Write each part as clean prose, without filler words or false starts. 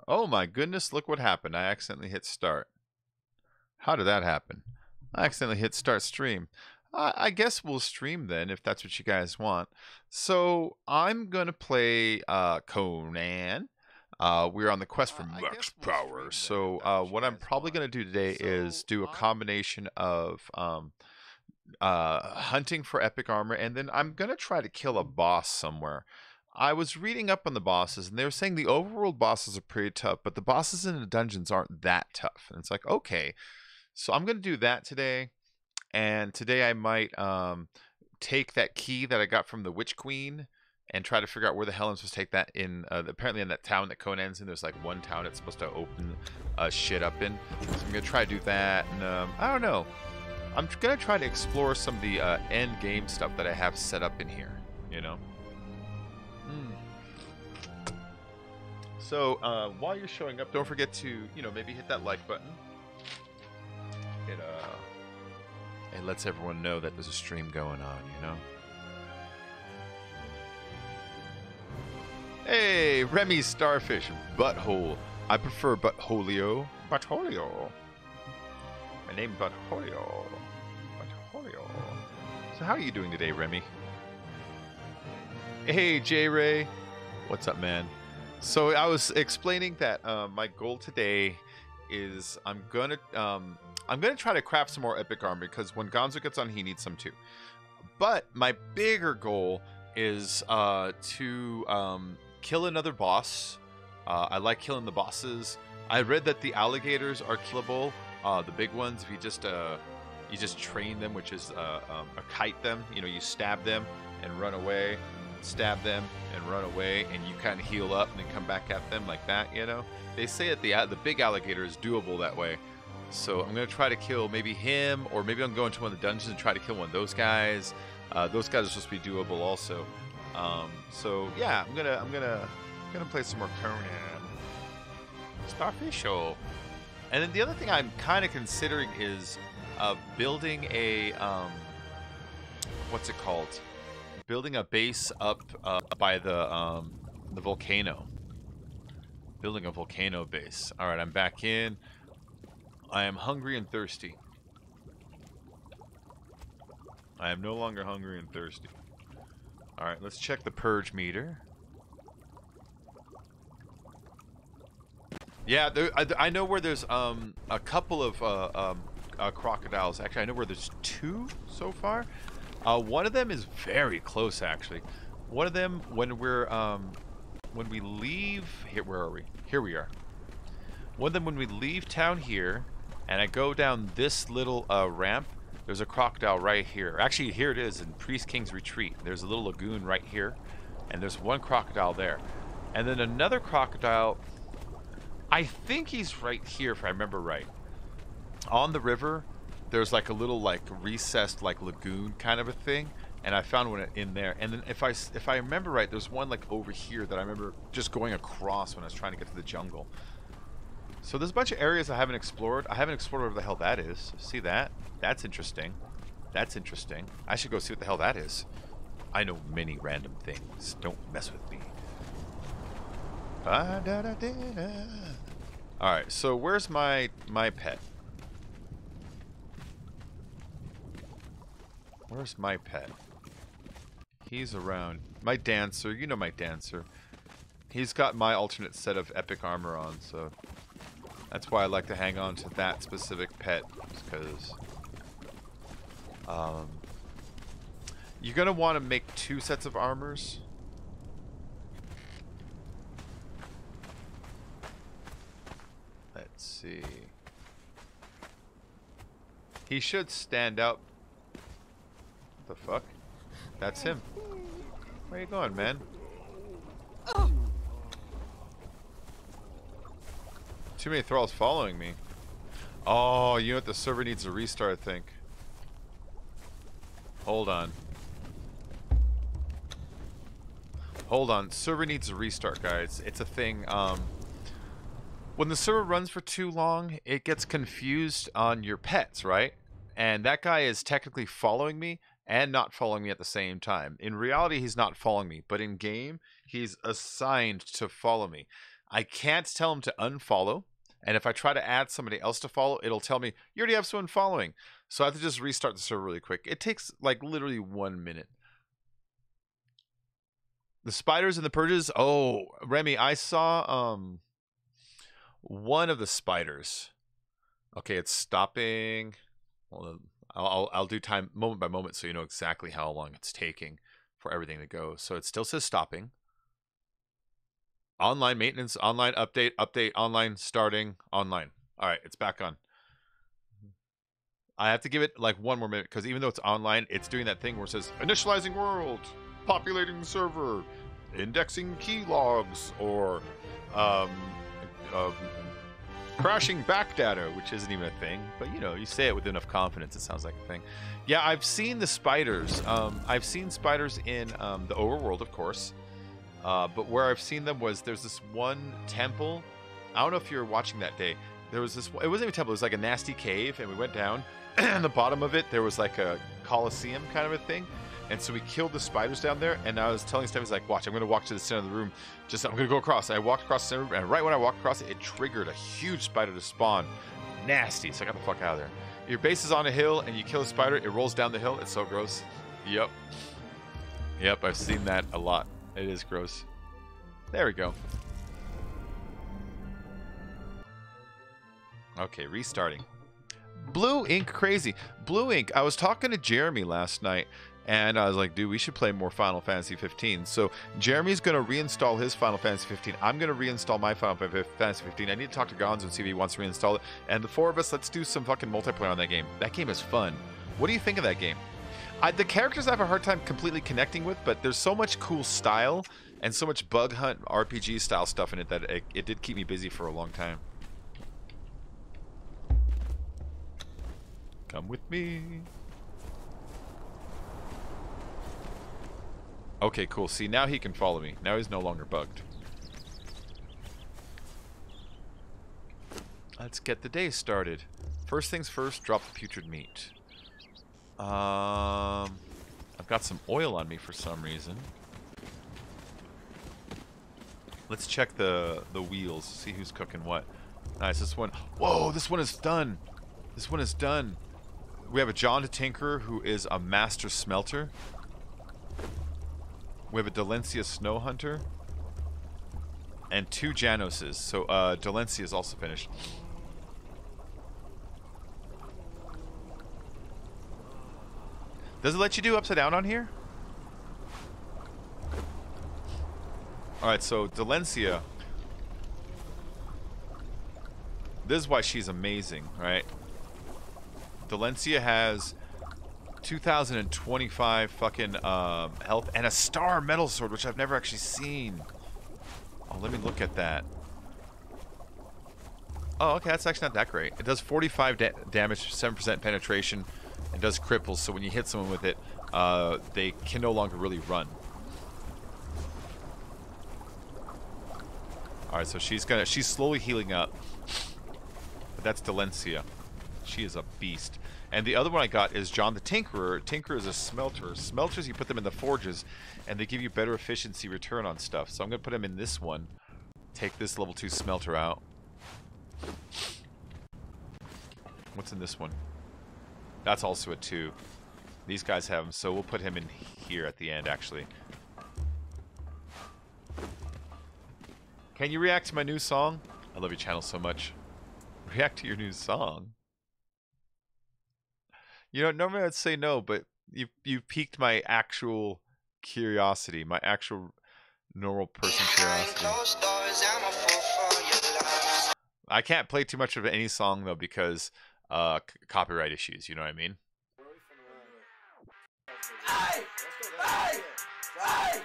Oh my goodness, look what happened. I accidentally hit start. How did that happen? I accidentally hit start stream. I guess we'll stream then if that's what you guys want. So I'm going to play Conan. We're on the quest for max power. So what I'm probably going to do today is do a combination of hunting for epic armor, and then I'm going to try to kill a boss somewhere. I was reading up on the bosses, and they were saying the overworld bosses are pretty tough, but the bosses in the dungeons aren't that tough. And it's like, okay, so I'm going to do that today. And today I might take that key that I got from the Witch Queen and try to figure out where the hell I'm supposed to take that in. Apparently in that town that Conan's in, there's like one town it's supposed to open shit up in. So I'm going to try to do that. And I don't know. I'm going to try to explore some of the end game stuff that I have set up in here, you know? So while you're showing up, don't forget to, maybe hit that like button. It lets everyone know that there's a stream going on, you know? Hey, Remy Starfish, Butthole. I prefer Buttholio. Buttholio. My name Buttholio. Buttholio. So how are you doing today, Remy? Hey, J-Ray. What's up, man? So I was explaining that my goal today is I'm gonna try to craft some more epic armor because when Gonzo gets on, he needs some too. But my bigger goal is to kill another boss. I like killing the bosses. I read that the alligators are killable. The big ones, if you just train them, which is kite them. You stab them and run away. Stab them and run away, and you kind of heal up and then come back at them like that. They say that the big alligator is doable that way. So I'm gonna try to kill maybe him, or maybe I'm going to one of the dungeons and try to kill one of those guys. Those guys are supposed to be doable also. So yeah, I'm gonna play some more Conan. Starfish Show. And then the other thing I'm kind of considering is building a what's it called? Building a base up by the volcano. Building a volcano base. All right, I'm back in. I am hungry and thirsty. I am no longer hungry and thirsty. All right, let's check the purge meter. Yeah, I know where there's a couple of crocodiles. Actually, I know where there's 2 so far. One of them is very close, actually. One of them, when we leave here, where are we? Here we are. One of them, when we leave town here, and I go down this little ramp, there's a crocodile right here. Actually, here it is in Priest King's Retreat. There's a little lagoon right here, and there's one crocodile there. And then another crocodile, I think he's right here, if I remember right. On the river, there's like a little recessed lagoon kind of a thing, and I found one in there. And then if I remember right, there's one over here that I remember just going across when I was trying to get to the jungle. So there's a bunch of areas I haven't explored. I haven't explored whatever the hell that is. See that? That's interesting. That's interesting. I should go see what the hell that is. I know many random things. Don't mess with me. Alright, so where's my pet? Where's my pet? He's around. My dancer, you know my dancer. He's got my alternate set of epic armor on, so that's why I like to hang on to that specific pet, because you're gonna want to make 2 sets of armors. Let's see. He should stand out. What the fuck? That's him. Where you going, man? Too many thralls following me. Oh, you know what? The server needs a restart, I think. Hold on. Hold on. Server needs a restart, guys. It's a thing. When the server runs for too long, it gets confused on your pets, right? And that guy is technically following me and not following me at the same time. In reality, he's not following me, but in game, he's assigned to follow me. I can't tell him to unfollow. And if I try to add somebody else to follow, it'll tell me, you already have someone following. So I have to just restart the server really quick. It takes like literally 1 minute. The spiders and the purges. Oh, Remy, I saw one of the spiders. Okay, it's stopping. Well, I'll do time moment by moment so you know exactly how long it's taking for everything to go. So it still says stopping. Online maintenance, online update, online starting, online. All right, it's back on. I have to give it like 1 more minute because even though it's online, it's doing that thing where it says initializing world, populating server, indexing key logs, or crashing back data, which isn't even a thing. But you know, you say it with enough confidence, it sounds like a thing. Yeah, I've seen the spiders. I've seen spiders in the overworld, of course. But where I've seen them was there's this one temple. I don't know if you were watching that day. There was this. It wasn't even a temple. It was like a nasty cave, and we went down. And the bottom of it, there was like a coliseum kind of a thing. And so we killed the spiders down there. And I was telling Steph, like, watch, I'm going to walk to the center of the room. I'm going to go across. And I walked across the center of the room, and right when I walked across it, it triggered a huge spider to spawn. Nasty. So I got the fuck out of there. Your base is on a hill, and you kill a spider. It rolls down the hill. It's so gross. Yep. Yep, I've seen that a lot. It is gross. There we go. Okay, restarting. Blue Ink crazy. Blue Ink, I was talking to Jeremy last night, and I was like, dude, we should play more Final Fantasy 15. So Jeremy's going to reinstall his Final Fantasy 15. I'm going to reinstall my Final Fantasy 15. I need to talk to Gonzo and see if he wants to reinstall it. And the 4 of us, let's do some fucking multiplayer on that game. That game is fun. What do you think of that game? The characters I have a hard time completely connecting with, but there's so much cool style and so much bug hunt RPG style stuff in it that it did keep me busy for a long time. Come with me. Okay, cool. See, now he can follow me. Now he's no longer bugged. Let's get the day started. First things first, drop the putrid meat. I've got some oil on me for some reason. Let's check the wheels, see who's cooking what. Nice, this one. Whoa, this one is done. This one is done. We have a John the Tinkerer who is a master smelter. We have a Dalencia Snow Hunter. And 2 Janoses. So Dalencia is also finished. Does it let you do upside down on here? Alright, so Dalencia. This is why she's amazing, right? Dalencia has 2025 fucking health and a star metal sword, which I've never actually seen. Oh, let me look at that. Oh, okay, that's actually not that great. It does 45 damage, 7% penetration, and does cripples, so when you hit someone with it, they can no longer really run. Alright, so she's slowly healing up. But that's Dalencia. She is a beast. And the other one I got is John the Tinkerer. Tinkerer is a smelter. Smelters, you put them in the forges, and they give you better efficiency return on stuff. So I'm going to put him in this one. Take this level 2 smelter out. What's in this one? That's also a 2. These guys have him, so we'll put him in here at the end, actually. Can you react to my new song? I love your channel so much. React to your new song. You know, normally I'd say no, but you've piqued my actual curiosity, my actual normal person curiosity. I can't play too much of any song though because copyright issues. You know what I mean? Hey! Hey! Hey!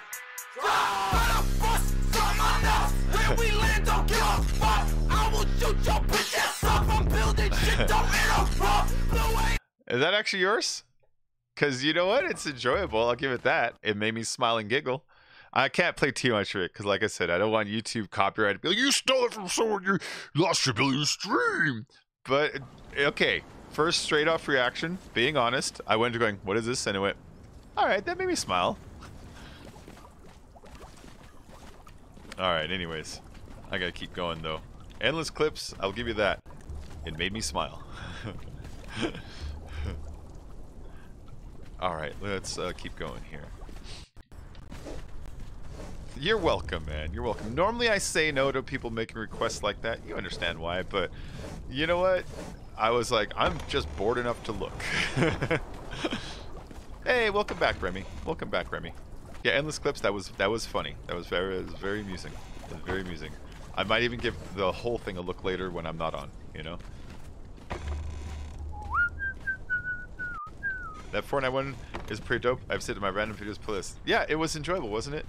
We land, don't give a fuck. I will shoot your bitch ass up. I'm building shit, don't interrupt. Is that actually yours? Because you know what? It's enjoyable. I'll give it that. It made me smile and giggle. I can't play too much of it because, like I said, I don't want YouTube copyright to be like, you stole it from someone, you lost your ability to stream. But, okay. First straight off reaction, being honest, I went to going, what is this? And it went, alright, that made me smile. Alright, anyways. I gotta keep going though. Endless clips, I'll give you that. It made me smile. Alright, let's keep going here. You're welcome, man. You're welcome. Normally I say no to people making requests like that. You understand why, but you know what? I was like, I'm just bored enough to look. Hey, welcome back, Remy. Welcome back, Remy. Yeah, endless clips, that was funny. That was very amusing. It was very amusing. I might even give the whole thing a look later when I'm not on, you know? That Fortnite one is pretty dope. I've said in my random videos playlist. Yeah, it was enjoyable, wasn't it?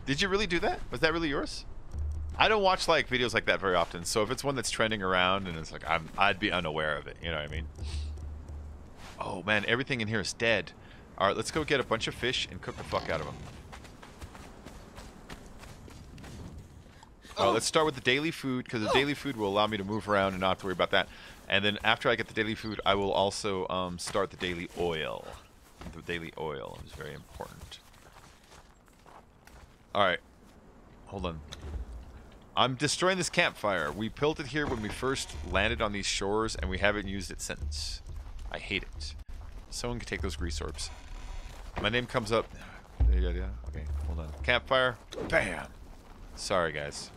Did you really do that? Was that really yours? I don't watch like videos like that very often, so if it's one that's trending around and it's like I'd be unaware of it, you know what I mean? Oh man, everything in here is dead. Alright, let's go get a bunch of fish and cook the fuck out of them. Let's start with the daily food, because the daily food will allow me to move around and not have to worry about that. And then after I get the daily food, I will also start the daily oil. The daily oil is very important. Alright. Hold on. I'm destroying this campfire. We built it here when we first landed on these shores, and we haven't used it since. I hate it. Someone can take those grease orbs. My name comes up. Yeah. Okay, hold on. Campfire. Bam! Sorry, guys.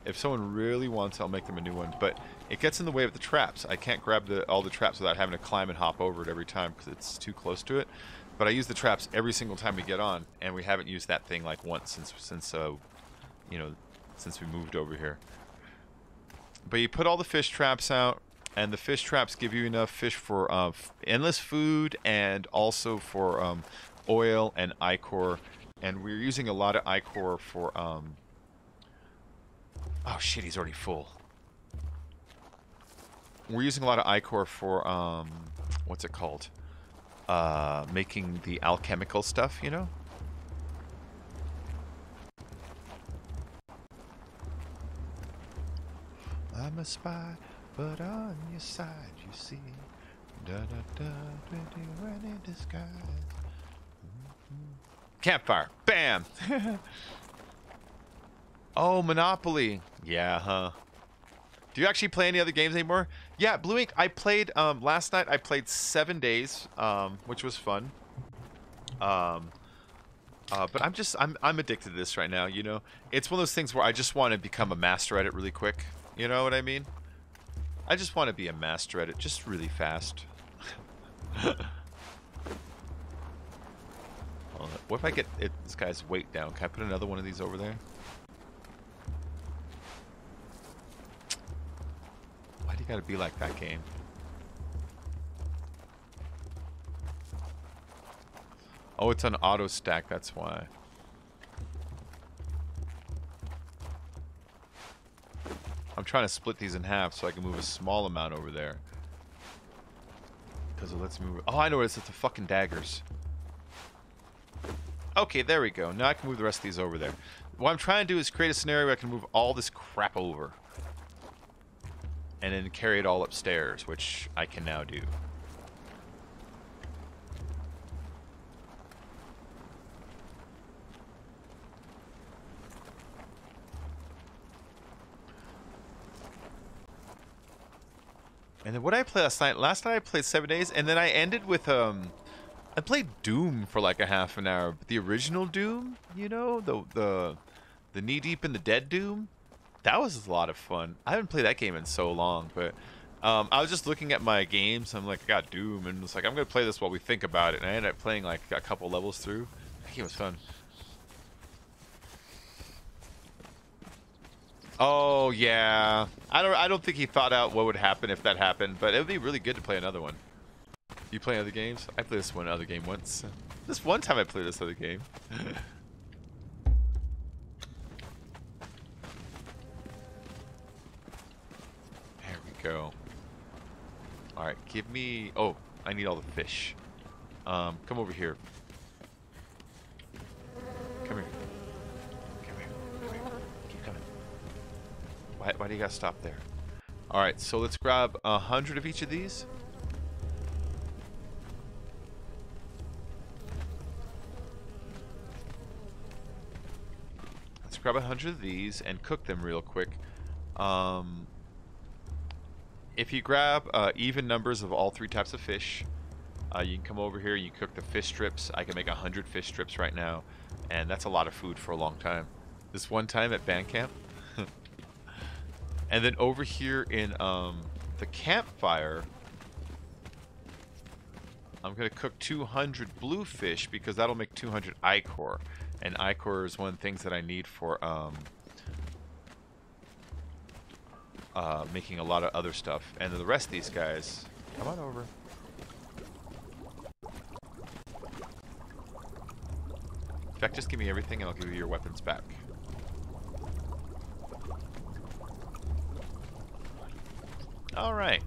If someone really wants, I'll make them a new one. But it gets in the way of the traps. I can't grab all the traps without having to climb and hop over it every time because it's too close to it. But I use the traps every single time we get on, and we haven't used that thing like once since you know, since we moved over here. But you put all the fish traps out, and the fish traps give you enough fish for endless food and also for oil and ichor. And we're using a lot of ichor for oh shit, he's already full. We're using a lot of ichor for what's it called? Making the alchemical stuff, you know? I'm a spy, but on your side, you see. Da da da, 21 in disguise. Campfire. Bam! Oh, Monopoly. Yeah, huh? Do you actually play any other games anymore? Yeah, Blue Ink, I played, last night I played 7 days, which was fun. But I'm addicted to this right now, you know? It's one of those things where I just want to become a master at it really quick. You know what I mean? I just want to be a master at it just really fast. What if I get this guy's weight down? Can I put another one of these over there? Why do you gotta be like that, game? Oh, it's on auto stack, that's why. I'm trying to split these in half so I can move a small amount over there. Because it lets me move. Oh, I know what it is. It's the fucking daggers. Okay, there we go. Now I can move the rest of these over there. What I'm trying to do is create a scenario where I can move all this crap over. And then carry it all upstairs, which I can now do. And then what did I play last night? Last night I played 7 days, and then I ended with I played Doom for like a half an hour. But the original Doom, you know, the knee deep in the dead Doom, that was a lot of fun. I haven't played that game in so long, but I was just looking at my games. I'm like, I got Doom, and it's like I'm gonna play this while we think about it. And I ended up playing like a couple levels through. That game was fun. Oh yeah, I don't think he thought out what would happen if that happened, but it would be really good to play another one. You play other games? I played this one other game once. This one time I played this other game. There we go. All right, give me. Oh, I need all the fish. Come over here. Come here. Come here. Come here. Keep coming. Why do you gotta stop there? Alright, so let's grab 100 of each of these. Let's grab 100 of these and cook them real quick. If you grab even numbers of all 3 types of fish, you can come over here, you cook the fish strips. I can make 100 fish strips right now, and that's a lot of food for a long time. This one time at band camp, and then over here in the campfire, I'm going to cook 200 bluefish because that'll make 200 ichor. And ichor is one of the things that I need for making a lot of other stuff. And then the rest of these guys, come on over. In fact, just give me everything and I'll give you your weapons back. Alright.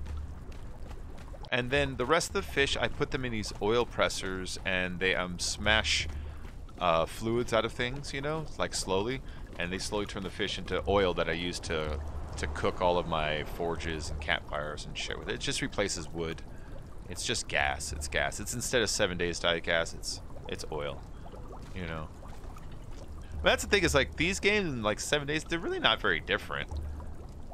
And then the rest of the fish, I put them in these oil pressers and they smash fluids out of things, you know, like slowly. And they slowly turn the fish into oil that I use to cook all of my forges and campfires and shit with it. It just replaces wood. It's just gas. It's gas. It's instead of 7 days diet gas, it's oil, you know. But that's the thing is like these games in like 7 days, they're really not very different,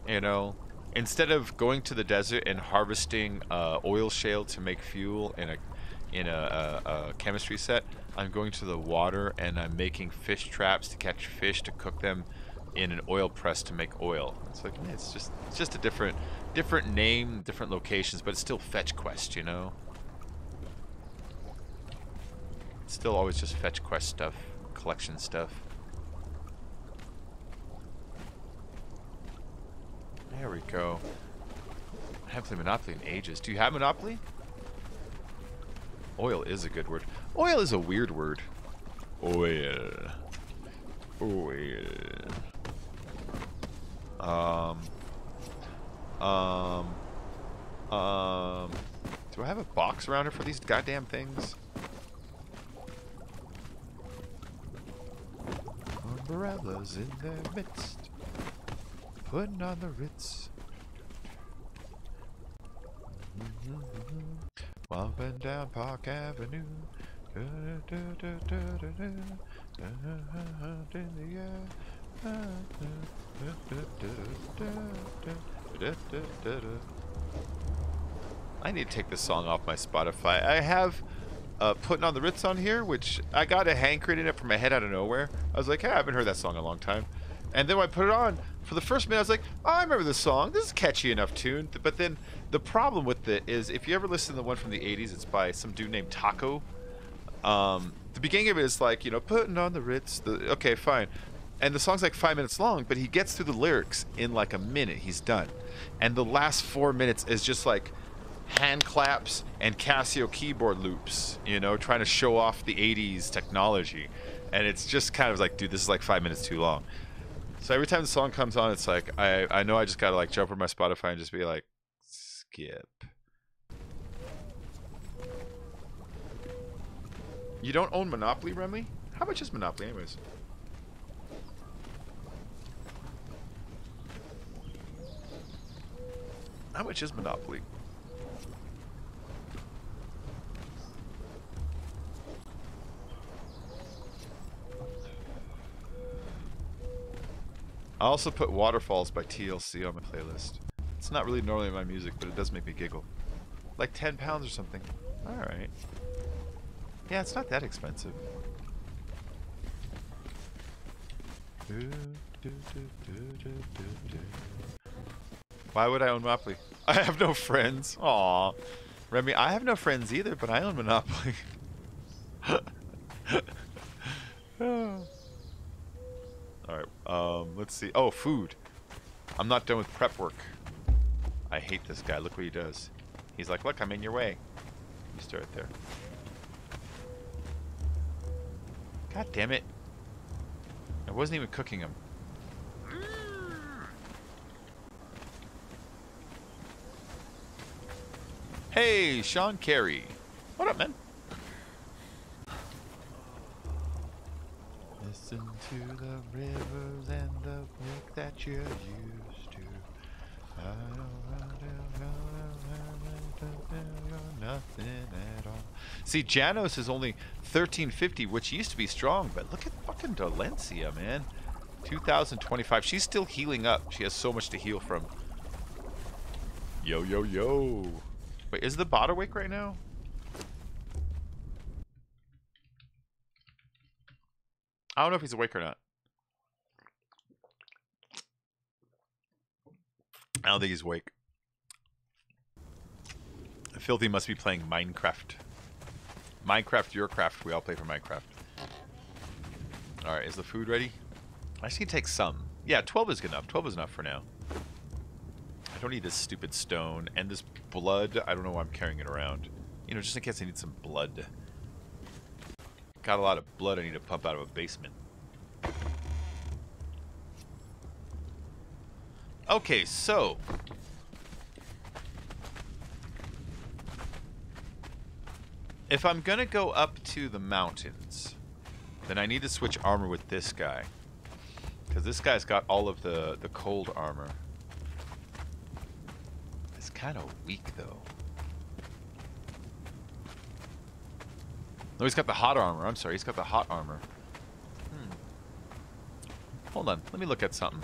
you know. Instead of going to the desert and harvesting oil shale to make fuel in a chemistry set, I'm going to the water and I'm making fish traps to catch fish to cook them in an oil press to make oil. It's like it's just a different name, different locations, but it's still fetch quest, you know. It's still always just fetch quest stuff, collection stuff. There we go. I haven't played Monopoly in ages. Do you have Monopoly? Oil is a good word. Oil is a weird word. Oil. Oil. Do I have a box around here for these goddamn things? Umbrellas in their midst. Putting on the Ritz. Walking down Park Avenue. I need to take this song off my Spotify. I have Putting on the Ritz on here, which I got a hankering in it from my head out of nowhere. I was like, hey, I haven't heard that song in a long time. And then when I put it on, for the first minute, I was like, oh, I remember this song. This is a catchy enough tune. But then the problem with it is, if you ever listen to the one from the 80s, it's by some dude named Taco. The beginning of it is like, you know, putting on the Ritz. Okay, fine. And the song's like 5 minutes long, but he gets through the lyrics in like a minute. He's done. And the last 4 minutes is just like hand claps and Casio keyboard loops, you know, trying to show off the 80s technology. And it's just kind of like, dude, this is like 5 minutes too long. So every time the song comes on, it's like, I know I just gotta like jump over my Spotify and just be like, skip. You don't own Monopoly, Remley? How much is Monopoly anyways? How much is Monopoly? I also put Waterfalls by TLC on my playlist. It's not really normally my music, but it does make me giggle. Like 10 pounds or something. Alright. Yeah, it's not that expensive. Why would I own Monopoly? I have no friends. Aw. Remy, I have no friends either, but I own Monopoly. Alright, let's see. Oh, food. I'm not done with prep work. I hate this guy. Look what he does. He's like, look, I'm in your way. You stay right there. God damn it. I wasn't even cooking him. Hey, Sean Carey. What up, man? Listen to the rivers and the brook that you're used to. I don't nothing at all. See, Janos is only 1350, which used to be strong, but look at fucking Dalencia, man. 2025. She's still healing up. She has so much to heal from. Yo, yo, yo. Wait, is the bot awake right now? I don't know if he's awake or not. I don't think he's awake. Filthy must be playing Minecraft. Minecraft, your craft. We all play for Minecraft. Alright, is the food ready? I just need to take some. Yeah, 12 is good enough. 12 is enough for now. I don't need this stupid stone. And this blood, I don't know why I'm carrying it around. You know, just in case I need some blood. Got a lot of blood I need to pump out of a basement. Okay, so... if I'm gonna go up to the mountains, then I need to switch armor with this guy. Because this guy's got all of the cold armor. It's kind of weak, though. No, he's got the hot armor. I'm sorry, he's got the hot armor. Hold on, let me look at something.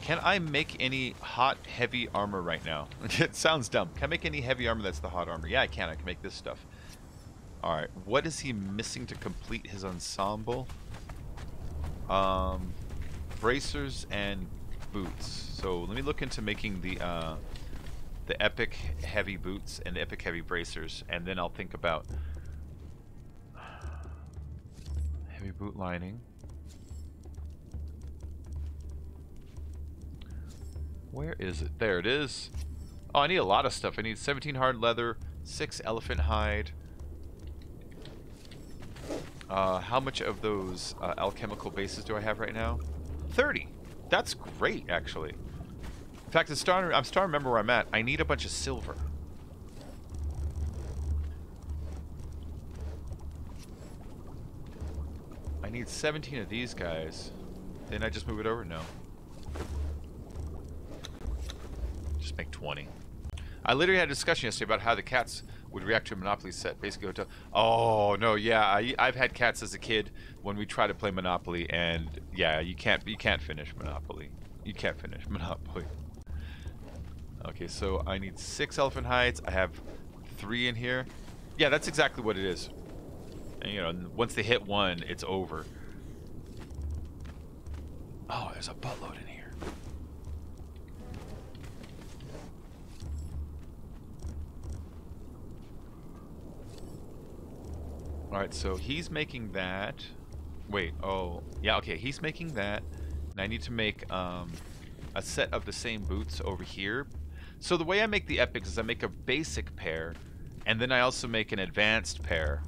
Can I make any hot, heavy armor right now? It sounds dumb. Can I make any heavy armor that's the hot armor? Yeah, I can. I can make this stuff. Alright, what is he missing to complete his ensemble? Bracers and boots. So let me look into making the epic heavy boots and the epic heavy bracers, and then I'll think about heavy boot lining. Where is it? There it is. Oh, I need a lot of stuff. I need 17 hard leather, 6 elephant hide. How much of those alchemical bases do I have right now? 30. That's great, actually. In fact, I'm starting to remember where I'm at. I need a bunch of silver. I need 17 of these guys. Didn't I just move it over? No. Just make 20. I literally had a discussion yesterday about how the cats would react to a Monopoly set. Basically, oh no, yeah, I've had cats as a kid when we try to play Monopoly, and yeah, you can't finish Monopoly. You can't finish Monopoly. Okay, so I need 6 elephant hides. I have 3 in here. Yeah, that's exactly what it is. And you know, once they hit 1, it's over. Oh, there's a buttload in here. Alright, so he's making that. Wait, oh. Yeah, okay, he's making that. And I need to make a set of the same boots over here. So the way I make the epics is I make a basic pair, and then I also make an advanced pair.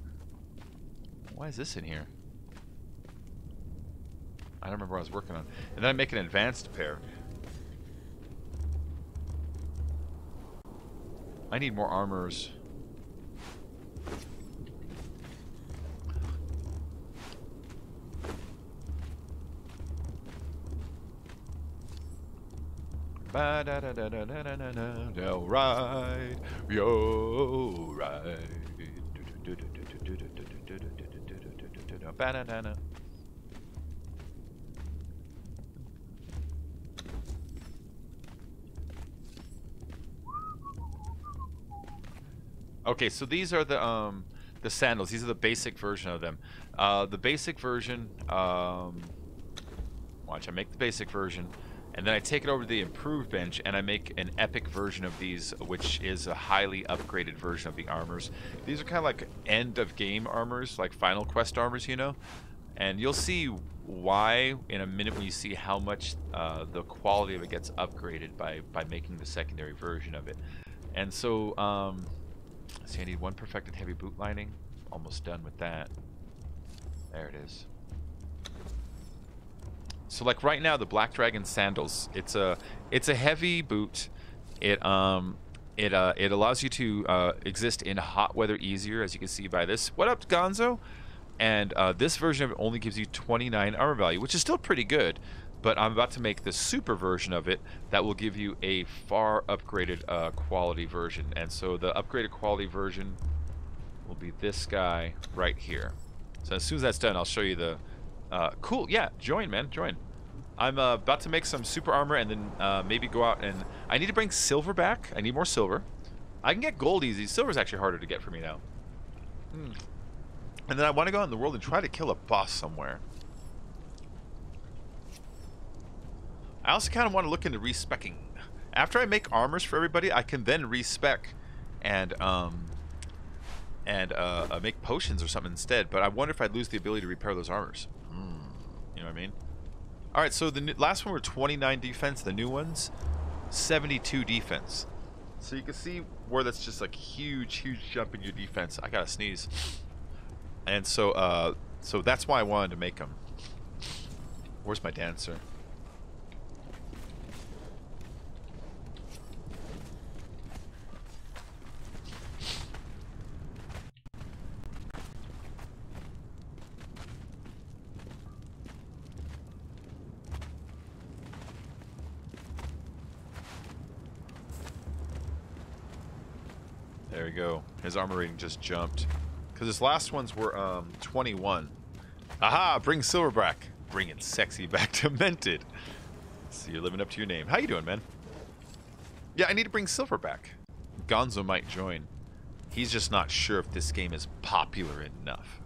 Why is this in here? I don't remember what I was working on. And then I make an advanced pair. I need more armors. Ba da da da da da da da da. Yo ride, yo ride. Banana. Okay, so these are the sandals. These are the basic version of them. The basic version. Watch, I make the basic version. And then I take it over to the improved bench and I make an epic version of these, which is a highly upgraded version of the armors. These are kind of like end of game armors, like Final Quest armors, you know? And you'll see why in a minute when you see how much the quality of it gets upgraded by making the secondary version of it. And so, see, I need 1 perfected heavy boot lining. Almost done with that. There it is. So like right now, the Black Dragon sandals, it's a heavy boot. It allows you to exist in hot weather easier, as you can see by this. What up, Gonzo? And this version of it only gives you 29 armor value, which is still pretty good. But I'm about to make the super version of it that will give you a far upgraded quality version. And so the upgraded quality version will be this guy right here. So as soon as that's done, I'll show you the Cool. Yeah, join, man. Join. I'm about to make some super armor and then maybe go out and... I need to bring silver back. I need more silver. I can get gold easy. Silver's actually harder to get for me now. And then I want to go out in the world and try to kill a boss somewhere. I also kind of want to look into respecking. After I make armors for everybody, I can then respec and make potions or something instead. But I wonder if I'd lose the ability to repair those armors. You know what I mean? All right, so the last one were 29 defense. The new ones, 72 defense. So you can see where that's just like huge jump in your defense. I gotta sneeze. And so so that's why I wanted to make them. Where's my dancer? There we go. His armor rating just jumped. Because his last ones were 21. Aha! Bring silver back. Bringing sexy back to Mented. So you're living up to your name. How you doing, man? Yeah, I need to bring silver back. Gonzo might join. He's just not sure if this game is popular enough.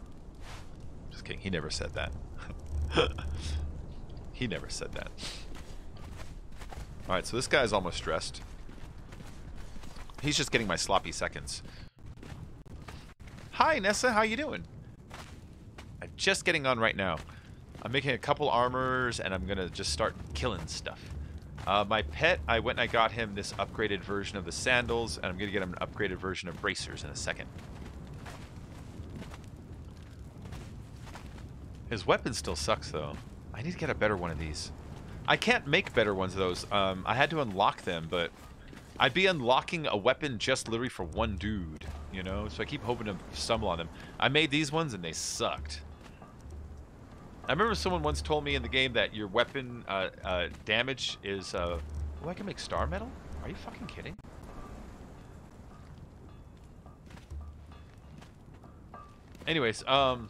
Just kidding. He never said that. He never said that. Alright, so this guy's almost dressed. He's just getting my sloppy seconds. Hi, Nessa. How you doing? I'm just getting on right now. I'm making a couple armors, and I'm going to just start killing stuff. My pet, I went and I got him this upgraded version of the sandals, and I'm going to get him an upgraded version of bracers in a second. His weapon still sucks, though. I need to get a better one of these. I can't make better ones of those. I had to unlock them, but I'd be unlocking a weapon just literally for one dude, you know? So I keep hoping to stumble on them. I made these ones, and they sucked. I remember someone once told me in the game that your weapon damage is... Oh, I can make star metal? Are you fucking kidding? Anyways, oh,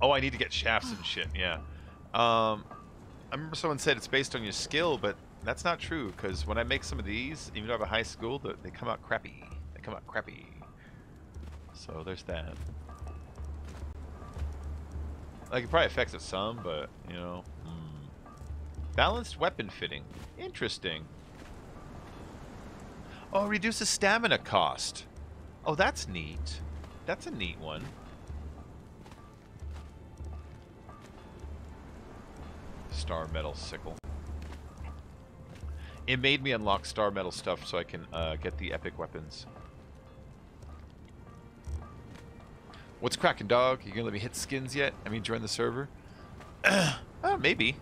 I need to get shafts and shit, yeah. I remember someone said it's based on your skill, but that's not true, because when I make some of these, even though I have a high skill, they come out crappy. They come out crappy. So there's that. Like, it probably affects it some, but, you know. Balanced weapon fitting. Interesting. Oh, reduces stamina cost. Oh, that's neat. That's a neat one. Star metal sickle. It made me unlock star metal stuff so I can get the epic weapons. What's cracking, dog? You gonna let me hit skins yet? I mean, join the server? Maybe.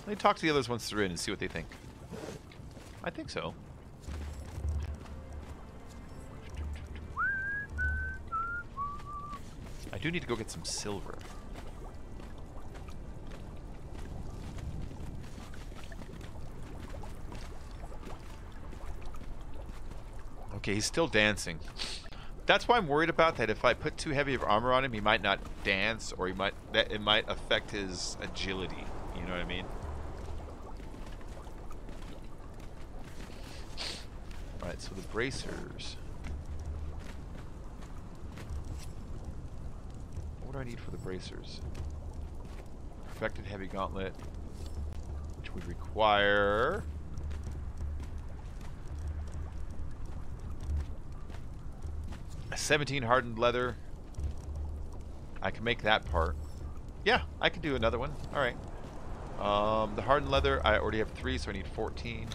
Let me talk to the others once they're in and see what they think. I think so. I do need to go get some silver. Okay, he's still dancing. That's why I'm worried about that. If I put too heavy of armor on him, he might not dance, or it might affect his agility. You know what I mean? All right, so the bracers. What do I need for the bracers? Perfected heavy gauntlet, which would require... a 17 hardened leather. I can make that part. Yeah, I can do another one. All right. The hardened leather, I already have 3, so I need 14.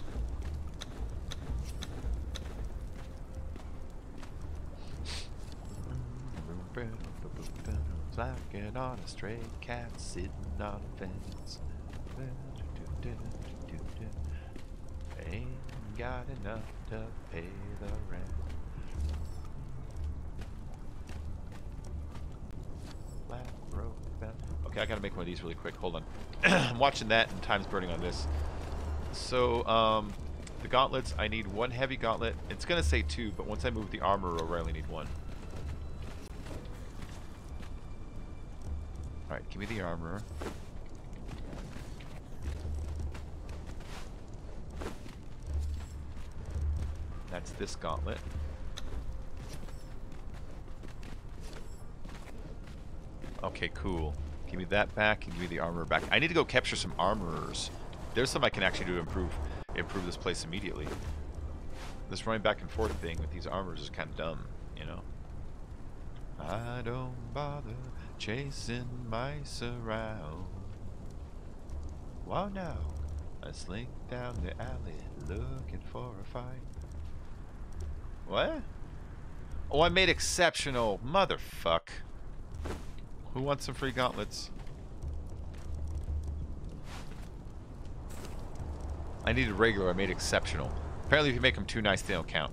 Like on a stray cat sitting on a fence. Ain't got enough to pay the rent. Okay, I gotta make one of these really quick. Hold on. I'm watching that and time's burning on this. So, the gauntlets, I need 1 heavy gauntlet. It's gonna say 2, but once I move the armor over, I only need 1. Alright, give me the armor. That's this gauntlet. Okay, cool. Give me that back and give me the armor back. I need to go capture some armorers. There's some I can actually do to improve this place immediately. This running back and forth thing with these armors is kind of dumb, you know? I don't bother chasing mice around. Wow, now I slink down the alley looking for a fight. What? Oh, I made exceptional. Motherfuck. Who wants some free gauntlets? I needed regular. I made exceptional. Apparently, if you make them too nice, they don't count.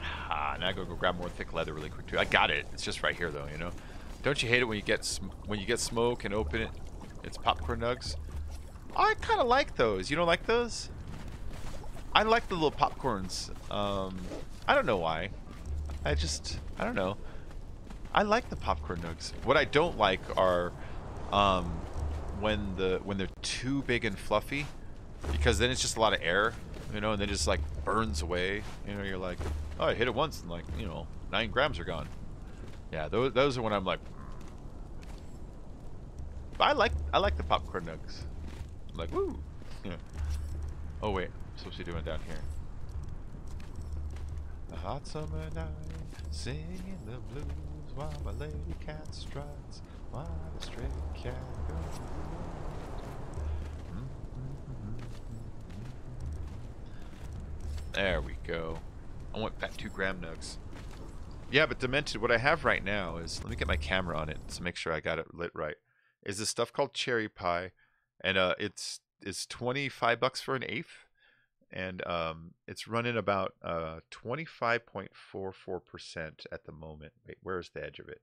Ah, now I gotta go grab more thick leather really quick too. I got it. It's just right here, though. You know. Don't you hate it when you get smoke and open it? It's popcorn nugs. I kind of like those. You don't like those? I like the little popcorns. I don't know why. I don't know. I like the popcorn nugs. What I don't like are when they're too big and fluffy, because then it's just a lot of air, you know, and then it just like burns away. You know, you're like, oh, I hit it once and like, you know, 9 grams are gone. Yeah, those are when I'm like, but I like the popcorn nugs. I'm like, woo. Yeah. Oh wait, I'm supposed to be doing it down here. A hot summer night, singing the blues while my lady cat struts, while the stray cat goes. There we go. I want that 2 gram nugs. Yeah, but Demented, what I have right now is, let me get my camera on it to make sure I got it lit right, is this stuff called cherry pie, and it's 25 bucks for an eighth, and it's running about 25.44% at the moment. Wait, where's the edge of it?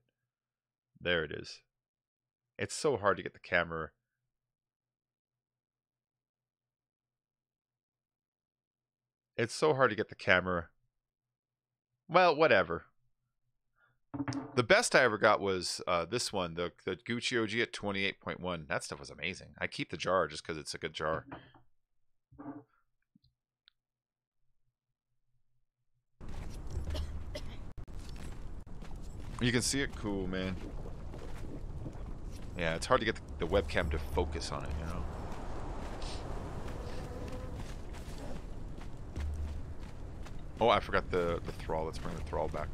There it is. It's so hard to get the camera. It's so hard to get the camera. Well, whatever. The best I ever got was this one, the Gucci OG at 28.1. That stuff was amazing. I keep the jar just because it's a good jar. You can see it cool, man. Yeah, it's hard to get the webcam to focus on it, you know? Oh, I forgot the thrall. Let's bring the thrall back.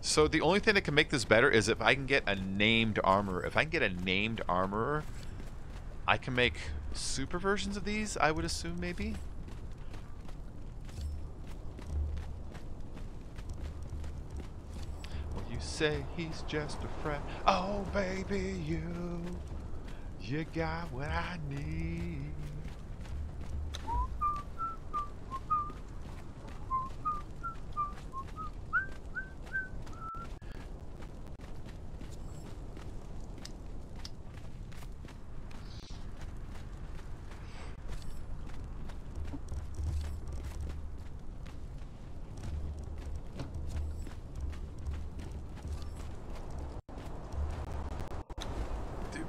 So the only thing that can make this better is if I can get a named armorer. If I can get a named armorer, I can make super versions of these, I would assume, maybe? Well, you say he's just a friend. Oh, baby, you got what I need.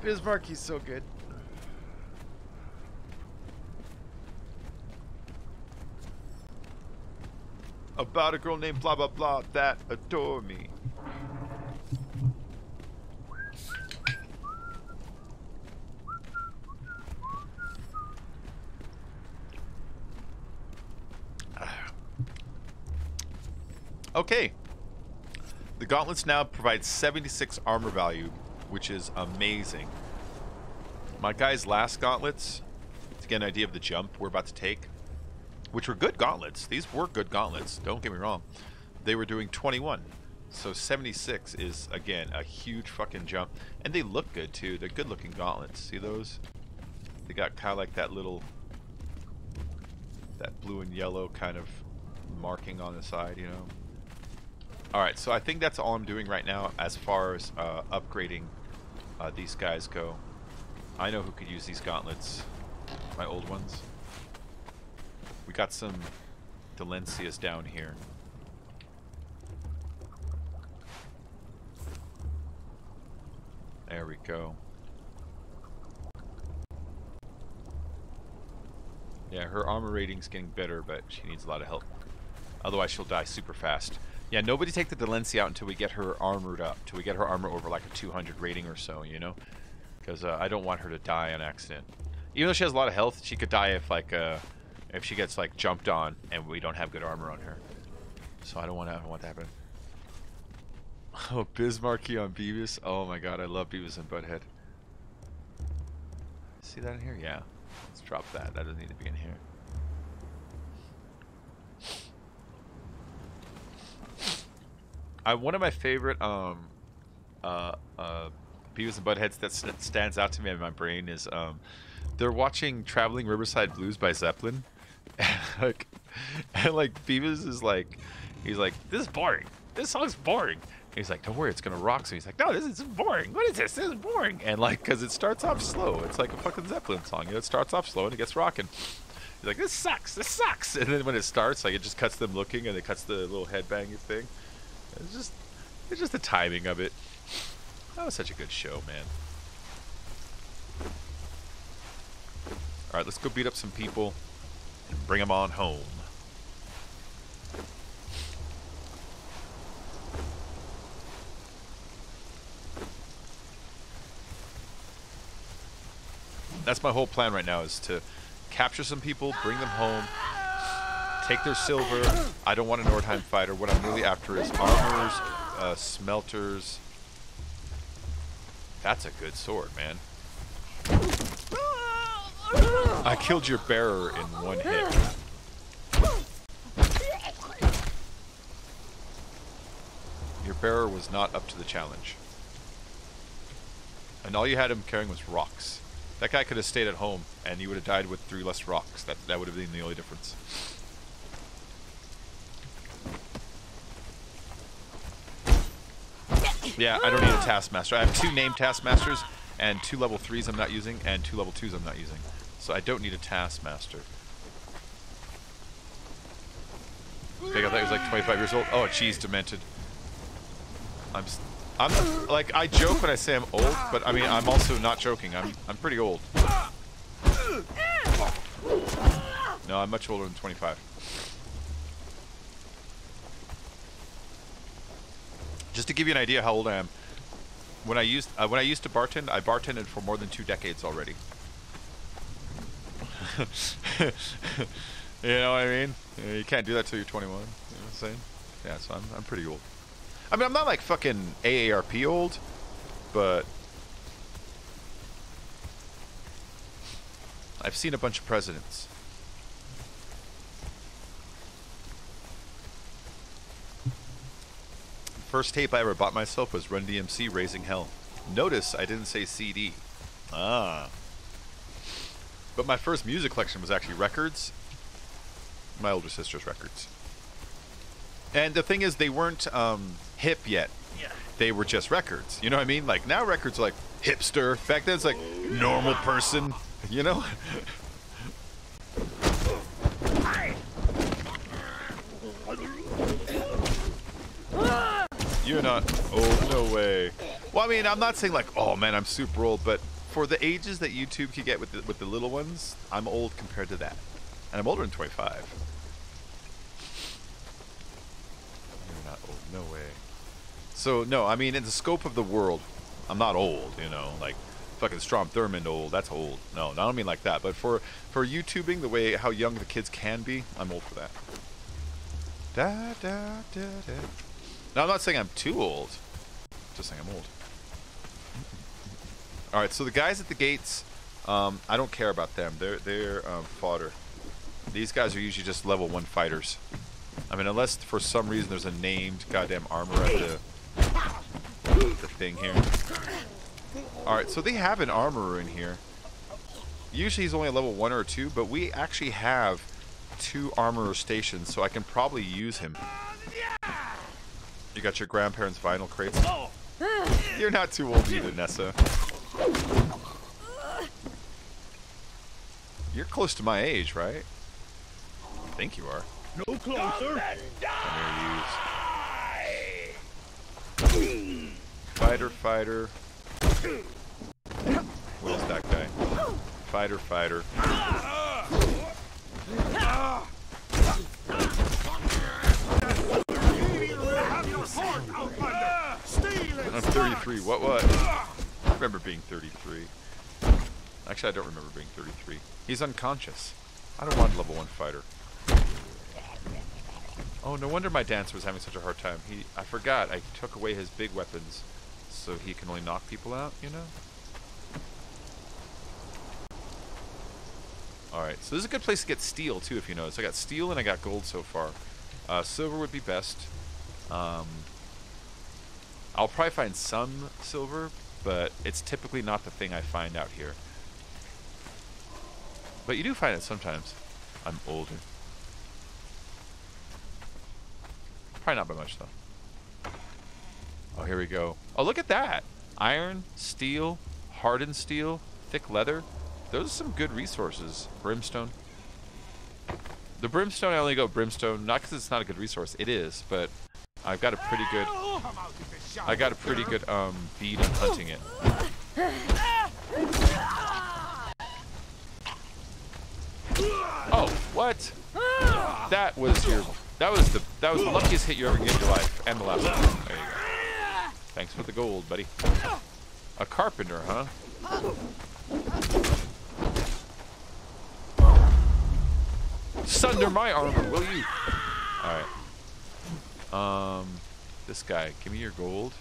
Bismarck, he's so good. About a girl named blah blah blah that adore me. Okay. The gauntlets now provide 76 armor value, which is amazing. My guy's last gauntlets, to get an idea of the jump we're about to take, which were good gauntlets. These were good gauntlets, don't get me wrong. They were doing 21. So 76 is, again, a huge fucking jump. And they look good, too. They're good looking gauntlets. See those? They got kind of like that little, that blue and yellow kind of marking on the side, you know? Alright, so I think that's all I'm doing right now as far as upgrading these guys go. I know who could use these gauntlets. my old ones. We got some Delencias down here. There we go. Yeah, her armor rating's getting better, but she needs a lot of help. Otherwise, she'll die super fast. Yeah, nobody take the Delencia out until we get her armored up. Until we get her armor over like a 200 rating or so, you know? Because I don't want her to die on accident. Even though she has a lot of health, she could die if like if she gets like jumped on and we don't have good armor on her. So I don't want that to happen. Oh, Bismarcky on Beavis. Oh my god, I love Beavis and Butthead. See that in here? Yeah. Let's drop that. That doesn't need to be in here. One of my favorite Beavis and Buttheads that stands out to me in my brain is they're watching Traveling Riverside Blues by Zeppelin. and like Beavis is like, he's like, this is boring. This song's boring. He's like, don't worry, it's gonna rock. So he's like, no, this is boring. What is this? This is boring. And like, cause it starts off slow. It's like a fucking Zeppelin song. You know, it starts off slow and it gets rocking. He's like, this sucks. This sucks. And then when it starts, like, it just cuts them looking and it cuts the little headbanging thing. It's just the timing of it. That was such a good show, man. All right, let's go beat up some people and bring them on home. That's my whole plan right now, is to capture some people, bring them home, take their silver. I don't want a Nordheim fighter. What I'm really after is armors, smelters. That's a good sword, man. I killed your bearer in one hit. Your bearer was not up to the challenge. And all you had him carrying was rocks. That guy could have stayed at home, and he would have died with 3 less rocks. That would have been the only difference. Yeah, I don't need a Taskmaster. I have 2 named Taskmasters, and 2 level 3s I'm not using, and 2 level 2s I'm not using. So I don't need a Taskmaster. Big, I thought he was like 25 years old. Oh, geez, demented. I'm like, I joke when I say I'm old, but I mean, I'm also not joking. I'm pretty old. No, I'm much older than 25. Just to give you an idea how old I am, when I used to bartend, I bartended for more than 2 decades already. You know what I mean? You can't do that till you're 21. You know what I'm saying? Yeah, so I'm pretty old. I mean, I'm not like fucking AARP old, but I've seen a bunch of presidents. First tape I ever bought myself was Run DMC Raising Hell. Notice I didn't say CD. Ah. But my first music collection was actually records. My older sister's records. And the thing is, they weren't hip yet. Yeah. They were just records. You know what I mean? Like, now records are like hipster. Back then it's like normal person. You know? You're not old, no way. Well, I mean, I'm not saying like, oh man, I'm super old, but for the ages that YouTube can get with the little ones, I'm old compared to that. And I'm older than 25. You're not old, no way. So, no, I mean, in the scope of the world, I'm not old, you know, like fucking Strom Thurmond old, that's old. No, I don't mean like that, but for YouTubing, the way how young the kids can be, I'm old for that. Da, da, da, da. Now, I'm not saying I'm too old, just saying I'm old. Alright, so the guys at the gates, I don't care about them. They're fodder. These guys are usually just level 1 fighters. I mean, unless for some reason there's a named goddamn armor at the thing here. Alright, so they have an armorer in here. Usually he's only a level 1 or 2, but we actually have 2 armorer stations, so I can probably use him. You got your grandparents' vinyl crates. You're not too old either, Nessa. You're close to my age, right? I think you are. No closer. Fighter, fighter. What is that guy? Fighter, fighter. I'm 33. What? I remember being 33. Actually, I don't remember being 33. He's unconscious. I don't want a level 1 fighter. Oh, no wonder my dancer was having such a hard time. I forgot. I took away his big weapons so he can only knock people out, you know? Alright, so this is a good place to get steel, too, if you notice. I got steel and I got gold so far. Silver would be best. I'll probably find some silver, but it's typically not the thing I find out here. But you do find it sometimes. I'm older. Probably not by much, though. Oh, here we go. Oh, look at that! Iron, steel, hardened steel, thick leather. Those are some good resources. Brimstone. The brimstone, I only go brimstone, not because it's not a good resource. It is, but I've got a pretty good... bead on hunting it. Oh, what? That was the luckiest hit you ever get in your life, and the last one. There you go. Thanks for the gold, buddy. A carpenter, huh? Sunder my armor, will you? Alright. This guy, give me your gold.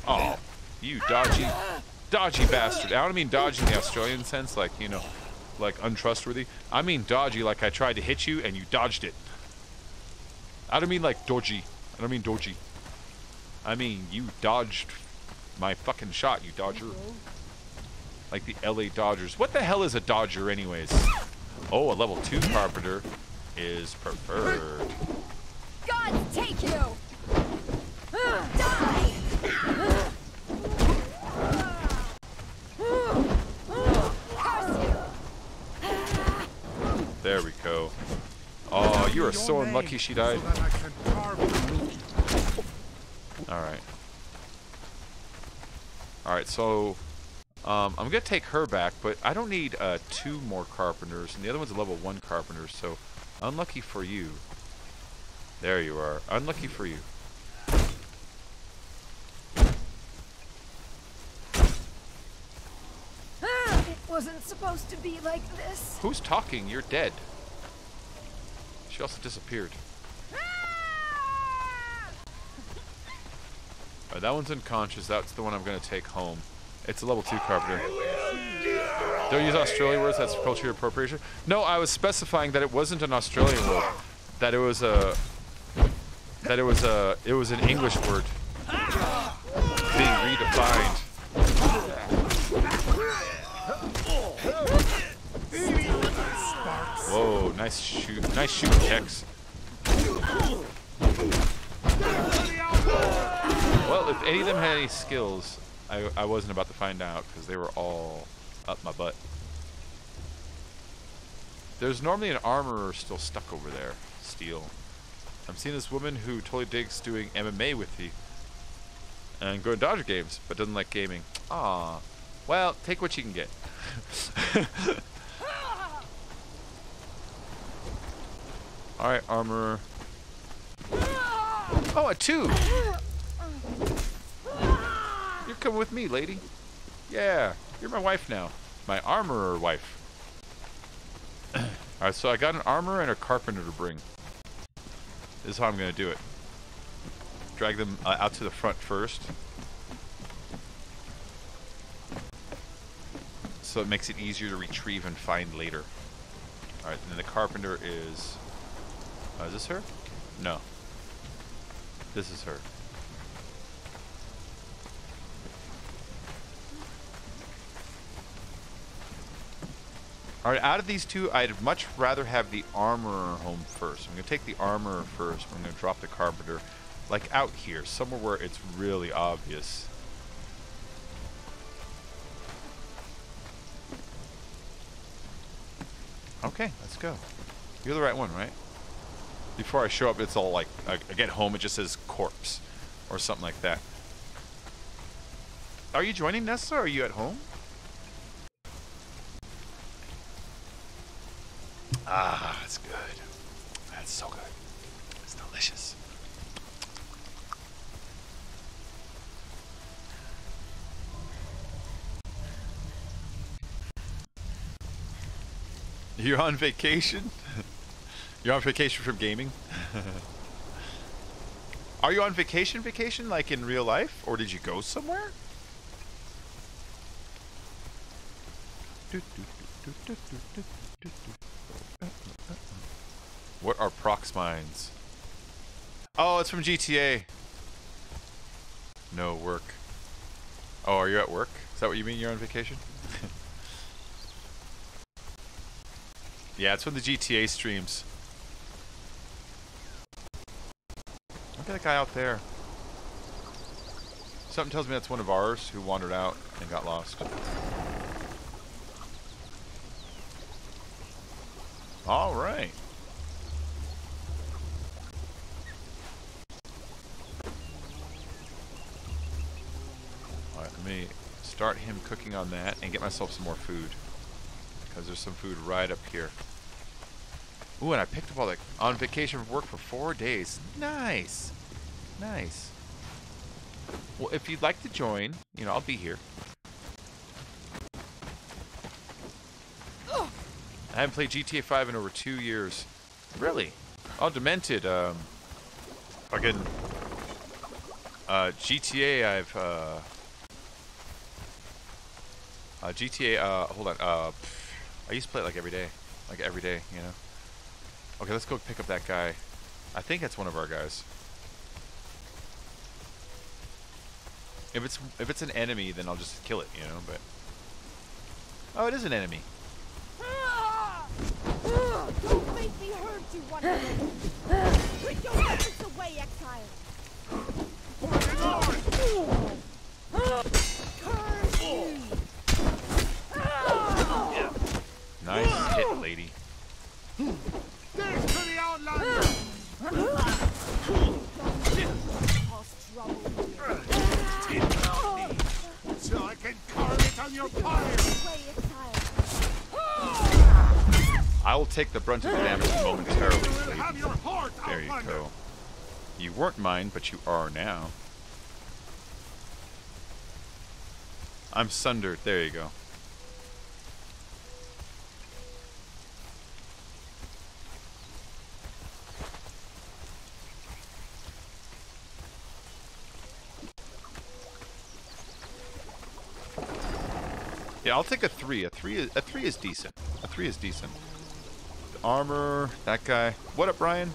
Oh, you dodgy bastard. I don't mean dodgy in the Australian sense, like, you know, like untrustworthy. I mean dodgy like I tried to hit you and you dodged it. I don't mean like dodgy. I don't mean dodgy. I mean you dodged my fucking shot, you dodger. Like the LA Dodgers. What the hell is a dodger anyways? Oh, a level 2 carpenter is preferred. God take you! Die! There we go. Oh, you are so unlucky she died. Alright. Alright, so I'm gonna take her back, but I don't need 2 more carpenters, and the other one's a level 1 carpenter, so unlucky for you. There you are. Unlucky for you. It wasn't supposed to be like this. Who's talking? You're dead. She also disappeared. Alright, that one's unconscious. That's the one I'm gonna take home. It's a level 2 carpenter. Don't use Australian words, that's cultural appropriation. No, I was specifying that it wasn't an Australian word. That it was a... it was an English word. Being redefined. Whoa, nice shoot. Nice shoot, Tex. Well, if any of them had any skills, I wasn't about to find out because they were all up my butt. There's normally an armorer still stuck over there. Steel. I'm seeing this woman who totally digs doing MMA with you and going Dodger games, but doesn't like gaming. Ah, well, take what you can get. All right, armorer. Oh, a 2. You're coming with me, lady. Yeah, you're my wife now. My armorer wife. Alright, so I got an armorer and a carpenter to bring. This is how I'm going to do it. Drag them out to the front first. So it makes it easier to retrieve and find later. Alright, and then the carpenter is... is this her? No. This is her. All right, out of these two, I'd much rather have the armorer home first. I'm going to take the armorer first. I'm going to drop the carpenter, like out here, somewhere where it's really obvious. Okay, let's go. You're the right one, right? Before I show up, it's all like, I get home, it just says corpse or something like that. Are you joining Nessa? Are you at home? Ah, that's good. That's so good. It's delicious. You're on vacation? You're on vacation from gaming? Are you on vacation like in real life? Or did you go somewhere? What are prox mines? Oh, it's from GTA. No work. Oh, are you at work? Is that what you mean, you're on vacation? Yeah, it's from the GTA streams. Look at that guy out there. Something tells me that's one of ours who wandered out and got lost. All right. All right, let me start him cooking on that and get myself some more food. Because there's some food right up here. Ooh, and I picked up all the... On vacation from work for 4 days. Nice. Nice. Well, if you'd like to join, you know, I'll be here. I haven't played GTA 5 in over 2 years. Really? Oh, Demented. Fucking... GTA, GTA, hold on. I used to play it like every day. Like every day, you know? Okay, let's go pick up that guy. I think that's one of our guys. If it's an enemy, then I'll just kill it, you know, but... Oh, it is an enemy. Don't make me hurt you, one of them. Put your weapons away, Exile. Curse you. Nice hit, lady. There's to the outlander! Cause trouble here. So I can carve it on your pyre! Away, Exile. I will take the brunt of the damage momentarily, Have lady. your heart, There you outlander. go. You weren't mine, but you are now. I'm sundered. There you go. Yeah, I'll take a 3. A 3 is decent. A 3 is decent. The armor, that guy. What up, Brian?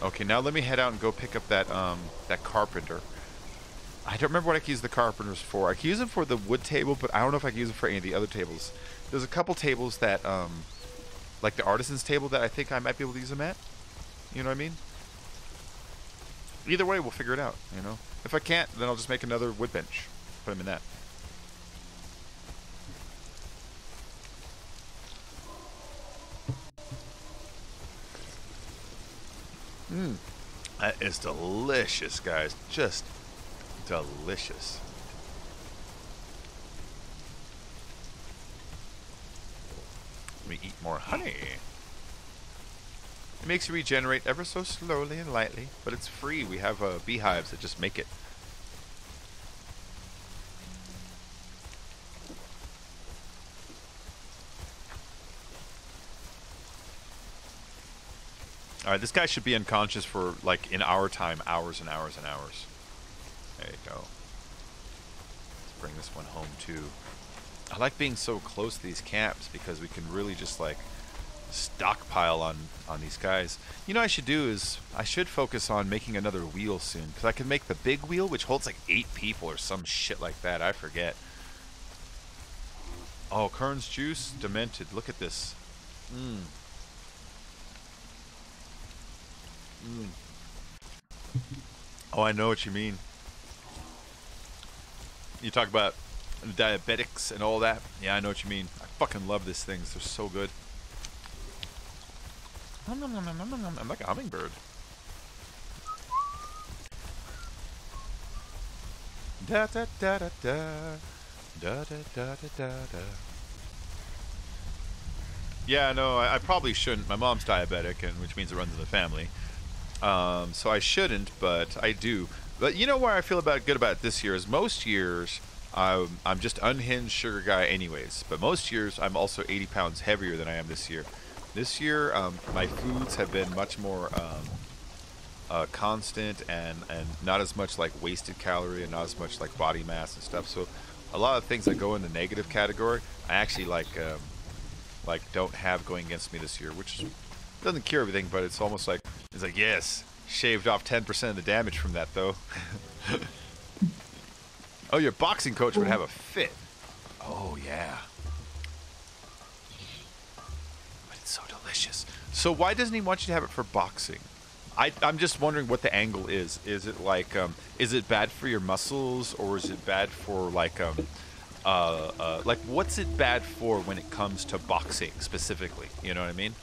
Okay, now let me head out and go pick up that that carpenter. I don't remember what I can use the carpenters for. I can use them for the wood table, but I don't know if I can use them for any of the other tables. There's a couple tables that like the artisan's table that I think I might be able to use them at. You know what I mean? Either way, we'll figure it out, you know? If I can't, then I'll just make another wood bench. Put them in that. Mmm. That is delicious, guys. Just delicious. Let me eat more honey. It makes you regenerate ever so slowly and lightly, but it's free. We have beehives that just make it. Alright, this guy should be unconscious for, like, in our time, hours and hours and hours. There you go. Let's bring this one home, too. I like being so close to these camps because we can really just, like, stockpile on these guys. You know what I should do is, I should focus on making another wheel soon. Because I can make the big wheel, which holds, like, 8 people or some shit like that. I forget. Oh, Kern's juice, demented. Look at this. Mmm. Mmm. Oh, I know what you mean. You talk about diabetics and all that. Yeah, I know what you mean. I fucking love these things. They're so good. I'm like a hummingbird. Da da da da da. Da da da da da da. Yeah, no, I probably shouldn't. My mom's diabetic, and which means it runs in the family. So I shouldn't, but I do. But you know where I feel good about it this year is most years I'm just unhinged sugar guy anyways. But most years I'm also 80 pounds heavier than I am this year. This year my foods have been much more constant and not as much like wasted calorie and not as much like body mass and stuff. So a lot of things that go in the negative category I actually like don't have going against me this year, which doesn't cure everything, but it's almost like it's like yes, shaved off 10% of the damage from that though. Oh, your boxing coach would have a fit. Oh yeah, but it's so delicious. So why doesn't he want you to have it for boxing? I'm just wondering what the angle is. Is it like is it bad for your muscles, or is it bad for like what's it bad for when it comes to boxing specifically? You know what I mean?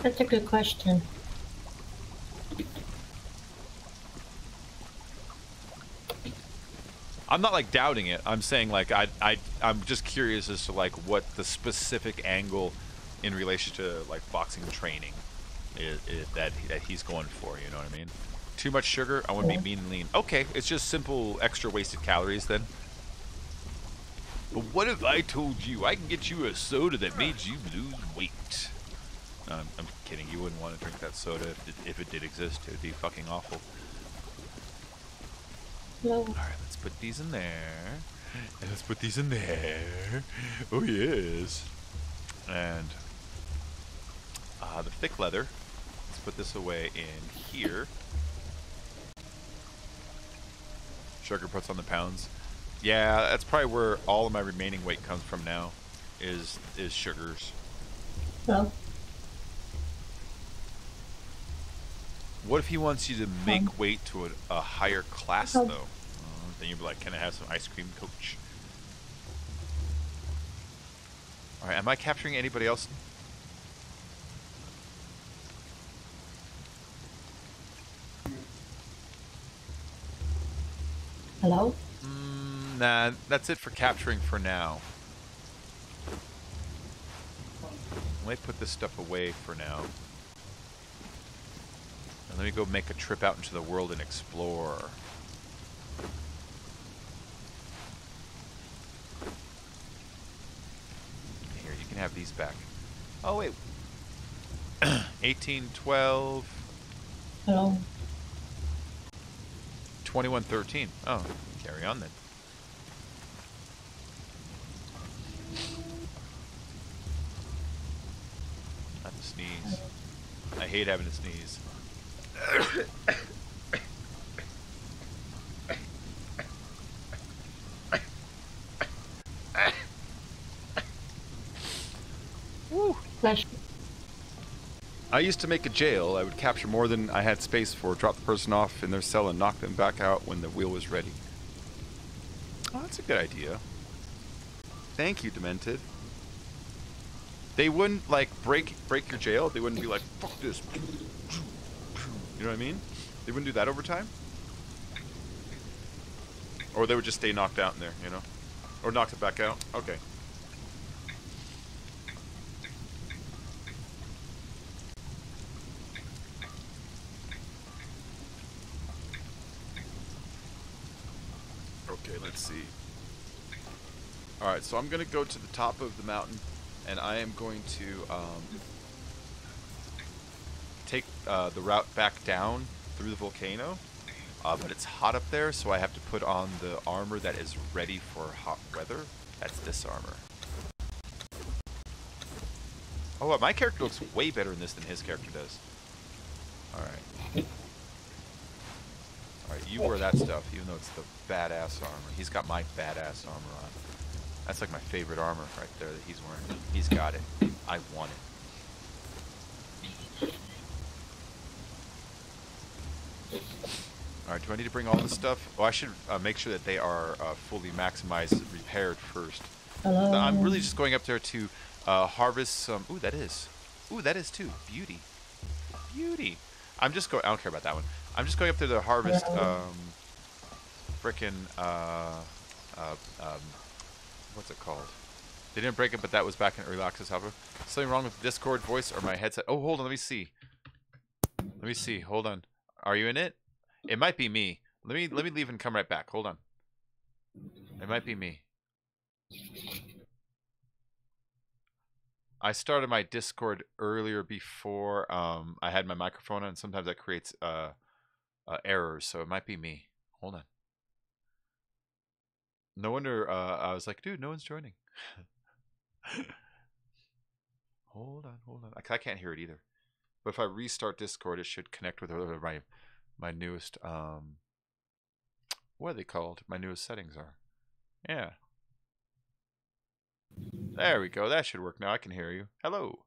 That's a good question. I'm not like doubting it. I'm saying like I'm just curious as to like what the specific angle in relation to like boxing training is that he's going for. You know what I mean? Too much sugar. I want to be mean and lean. Okay, it's just simple extra wasted calories then. But what if I told you I can get you a soda that made you lose weight? I'm kidding. You wouldn't want to drink that soda if it did exist. It would be fucking awful. No. Alright, let's put these in there. And let's put these in there. Oh, yes. And the thick leather. Let's put this away in here. Sugar puts on the pounds. Yeah, that's probably where all of my remaining weight comes from now. Is sugars. No. What if he wants you to make weight to a higher class, though? Then you'd be like, can I have some ice cream, coach? Alright, am I capturing anybody else? Hello? Nah, that's it for capturing for now. Let me put this stuff away for now. And let me go make a trip out into the world and explore. Here, you can have these back. Oh, wait. 1812. Hello? 2113. Oh, carry on then. I have to sneeze. I hate having to sneeze. Woo. Flash. I used to make a jail. I would capture more than I had space for, drop the person off in their cell, and knock them back out when the wheel was ready. Oh, that's a good idea. Thank you, Demented. They wouldn't, like, break your jail. They wouldn't be like, fuck this. You know what I mean? They wouldn't do that over time? Or they would just stay knocked out in there, you know? Or knocked it back out? Okay. Okay, let's see. Alright, so I'm going to go to the top of the mountain, and I am going to take the route back down through the volcano. But it's hot up there, so I have to put on the armor that is ready for hot weather. That's this armor. Oh, wow, my character looks way better in this than his character does. Alright. Alright, you wear that stuff, even though it's the badass armor. He's got my badass armor on. That's like my favorite armor right there that he's wearing. He's got it. I want it. Alright, do I need to bring all this stuff? Oh, I should make sure that they are fully maximized, repaired first. Hello. I'm really just going up there to harvest some... Ooh, that is. Ooh, that is too. Beauty. Beauty. I'm just going... I don't care about that one. I'm just going up there to harvest frickin' what's it called? They didn't break it, but that was back in early access alpha. Something wrong with the Discord voice or my headset? Oh, hold on. Let me see. Let me see. Hold on. Are you in it? It might be me. Let me leave and come right back. Hold on. It might be me. I started my Discord earlier before I had my microphone on. Sometimes that creates errors, so it might be me. Hold on. No wonder I was like, dude, no one's joining. Hold on. I can't hear it either. But if I restart Discord, it should connect with whatever my newest what are they called? My newest settings are. Yeah. There we go. That should work now. I can hear you. Hello.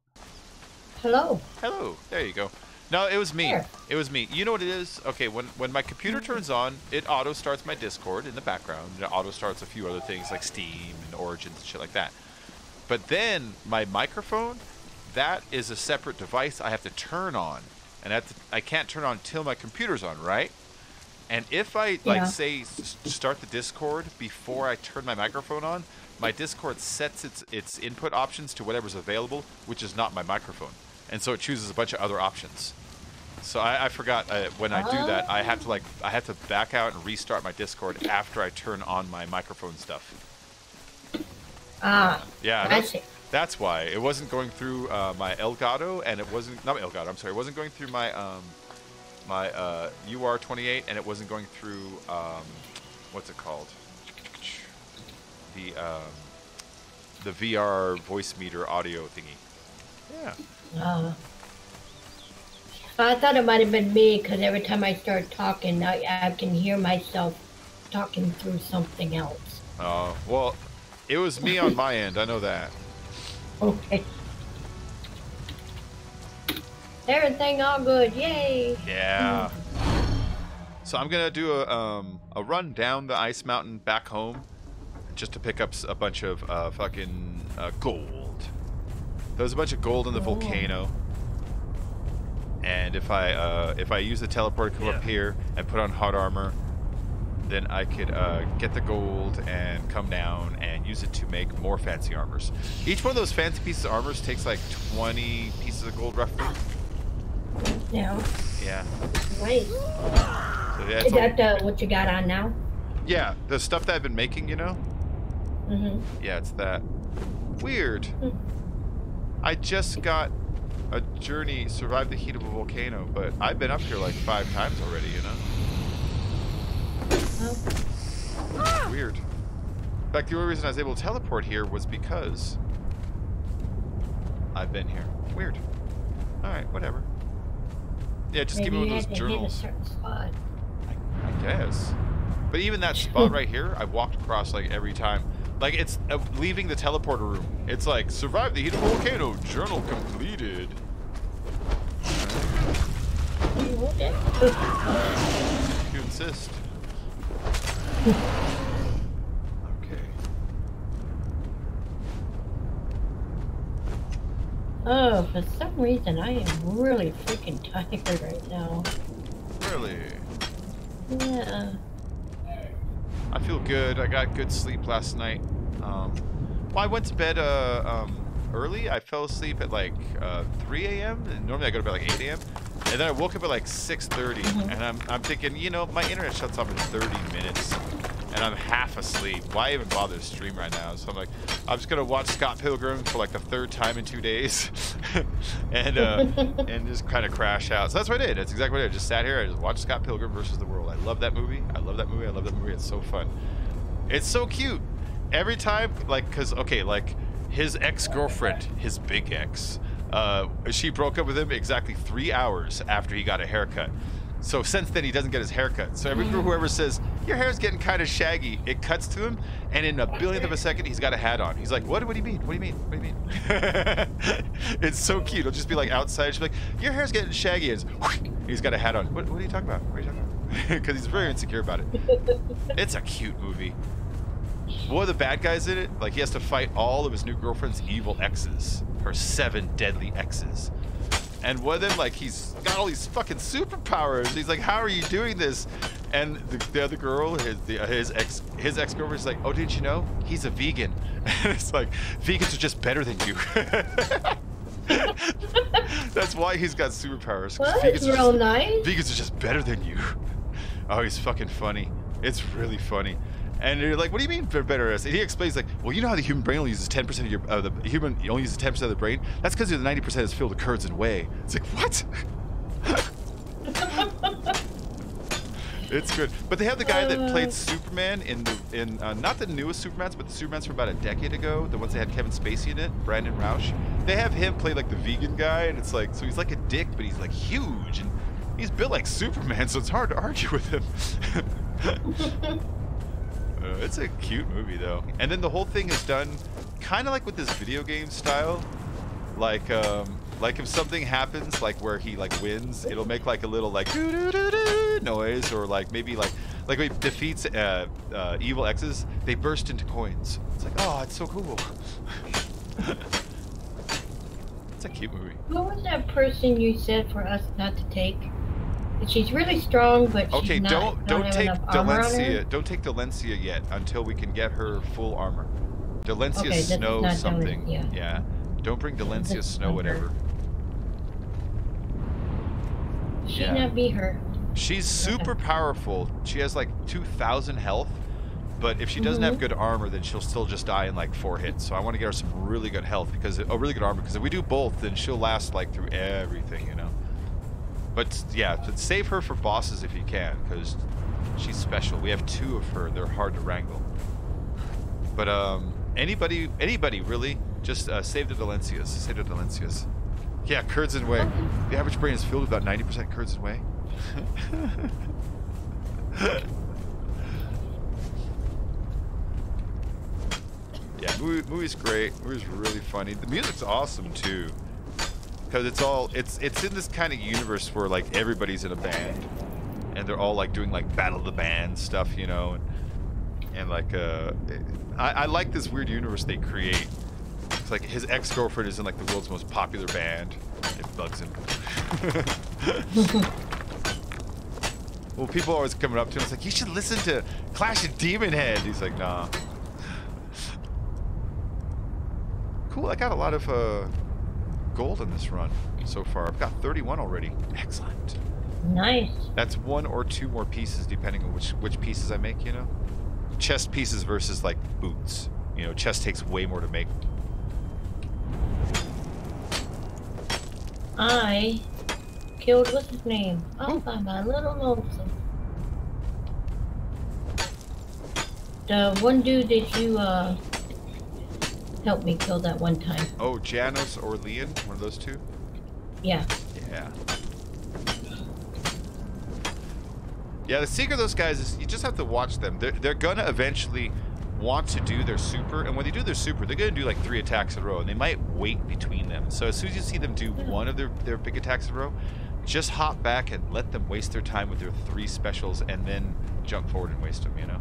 Hello. Hello. There you go. No, it was me. Here. It was me. You know what it is? Okay, when my computer turns on, it auto starts my Discord in the background. It auto starts a few other things like Steam and Origins and shit like that. But then my microphone, that is a separate device I have to turn on. And I can't turn on until my computer's on, right? And if I, like, say, start the Discord before I turn my microphone on, my Discord sets its input options to whatever's available, which is not my microphone. And so it chooses a bunch of other options. So I forgot when I do that, I have to back out and restart my Discord after I turn on my microphone stuff. Ah. Yeah, that's why it wasn't going through my Elgato, and it wasn't not Elgato. I'm sorry, it wasn't going through my my UR28, and it wasn't going through what's it called? The VR voice meter audio thingy. Yeah. I thought it might have been me because every time I start talking, I can hear myself talking through something else. Oh, well, it was me on my end. I know that. Okay. Everything all good. Yay. Yeah. So I'm going to do a run down the ice mountain back home just to pick up a bunch of fucking gold. There was a bunch of gold in the volcano. And if I use the teleport to come up here and put on hot armor, then I could get the gold and come down and use it to make more fancy armors. Each one of those fancy pieces of armors takes like 20 pieces of gold roughly. Yeah. Yeah. Right. So, yeah, Is that what you got on now? Yeah, the stuff that I've been making, you know? Mm-hmm. Yeah, it's that. Weird. I just got a journey, survived the heat of a volcano, but I've been up here like 5 times already, you know? Oh. Weird. In fact, the only reason I was able to teleport here was because I've been here. Weird. Alright, whatever. Yeah, just give me one of those journals. Hit a certain spot. I guess. But even that spot right here, I've walked across like every time. Like, it's leaving the teleporter room. It's like, survive the heat of a volcano. Journal completed. Okay. You insist. Okay. Oh, for some reason I am really freaking tired right now. Really? Yeah. I feel good. I got good sleep last night. Well, I went to bed early. I fell asleep at like 3 a.m. and normally I go to bed like 8 a.m. And then I woke up at like 6:30, and I'm thinking, you know, my internet shuts off in 30 minutes, and I'm half asleep. Why even bother to stream right now? So I'm like, I'm just gonna watch Scott Pilgrim for like the 3rd time in 2 days, and just kind of crash out. So that's what I did. That's exactly what I did. I just sat here. I just watched Scott Pilgrim versus the World. I love that movie. I love that movie. I love that movie. It's so fun. It's so cute. Every time, like, cause okay, like his ex-girlfriend, his big ex. She broke up with him exactly 3 hours after he got a haircut. So since then, he doesn't get his hair cut. So whoever says, your hair's getting kind of shaggy, it cuts to him, and in a billionth of a second, he's got a hat on. He's like, what do you mean? What do you mean? What do you mean? It's so cute. It'll just be like outside. She'll be like, your hair's getting shaggy. And he's got a hat on. What are you talking about? What are you talking about? Because he's very insecure about it. It's a cute movie. One of the bad guys in it, like he has to fight all of his new girlfriend's evil exes. Her 7 deadly exes. And one of them, like, he's got all these fucking superpowers. He's like, how are you doing this? And the other girl, his ex-girlfriend is like, oh, didn't you know? He's a vegan. And it's like, vegans are just better than you. That's why he's got superpowers. Well, it's real nice. Vegans are just better than you. Oh, he's fucking funny. It's really funny. And you're like, what do you mean better? And he explains like, well, you know how the human brain only uses 10% of the human only uses 10% of the brain? That's because the 90% is filled with curds and whey. It's like, what? It's good. But they have the guy that played Superman in not the newest Supermans, but the Supermans from about a decade ago, the ones that had Kevin Spacey in it, Brandon Roush. They have him play like the vegan guy, and it's like, so he's like a dick, but he's like huge, and he's built like Superman, so it's hard to argue with him. It's a cute movie though, and then the whole thing is done kind of like with this video game style, like if something happens, like where he like wins, it'll make like a little like doo doo doo doo noise, or like maybe like when he defeats evil exes, they burst into coins. It's like, oh, it's so cool. It's a cute movie. Who was that person you said for us not to take? She's really strong, but okay, she's not, don't take Delencia. Don't take Delencia yet until we can get her full armor. Delencia okay, Snow something. Delencia. Yeah. Don't bring Delencia Snow whatever. She not be her. She's super powerful. She has like 2,000 health, but if she doesn't have good armor, then she'll still just die in like 4 hits. So I want to get her some really good health really good armor, because if we do both, then she'll last like through everything, you know. But yeah, save her for bosses if you can, because she's special. We have 2 of her. They're hard to wrangle. But anybody really, just save the Delencias. Save the Delencias. Yeah, curds and whey. The average brain is filled with about 90% curds and whey. Yeah, movie's great. Movie's really funny. The music's awesome too. Because it's in this kind of universe where like everybody's in a band, and they're all like doing like battle of the band stuff, you know, and like I like this weird universe they create. It's like his ex-girlfriend is in like the world's most popular band. It bugs him. Well, people are always coming up to him. It's like, you should listen to Clash of Demon Head. He's like, nah. Cool. I got a lot of gold in this run so far. I've got 31 already. Excellent. Nice. That's 1 or 2 more pieces depending on which pieces I make, you know? Chest pieces versus like boots. You know, chest takes way more to make. I killed, what's his name? Oh, by my little lonesome. The one dude that you helped me kill that one time. Oh, Janos or Leon? One of those 2? Yeah. Yeah. Yeah, the secret of those guys is you just have to watch them. They're gonna eventually want to do their super, and when they do their super, they're gonna do like 3 attacks in a row, and they might wait between them. So as soon as you see them do one of their big attacks in a row, just hop back and let them waste their time with their 3 specials, and then jump forward and waste them, you know?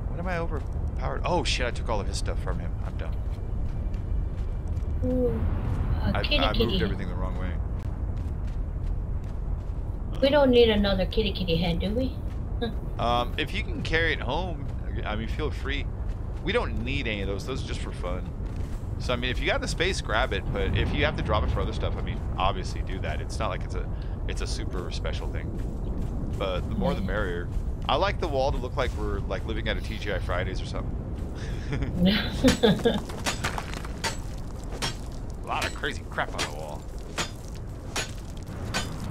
What am I overpowered? Oh shit, I took all of his stuff from him. I'm done. Ooh, I moved everything the wrong way. We don't need another kitty head, do we? If you can carry it home, I mean, feel free. We don't need any of those. Those are just for fun. So, I mean, if you got the space, grab it. But if you have to drop it for other stuff, I mean, obviously do that. It's not like it's a super special thing. But the more the merrier. I like the wall to look like we're like living at a TGI Fridays or something. A lot of crazy crap on the wall.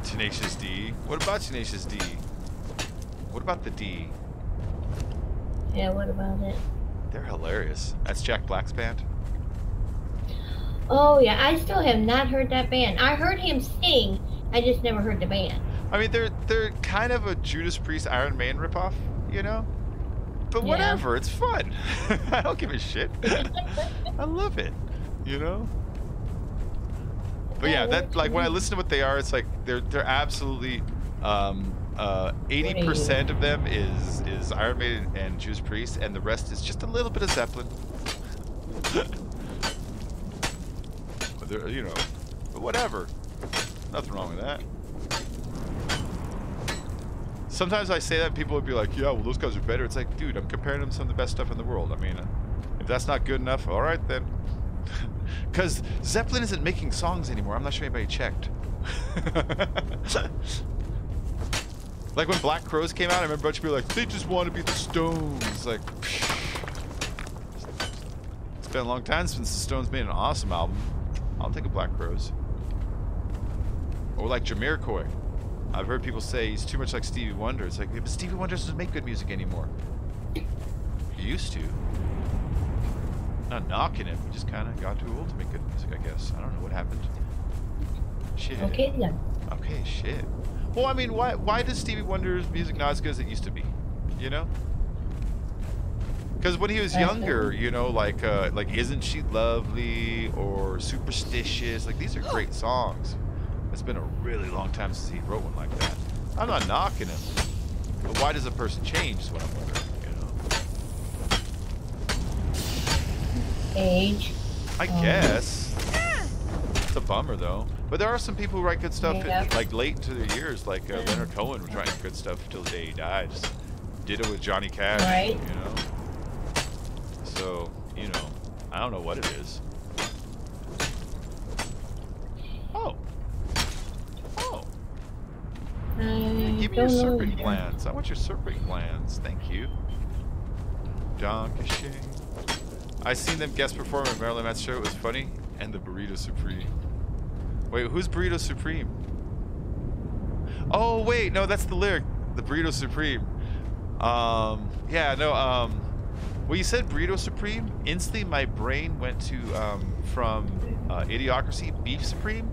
Tenacious D. What about Tenacious D? What about the D? Yeah, what about it? They're hilarious. That's Jack Black's band. Oh yeah, I still have not heard that band. I heard him sing, I just never heard the band. I mean, they're kind of a Judas Priest Iron Maiden ripoff, you know? But Yeah. whatever, it's fun. I don't give a shit. I love it, you know? But yeah, that like when I listen to what they are, it's like they're absolutely 80% of them is Iron Maiden and Judas Priest, and the rest is just a little bit of Zeppelin. But they're, you know, but whatever. Nothing wrong with that. Sometimes I say that and people would be like, yeah, well, those guys are better. It's like, dude, I'm comparing them to some of the best stuff in the world. I mean, if that's not good enough, all right then. Because Zeppelin isn't making songs anymore. I'm not sure anybody checked. Like when Black Crows came out, I remember a bunch of people like, they just want to be the Stones. Like, it's been a long time since the Stones made an awesome album. I'll take a Black Crows. Or like Jamiroquai. I've heard people say he's too much like Stevie Wonder. It's like, yeah, but Stevie Wonder doesn't make good music anymore. He used to. Not knocking him. He just kind of got too old to make good music, I guess. I don't know what happened. Shit. Okay then. Okay, shit. Well, I mean, why does Stevie Wonder's music not as good as it used to be? You know? Because when he was younger, you know, like Isn't She Lovely or Superstitious, like these are great songs. It's been a really long time since he wrote one like that. I'm not knocking him, but why does a person change is what I'm wondering, you know? Age. I guess. It's a bummer though. But there are some people who write good stuff like late into their years, like Leonard Cohen was writing good stuff till the day he died. Just did it with Johnny Cash, right. You know? So, you know, I don't know what it is. Oh. Oh. Give me your serpent glands. I want your serpent glands. Thank you. Donkey Shane. I seen them guest perform at Marilyn Matt's show. It was funny. And the Burrito Supreme. Wait, who's Burrito Supreme? Oh, wait. No, that's the lyric. The Burrito Supreme. Yeah, no, well, you said Burrito Supreme. Instantly, my brain went to, from Idiocracy, Beef Supreme.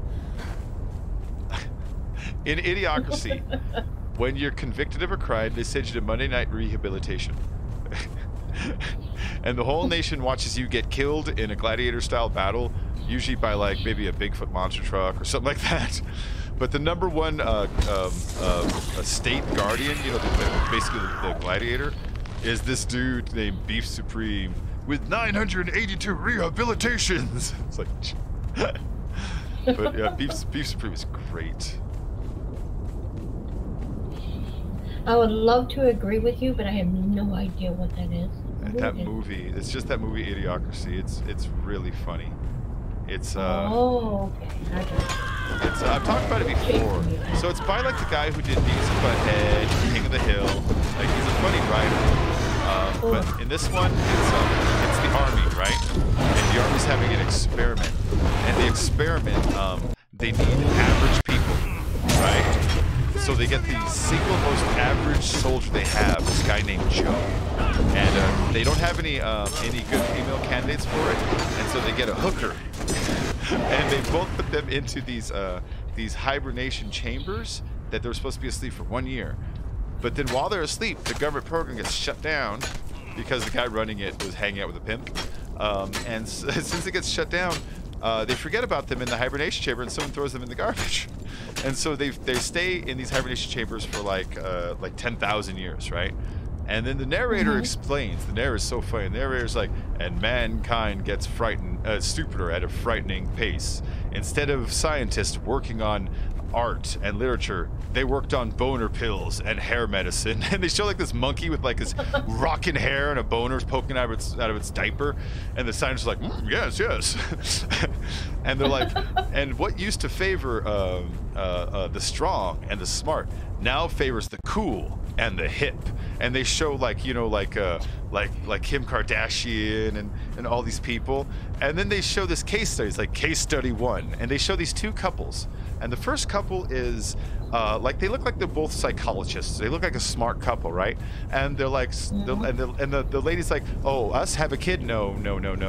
In Idiocracy, when you're convicted of a crime, they send you to Monday Night Rehabilitation. And the whole nation watches you get killed in a gladiator-style battle, usually by, like, maybe a Bigfoot monster truck or something like that. But the number one state guardian, you know, basically the gladiator, is this dude named Beef Supreme with 982 rehabilitations. It's like, but yeah, Beef Supreme is great. I would love to agree with you, but I have no idea what that is. That movie, it's just that movie Idiocracy. It's really funny. It's oh, okay. It's I've talked about it before. So it's by like the guy who did Beavis and Butthead, King of the Hill. Like he's a funny writer. But in this one, it's the army, right? And the army's having an experiment. And the experiment, they need average people, right? So they get the single most average soldier they have, this guy named Joe. And they don't have any good female candidates for it, and so they get a hooker. And they both put them into these hibernation chambers that they're supposed to be asleep for 1 year. But then while they're asleep, the government program gets shut down because the guy running it was hanging out with a pimp. And since it gets shut down, they forget about them in the hibernation chamber, and someone throws them in the garbage. And so they stay in these hibernation chambers for like 10,000 years, right? And then the narrator explains. The narrator is so funny. The narrator's like, and mankind gets stupider at a frightening pace. Instead of scientists working on art and literature, they worked on boner pills and hair medicine. And they show like this monkey with like this rocking hair and a boner's poking out of its diaper. And the scientists are like, yes, yes. And they're like, and what used to favor the strong and the smart now favors the cool and the hip. And they show like, you know, like Kim Kardashian and all these people. And then they show this case study. It's like case study 1. And they show these two couples. And the first couple is like they look like they're both psychologists. They look like a smart couple, right? And they're like, the lady's like, oh, us have a kid? No.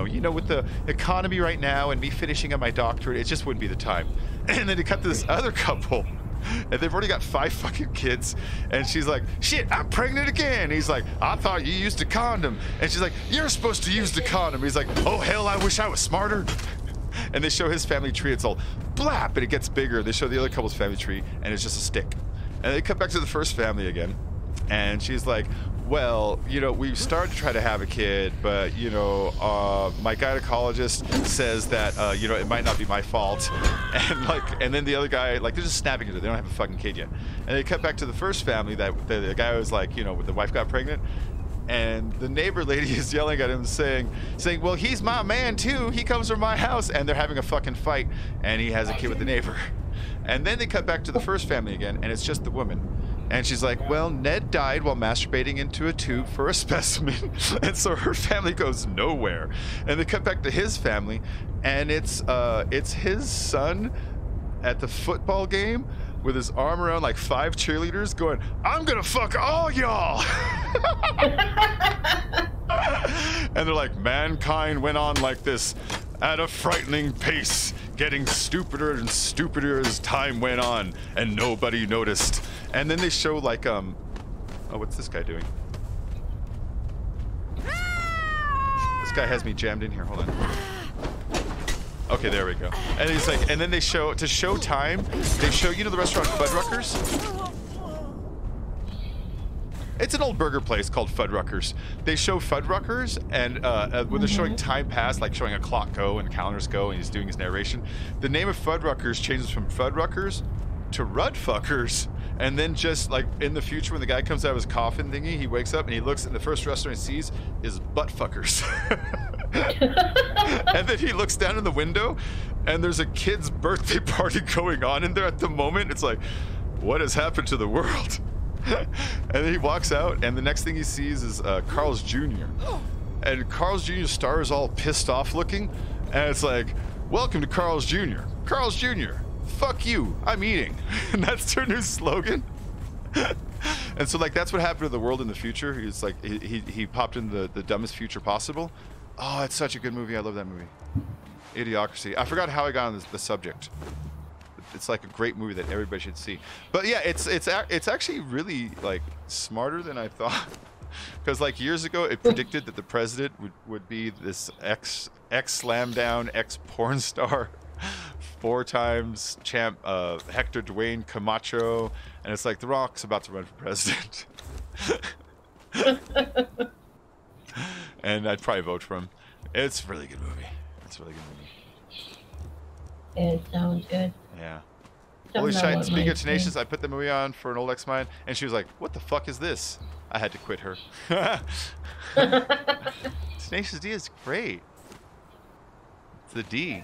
You know, with the economy right now and me finishing up my doctorate, it just wouldn't be the time. And then they cut to this other couple. And they've already got 5 fucking kids. And she's like, shit, I'm pregnant again. And he's like, I thought you used a condom. And she's like, you're supposed to use the condom. He's like, oh, hell, I wish I was smarter. And they show his family tree. It's all blap, and it gets bigger. They show the other couple's family tree, and it's just a stick. And they cut back to the first family again. And she's like, well, you know, we started to try to have a kid, but, you know, my gynecologist says that, you know, it might not be my fault. And, like, and then the other guy, like, they're just snapping at her. They don't have a fucking kid yet. And they cut back to the first family that the guy was like, you know, the wife got pregnant. And the neighbor lady is yelling at him saying, well, he's my man, too. He comes from my house. And they're having a fucking fight. And he has a kid with the neighbor. And then they cut back to the first family again, and it's just the woman. And she's like, well, Ned died while masturbating into a tube for a specimen. And so her family goes nowhere. And they cut back to his family, and it's his son at the football game with his arm around like 5 cheerleaders going, I'm gonna fuck all y'all. And they're like, mankind went on like this at a frightening pace, getting stupider and stupider as time went on, and nobody noticed. And then they show like, oh, what's this guy doing? This guy has me jammed in here, hold on. Okay, there we go. And he's like, and then they show, to show time, they show, you know the restaurant Fuddruckers? It's an old burger place called Fuddruckers. They show Fuddruckers, and when they're showing time pass, like showing a clock go and calendars go, and he's doing his narration, the name of Fuddruckers changes from Fuddruckers to Rudfuckers. And then just like in the future, when the guy comes out of his coffin thingy, he wakes up and he looks, and the first restaurant he sees is Buttfuckers. And then he looks down in the window, and there's a kid's birthday party going on in there at the moment. It's like, what has happened to the world? And then he walks out, and the next thing he sees is Carl's Jr. And Carl's Jr.'s star is all pissed off looking, and it's like, welcome to Carl's Jr. Carl's Jr. Fuck you, I'm eating. And that's their new slogan. And so like that's what happened to the world in the future. He's like he popped in the dumbest future possible. Oh, it's such a good movie. I love that movie. Idiocracy. I forgot how I got on the subject. It's like a great movie that everybody should see. But yeah, it's actually really like smarter than I thought. Because like years ago, it predicted that the president would be this ex slam down, ex porn star, 4 times champ Hector Dwayne Camacho, and it's like The Rock's about to run for president. And I'd probably vote for him. It's a really good movie. It's a really good movie. It sounds good. Yeah. Holy shit, speaking of Tenacious, I put the movie on for an old ex of mine, and she was like, what the fuck is this? I had to quit her. Tenacious D is great. It's the D.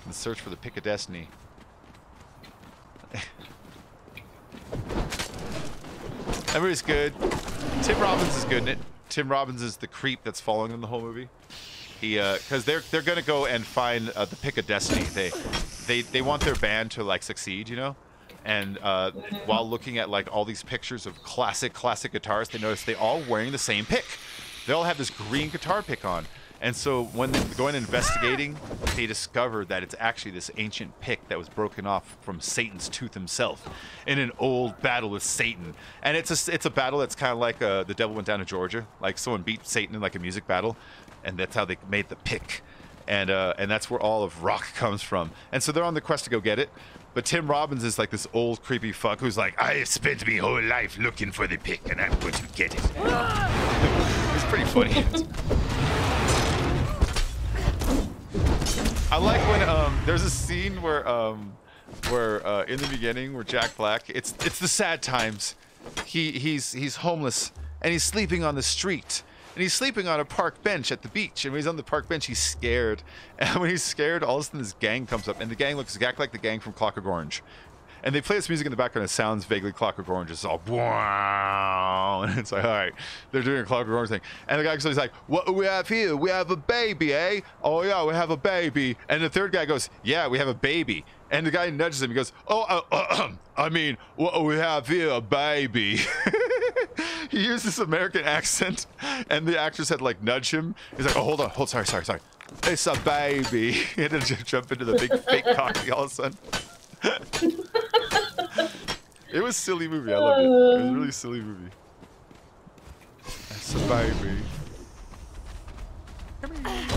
The search for the pick of destiny. That movie's good. Tim Robbins is good in it. Tim Robbins is the creep that's following him the whole movie. He, because they're gonna go and find the pick of destiny. They want their band to like succeed, you know. And while looking at like all these pictures of classic guitarists, they notice they all wearing the same pick. They all have this green guitar pick on. And so when they go in investigating, they discover that it's actually this ancient pick that was broken off from Satan's tooth himself in an old battle with Satan. And it's a battle that's kind of like The Devil Went Down to Georgia. Like someone beat Satan in like a music battle, and that's how they made the pick. And that's where all of rock comes from. And so they're on the quest to go get it. But Tim Robbins is like this old creepy fuck who's like, I have spent my whole life looking for the pick, and I'm going to get it. It's pretty funny. I like when there's a scene where in the beginning where Jack Black, it's the sad times. He's homeless and he's sleeping on the street. And he's sleeping on a park bench at the beach. And when he's on the park bench, he's scared. And when he's scared, all of a sudden this gang comes up. And the gang looks exactly like the gang from Clockwork Orange. And they play this music in the background. It sounds vaguely Clockwork Orange. It's all wow. And it's like, all right, they're doing a Clockwork Orange thing. And the guy goes, like, what do we have here? We have a baby, eh? Oh, yeah, we have a baby. And the third guy goes, yeah, we have a baby. And the guy nudges him. He goes, I mean, what do we have here? A baby. He used this American accent, and the actress had to, like, nudge him. He's like, oh, hold on. Sorry. It's a baby. He had to jump into the big fake cocky all of a sudden. It was a silly movie. I loved it. It was a really silly movie. That's a baby. Come here.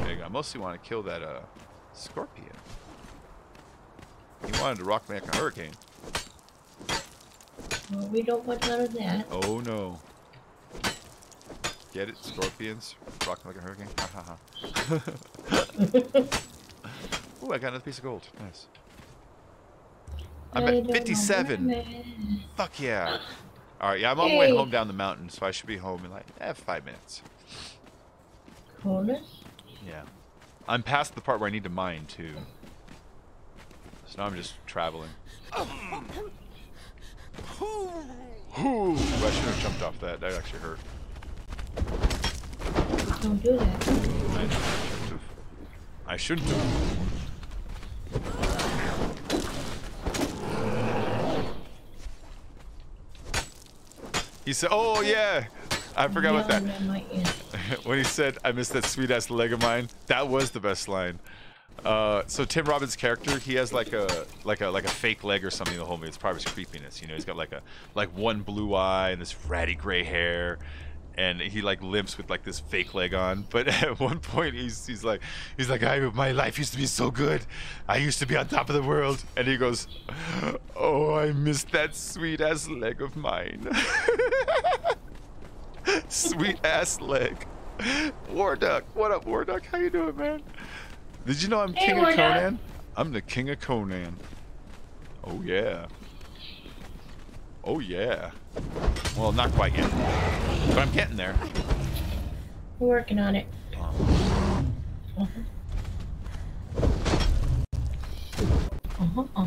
There you go. I mostly want to kill that scorpion. He wanted to rock me like a hurricane. Well, we don't want none of that. Oh no. Get it? Scorpions? Rock me like a hurricane? Ha ha ha. Ooh, I got another piece of gold. Nice. I'm at 57. Fuck yeah. Alright, yeah, I'm on my way home down the mountain, so I should be home in like 5 minutes. Coolness? Yeah. I'm past the part where I need to mine, too. So now I'm just traveling. Ooh, I should have jumped off that. That actually hurt. Don't do that. I shouldn't have. He said, oh yeah, I forgot about that. When he said, I missed that sweet ass leg of mine, that was the best line. So Tim Robbins' character, he has like a fake leg or something the whole movie. It's part of his creepiness, you know. He's got like one blue eye and this ratty gray hair, and he like limps with like this fake leg on. But at one point he's like my life used to be so good. I used to be on top of the world. And he goes, oh, I missed that sweet ass leg of mine. Sweet ass leg. War Duck, what up, War Duck? How you doing, man? Did you know I'm King of Conan? I'm the King of Conan. Oh yeah. Oh yeah. Well, not quite yet, but I'm getting there. We're working on it.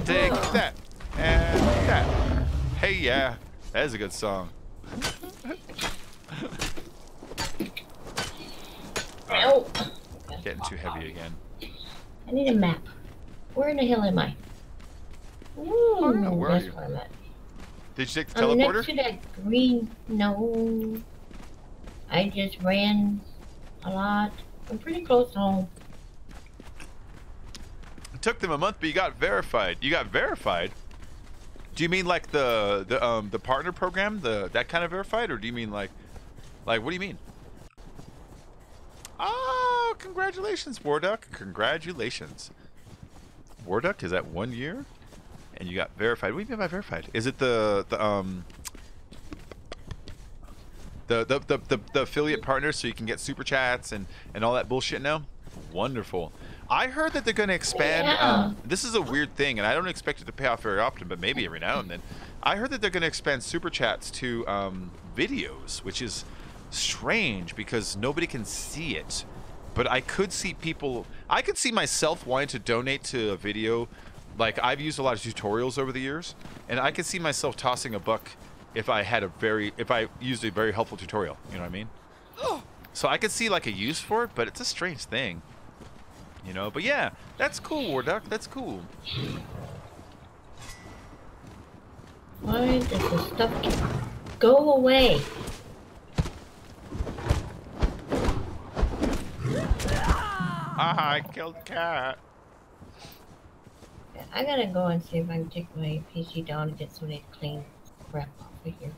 Take that and that. Hey, yeah, that is a good song. Oh. Getting too heavy again. I need a map. Where in the hell am I? Ooh, Oh, no, where are you? where I'm at. Did you take the I'm teleporter? next to that green. No. I just ran a lot. I'm pretty close to home. It took them a month, but you got verified. You got verified? Do you mean like the partner program, that kind of verified, or do you mean like what do you mean? Oh, congratulations, Warduck. Congratulations. Warduck, is that 1 year? And you got verified. What do you mean by verified? Is it the affiliate partner so you can get super chats and all that bullshit now? Wonderful. I heard that they're going to expand. Yeah. This is a weird thing, and I don't expect it to pay off very often, but maybe every now and then. I heard that they're going to expand super chats to videos, which is strange because nobody can see it. But I could see people. I could see myself wanting to donate to a video. Like, I've used a lot of tutorials over the years, and I could see myself tossing a buck if I used a very helpful tutorial. You know what I mean? So I could see like a use for it, but it's a strange thing. You know, but yeah, that's cool, Warduck. That's cool. Why does the stuff go away? I killed the cat. I gotta go and see if I can take my PC down and get some of that clean crap off of here.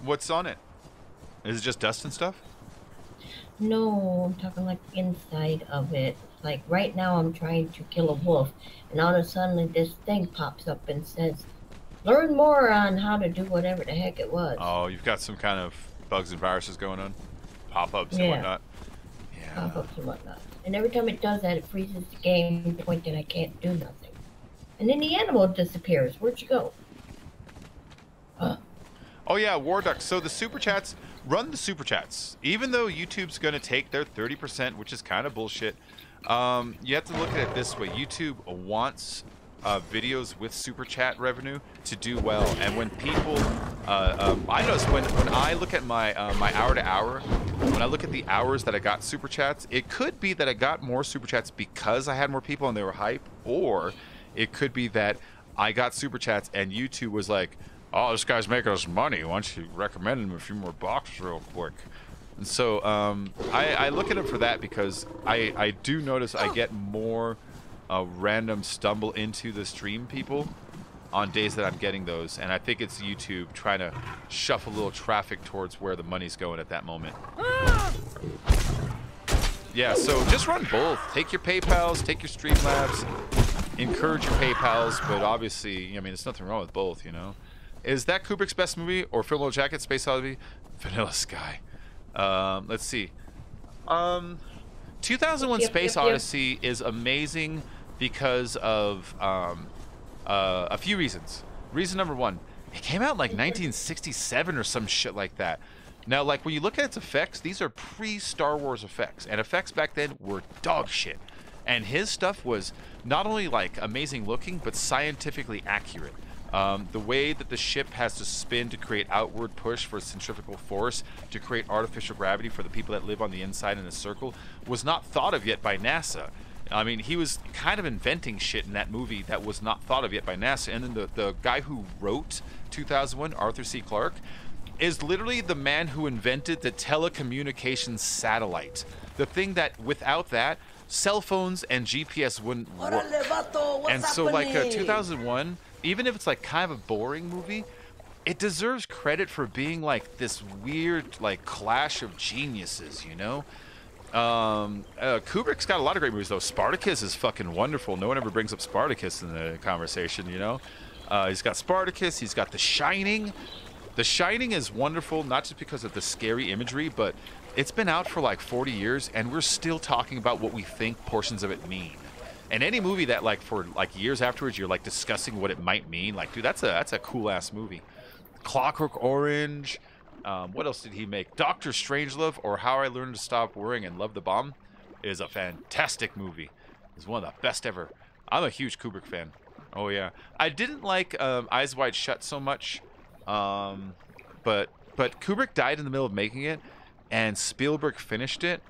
What's on it? Is it just dust and stuff? No, I'm talking like inside of it. Like right now I'm trying to kill a wolf, and all of a sudden this thing pops up and says, learn more on how to do whatever the heck it was. Oh, you've got some kind of bugs and viruses going on? Pop-ups and Yeah. whatnot? Yeah. Pop-ups and whatnot. And every time it does that, it freezes the game to the point that I can't do nothing. And then the animal disappears. Where'd you go? Oh yeah, Warduck. So the super chats, run the super chats. Even though YouTube's gonna take their 30%, which is kind of bullshit, you have to look at it this way. YouTube wants videos with super chat revenue to do well. And when people, I notice when I look at my my hour to hour, when I look at the hours that I got super chats, it could be that I got more super chats because I had more people and they were hype, or it could be that I got super chats and YouTube was like, oh, this guy's making us money. Why don't you recommend him a few more boxes real quick? And so I look at it for that because I do notice I get more random stumble into the stream people on days that I'm getting those, and I think it's YouTube trying to shuffle a little traffic towards where the money's going at that moment. Yeah, so just run both. Take your PayPals, take your Streamlabs, encourage your PayPals, but obviously, I mean, there's nothing wrong with both, you know? Is that Kubrick's best movie, or Full Metal Jacket, Space Oddity? Vanilla Sky. Let's see. 2001 Space Odyssey is amazing because of a few reasons. Reason number one, it came out in like 1967 or some shit like that. Now, like, when you look at its effects, these are pre-Star Wars effects, and effects back then were dog shit. And his stuff was not only like amazing looking, but scientifically accurate. The way that the ship has to spin to create outward push for centrifugal force, to create artificial gravity for the people that live on the inside in a circle, was not thought of yet by NASA. I mean, he was kind of inventing shit in that movie that was not thought of yet by NASA. And then the guy who wrote 2001, Arthur C. Clarke, is literally the man who invented the telecommunications satellite. The thing that, without that, cell phones and GPS wouldn't work. And so, like, 2001, even if it's like kind of a boring movie, it deserves credit for being like this weird, like, clash of geniuses, you know? Kubrick's got a lot of great movies, though. Spartacus is fucking wonderful. No one ever brings up Spartacus in the conversation, you know? He's got Spartacus, he's got The Shining. The Shining is wonderful, not just because of the scary imagery, but it's been out for like 40 years, and we're still talking about what we think portions of it mean. And any movie that, like, for like years afterwards, you're like discussing what it might mean, like, dude, that's a cool ass movie. Clockwork Orange. What else did he make? Doctor Strangelove, or How I Learned to Stop Worrying and Love the Bomb, is a fantastic movie. It's one of the best ever. I'm a huge Kubrick fan. Oh yeah, I didn't like Eyes Wide Shut so much. But Kubrick died in the middle of making it, and Spielberg finished it,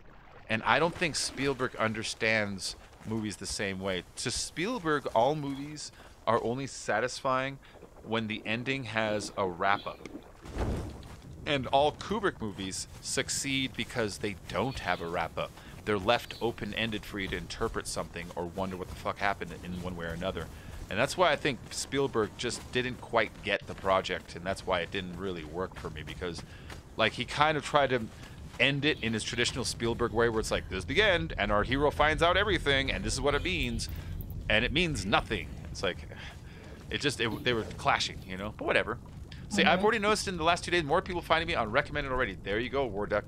and I don't think Spielberg understands movies the same way. To Spielberg, all movies are only satisfying when the ending has a wrap-up. And all Kubrick movies succeed because they don't have a wrap-up. They're left open-ended for you to interpret something or wonder what the fuck happened in one way or another. And that's why I think Spielberg just didn't quite get the project, and that's why it didn't really work for me, because, like, he kind of tried to end it in his traditional Spielberg way, where it's like, this is the end, and our hero finds out everything, and this is what it means, and it means nothing. It's like, they were clashing, you know? But whatever. See, I've already noticed in the last 2 days, more people finding me on recommended already. There you go, War Duck.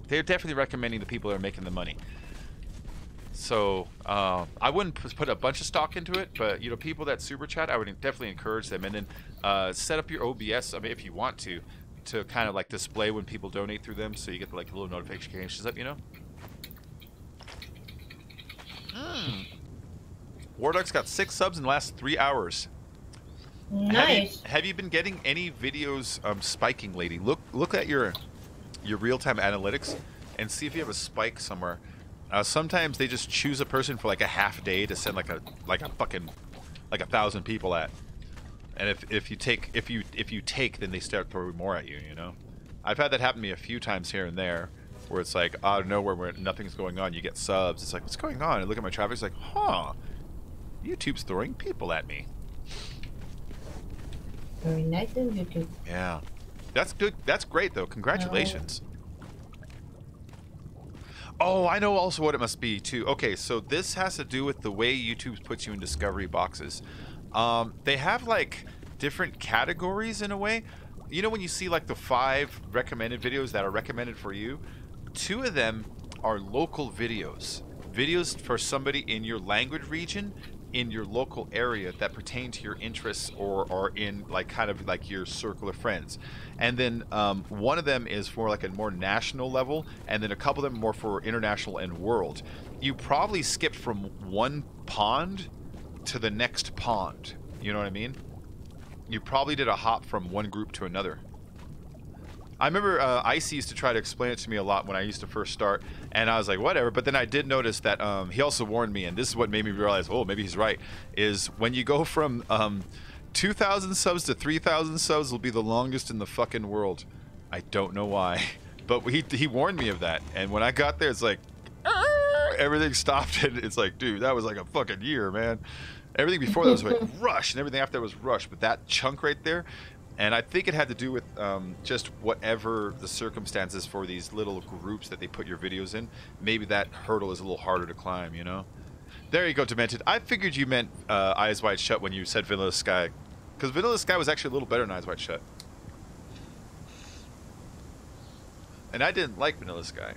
They're definitely recommending the people that are making the money. So I wouldn't put a bunch of stock into it, but, you know, people that super chat, I would definitely encourage them. And then set up your OBS, I mean, if you want to kind of like display when people donate through them, so you get like little notifications up, you know. War Duck's got 6 subs in the last 3 hours. Nice. Have you been getting any videos spiking lately? Look at your real-time analytics and see if you have a spike somewhere. Sometimes they just choose a person for like a half day to send like a fucking 1,000 people at, and if you take, then they start throwing more at you. You know, I've had that happen to me a few times here and there, where it's like out of nowhere, where nothing's going on, you get subs. It's like, what's going on? And look at my traffic. It's like, huh, YouTube's throwing people at me. Very nice of YouTube. Yeah, that's good. That's great though. Congratulations. Oh, I know also what it must be too. Okay, so this has to do with the way YouTube puts you in discovery boxes. They have like different categories in a way. You know, when you see like the 5 recommended videos that are recommended for you, 2 of them are local videos. Videos for somebody in your language region, in your local area, that pertain to your interests or are in like kind of like your circle of friends. And then one of them is for like a more national level, and then a couple of them more for international and world. You probably skipped from one pond to the next pond. You know what I mean? You probably did a hop from one group to another. I remember Icy used to try to explain it to me a lot when I used to first start, and I was like, whatever. But then I did notice that he also warned me, and this is what made me realize, oh, maybe he's right, is when you go from 2,000 subs to 3,000 subs will be the longest in the fucking world. I don't know why, but he warned me of that. And when I got there, it's like, everything stopped, and it's like, dude, that was like a fucking year, man. Everything before that was like rush, and everything after that was rush. But that chunk right there, and I think it had to do with just whatever the circumstances for these little groups that they put your videos in. Maybe that hurdle is a little harder to climb, you know? There you go, Demented. I figured you meant Eyes Wide Shut when you said Vanilla Sky. Because Vanilla Sky was actually a little better than Eyes Wide Shut. And I didn't like Vanilla Sky.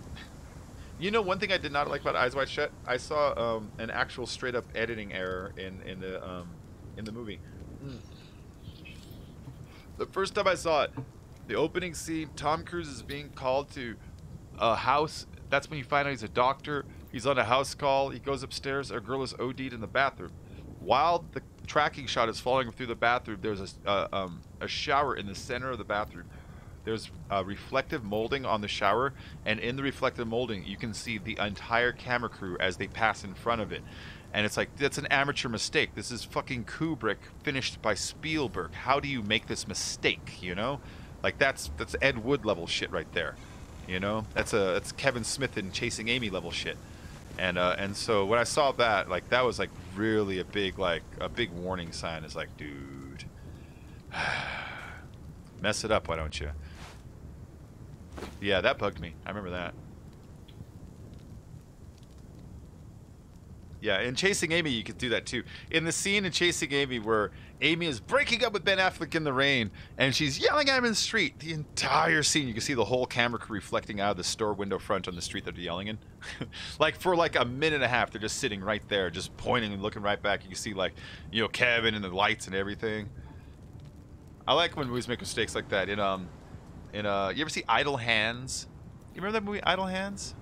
You know, one thing I did not like about Eyes Wide Shut, I saw an actual straight up editing error in the movie. The first time I saw it, the opening scene, Tom Cruise is being called to a house. That's when you find out he's a doctor. He's on a house call. He goes upstairs. A girl is OD'd in the bathroom. While the tracking shot is following him through the bathroom, there's a shower in the center of the bathroom. There's reflective molding on the shower, and in the reflective molding, you can see the entire camera crew as they pass in front of it. And it's like, that's an amateur mistake. This is fucking Kubrick, finished by Spielberg. How do you make this mistake, you know? Like, that's Ed Wood level shit right there, you know? That's Kevin Smith and Chasing Amy level shit. And so when I saw that, like, that was like really a big warning sign. It's like, dude, mess it up, why don't you? Yeah, that bugged me. I remember that. Yeah, in Chasing Amy, you could do that too. In the scene in Chasing Amy where Amy is breaking up with Ben Affleck in the rain and she's yelling at him in the street, the entire scene, you can see the whole camera crew reflecting out of the store window front on the street that they're yelling in. Like for like a minute and a half, they're just sitting right there, just pointing and looking right back. You can see like, you know, Kevin and the lights and everything. I like when movies make mistakes like that. You ever see Idle Hands? You remember that movie, Idle Hands?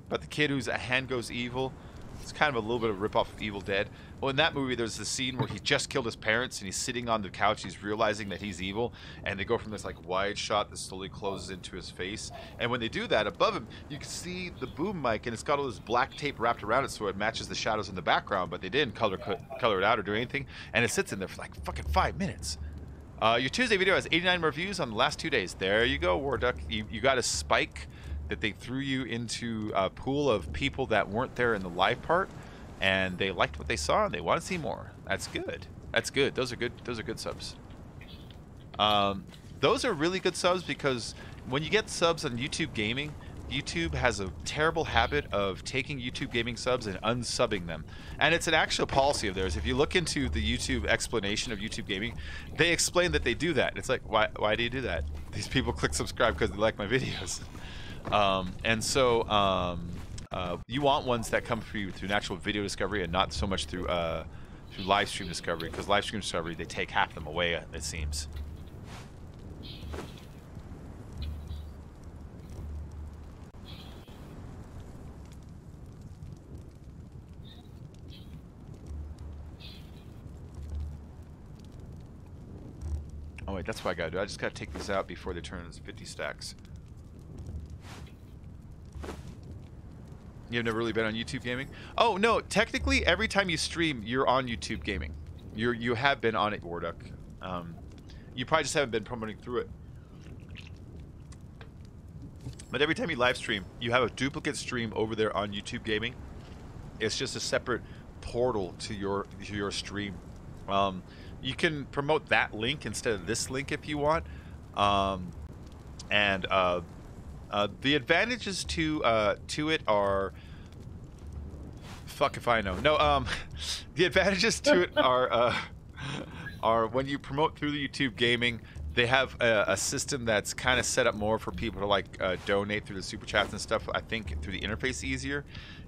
About the kid whose hand goes evil. It's kind of a little bit of a ripoff of Evil Dead. Well, in that movie, there's this scene where he just killed his parents and he's sitting on the couch. He's realizing that he's evil, and they go from this like wide shot that slowly closes into his face. And when they do that, above him, you can see the boom mic, and it's got all this black tape wrapped around it so it matches the shadows in the background. But they didn't color it out or do anything, and it sits in there for like fucking 5 minutes. Your Tuesday video has 89 more views on the last 2 days. There you go, War Duck. You got a spike that they threw you into a pool of people that weren't there in the live part, and they liked what they saw and they want to see more. That's good. That's good. Those are good. Those are good subs. Those are really good subs because when you get subs on YouTube Gaming, YouTube has a terrible habit of taking YouTube Gaming subs and unsubbing them. And it's an actual policy of theirs. If you look into the YouTube explanation of YouTube Gaming, they explain that they do that. It's like, why do you do that? These people click subscribe because they like my videos. And so you want ones that come for you through natural video discovery and not so much through live stream discovery, because live stream discovery, they take half them away, it seems. Oh wait, that's what I gotta do. I just gotta take these out before they turn into 50 stacks. You've never really been on YouTube Gaming? Oh no, technically every time you stream, you're on YouTube Gaming. You have been on it, Warduck. You probably just haven't been promoting through it. But every time you live stream, you have a duplicate stream over there on YouTube Gaming. It's just a separate portal to your stream. You can promote that link instead of this link if you want. The advantages to it are, fuck if I know. No, the advantages to it are when you promote through the YouTube Gaming, they have a system that's kind of set up more for people to like donate through the super chats and stuff. I think through the interface easier,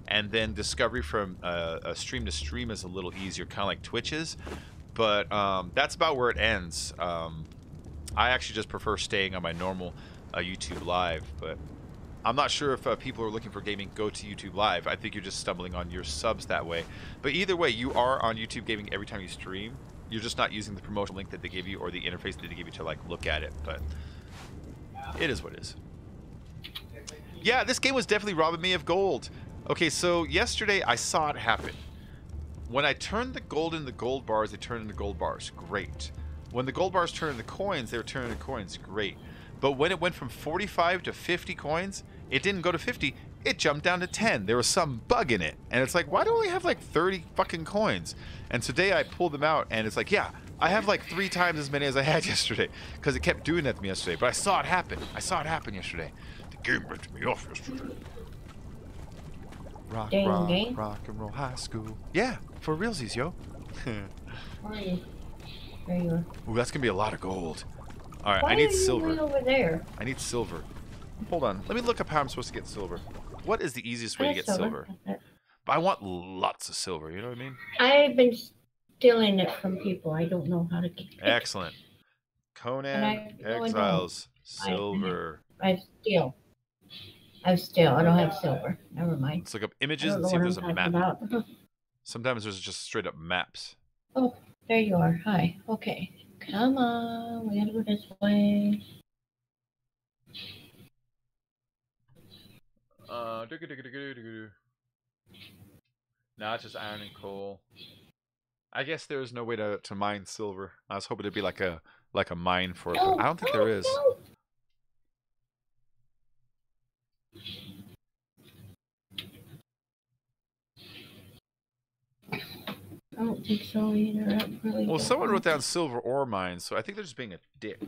and then discovery from a stream to stream is a little easier, kind of like Twitch is. But that's about where it ends. I actually just prefer staying on my normal YouTube Live, but I'm not sure if people who are looking for gaming go to YouTube Live. I think you're just stumbling on your subs that way. But either way, you are on YouTube Gaming every time you stream. You're just not using the promotional link that they gave you or the interface that they gave you to like look at it. But it is what it is. Yeah, this game was definitely robbing me of gold. Okay, so yesterday I saw it happen. When I turned the gold into gold bars, they turned into gold bars. Great. When the gold bars turned into coins, they were turning into coins. Great. But when it went from 45 to 50 coins, it didn't go to 50. It jumped down to 10. There was some bug in it. And it's like, why do I only have like 30 fucking coins? And today I pulled them out and it's like, yeah, I have like 3 times as many as I had yesterday. Because it kept doing that to me yesterday. But I saw it happen. I saw it happen yesterday. The game ripped me off yesterday. Rock, Dang rock, game. rock and roll high school. Yeah, for realsies, yo. Where are you? There you are. Ooh, that's gonna be a lot of gold. All right, Why I need are you silver. way over there? I need silver. Hold on, let me look up how I'm supposed to get silver. What is the easiest way to get silver? But I want lots of silver. You know what I mean? I've been stealing it from people. I don't know how to get it. Excellent. Conan Exiles silver. I steal. I don't have silver. Never mind. Let's look up I images don't and know see if what there's I'm a talking map. about. Sometimes there's just straight up maps. Oh, there you are. Hi. Okay. Come on. We gotta go this way. Nah, it's just iron and coal. I guess there's no way to mine silver. I was hoping it'd be like a mine for it, but I don't think there is. No. I don't think so either. I really Well, don't someone know. wrote down silver ore mines, so I think they're just being a dick.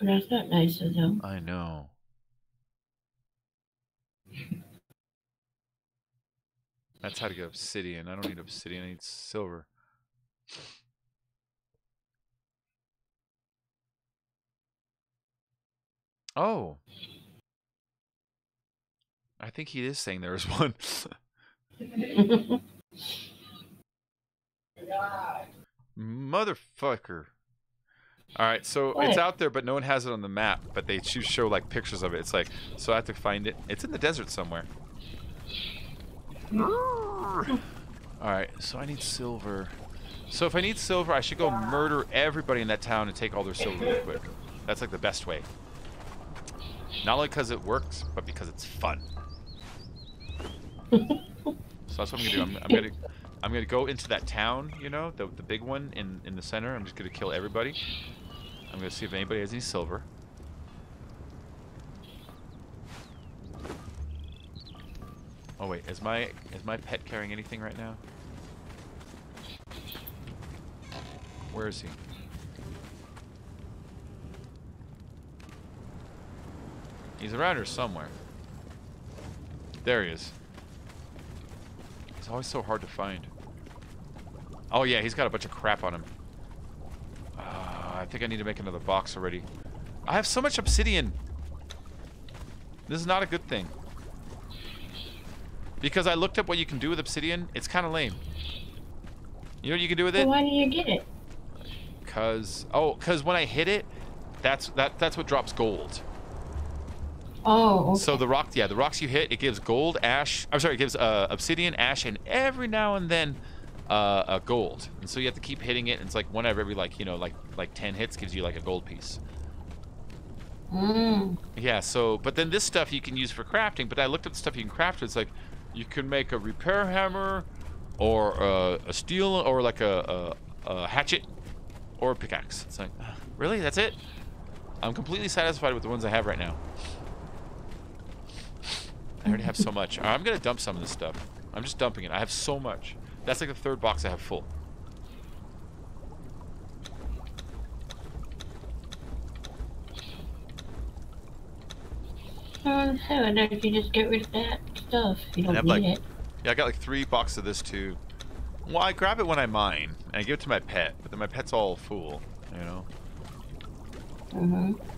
That's not nice of them. I know. That's how to get obsidian. I don't need obsidian, I need silver. Oh. I think he is saying there is one. Motherfucker. Alright, so What? it's out there, but no one has it on the map. But they show like pictures of it. It's like, so I have to find it. It's in the desert somewhere. Alright, so I need silver. So if I need silver, I should go murder everybody in that town and take all their silver real quick. That's like the best way. Not only because it works, but because it's fun. So that's what I'm gonna do. I'm gonna go into that town, you know, the big one in the center. I'm just gonna kill everybody. I'm gonna see if anybody has any silver. Oh wait, is my pet carrying anything right now? Where is he? He's around here somewhere. There he is. He's always so hard to find. Oh yeah, he's got a bunch of crap on him. I think I need to make another box already. I have so much obsidian. This is not a good thing. Because I looked up what you can do with obsidian. It's kind of lame. You know what you can do with it? Well, why did you get it? Cause when I hit it, that's what drops gold. Oh, okay. So the rocks you hit, it gives gold, ash. I'm sorry, it gives obsidian, ash, and every now and then gold. And so you have to keep hitting it. And it's like one out of every like 10 hits gives you like a gold piece. Yeah. So, but then this stuff you can use for crafting. But I looked up the stuff you can craft. It's like you can make a repair hammer, or a steel, or like a hatchet, or a pickaxe. It's like, really? That's it? I'm completely satisfied with the ones I have right now. I already have so much. I'm gonna dump some of this stuff. I'm just dumping it. I have so much. That's like the third box I have full. So then you just get rid of that stuff. You don't have, need like, it. Yeah, I got like 3 boxes of this too. Well, I grab it when I mine, and I give it to my pet, but then my pet's all full, you know?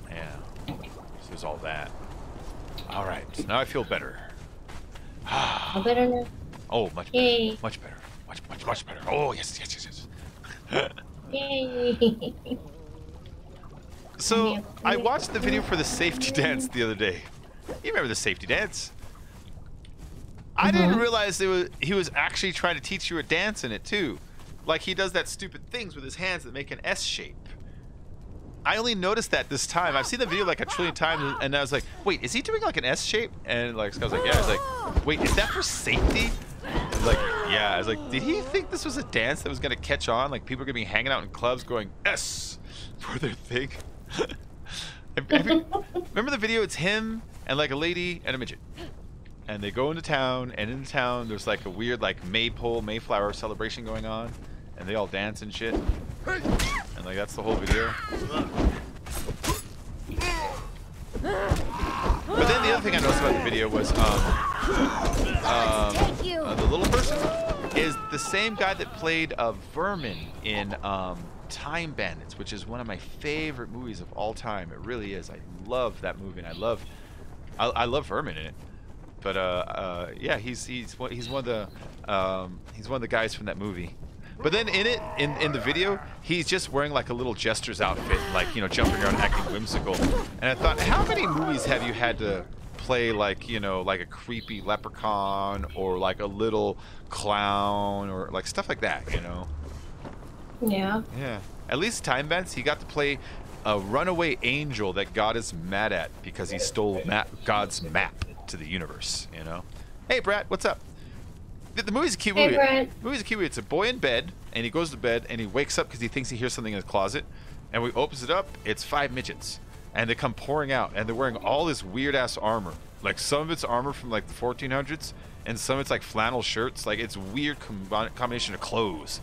Yeah. So there's all that. Alright, now I feel better. I better know. Oh, much Yay. better. Much better. Much better. Oh, yes. Yay. So, I watched the video for the safety dance the other day. You remember the safety dance? I didn't realize he was actually trying to teach you a dance in it too. Like he does that stupid things with his hands that make an S shape. I only noticed that this time. I've seen the video like a trillion times, and I was like, wait, is he doing like an S shape? And like, I was like, yeah. I was like, wait, is that for safety? I was like, yeah. I was like, did he think this was a dance that was gonna catch on? Like people are gonna be hanging out in clubs going S for their thing? Remember the video? It's him and like a lady and a midget, and they go into town. And in the town, there's like a weird like Mayflower celebration going on, and they all dance and shit. And like that's the whole video. But then the other thing I noticed about the video was the little person is the same guy that played Vermin in Time Bandits, which is one of my favorite movies of all time. It really is. I love that movie, and I love Vermin in it. But yeah, he's one of the guys from that movie. But then in the video, he's just wearing like a little jester's outfit, like, you know, jumping around acting whimsical. And I thought, how many movies have you had to play like, you know, like a creepy leprechaun or like a little clown or like stuff like that, you know? Yeah. Yeah. At least Time Bandits, he got to play a runaway angel that God is mad at because he stole God's map to the universe, you know? Hey, Brad, what's up? The movie's a cute movie. Hey, Brad. The movie's a cute movie. It's a boy in bed, and he goes to bed, and he wakes up because he thinks he hears something in his closet. And when he opens it up, it's 5 midgets. And they come pouring out, and they're wearing all this weird-ass armor. Like, some of it's armor from, like, the 1400s, and some of it's, like, flannel shirts. Like, it's weird combination of clothes.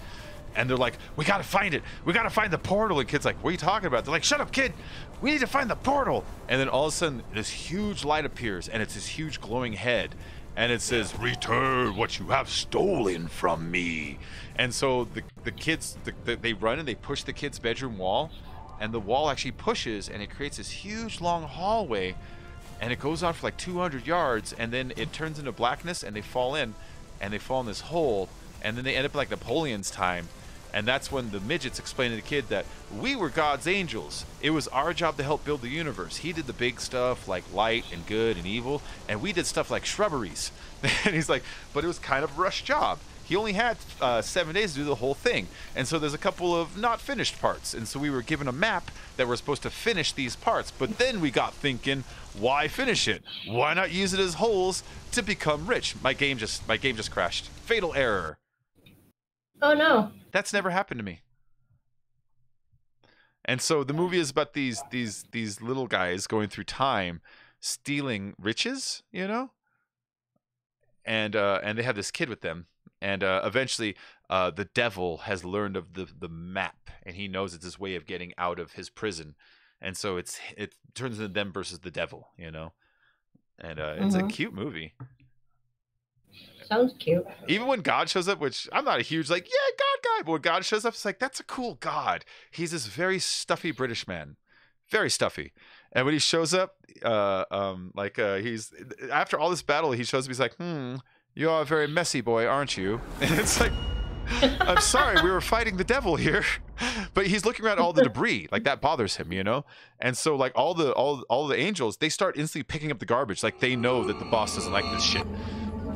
And they're like, we gotta find it. We gotta find the portal. And kid's like, what are you talking about? They're like, shut up, kid. We need to find the portal. And then all of a sudden, this huge light appears, and it's this huge glowing head. And it says, return what you have stolen from me. And so the kids, they run and they push the kid's bedroom wall. And the wall actually pushes, and it creates this huge long hallway. And it goes on for like 200 yards. And then it turns into blackness, and they fall in. And they fall in this hole. And then they end up like Napoleon's time. And that's when the midgets explain to the kid that we were God's angels. It was our job to help build the universe. He did the big stuff like light and good and evil, and we did stuff like shrubberies. And he's like, but it was kind of a rush job. He only had 7 days to do the whole thing. And so there's a couple of not finished parts. And so we were given a map that we're supposed to finish these parts. But then we got thinking, why finish it? Why not use it as holes to become rich? My game just crashed. Fatal error. Oh no. That's never happened to me. And so the movie is about these little guys going through time, stealing riches, you know, and they have this kid with them, and eventually the devil has learned of the map, and he knows it's his way of getting out of his prison, and so it turns into them versus the devil, you know, and it's a cute movie. Sounds cute. Even when God shows up, which I'm not a huge like, yeah, God guy, but when God shows up, it's like, that's a cool God. He's this very stuffy British man. Very stuffy. And when he shows up, he's after all this battle, he shows up, he's like, you are a very messy boy, aren't you? And it's like, I'm sorry, we were fighting the devil here. But he's looking around all the debris, like that bothers him, you know? And so like all the angels, they start instantly picking up the garbage, like they know that the boss doesn't like this shit.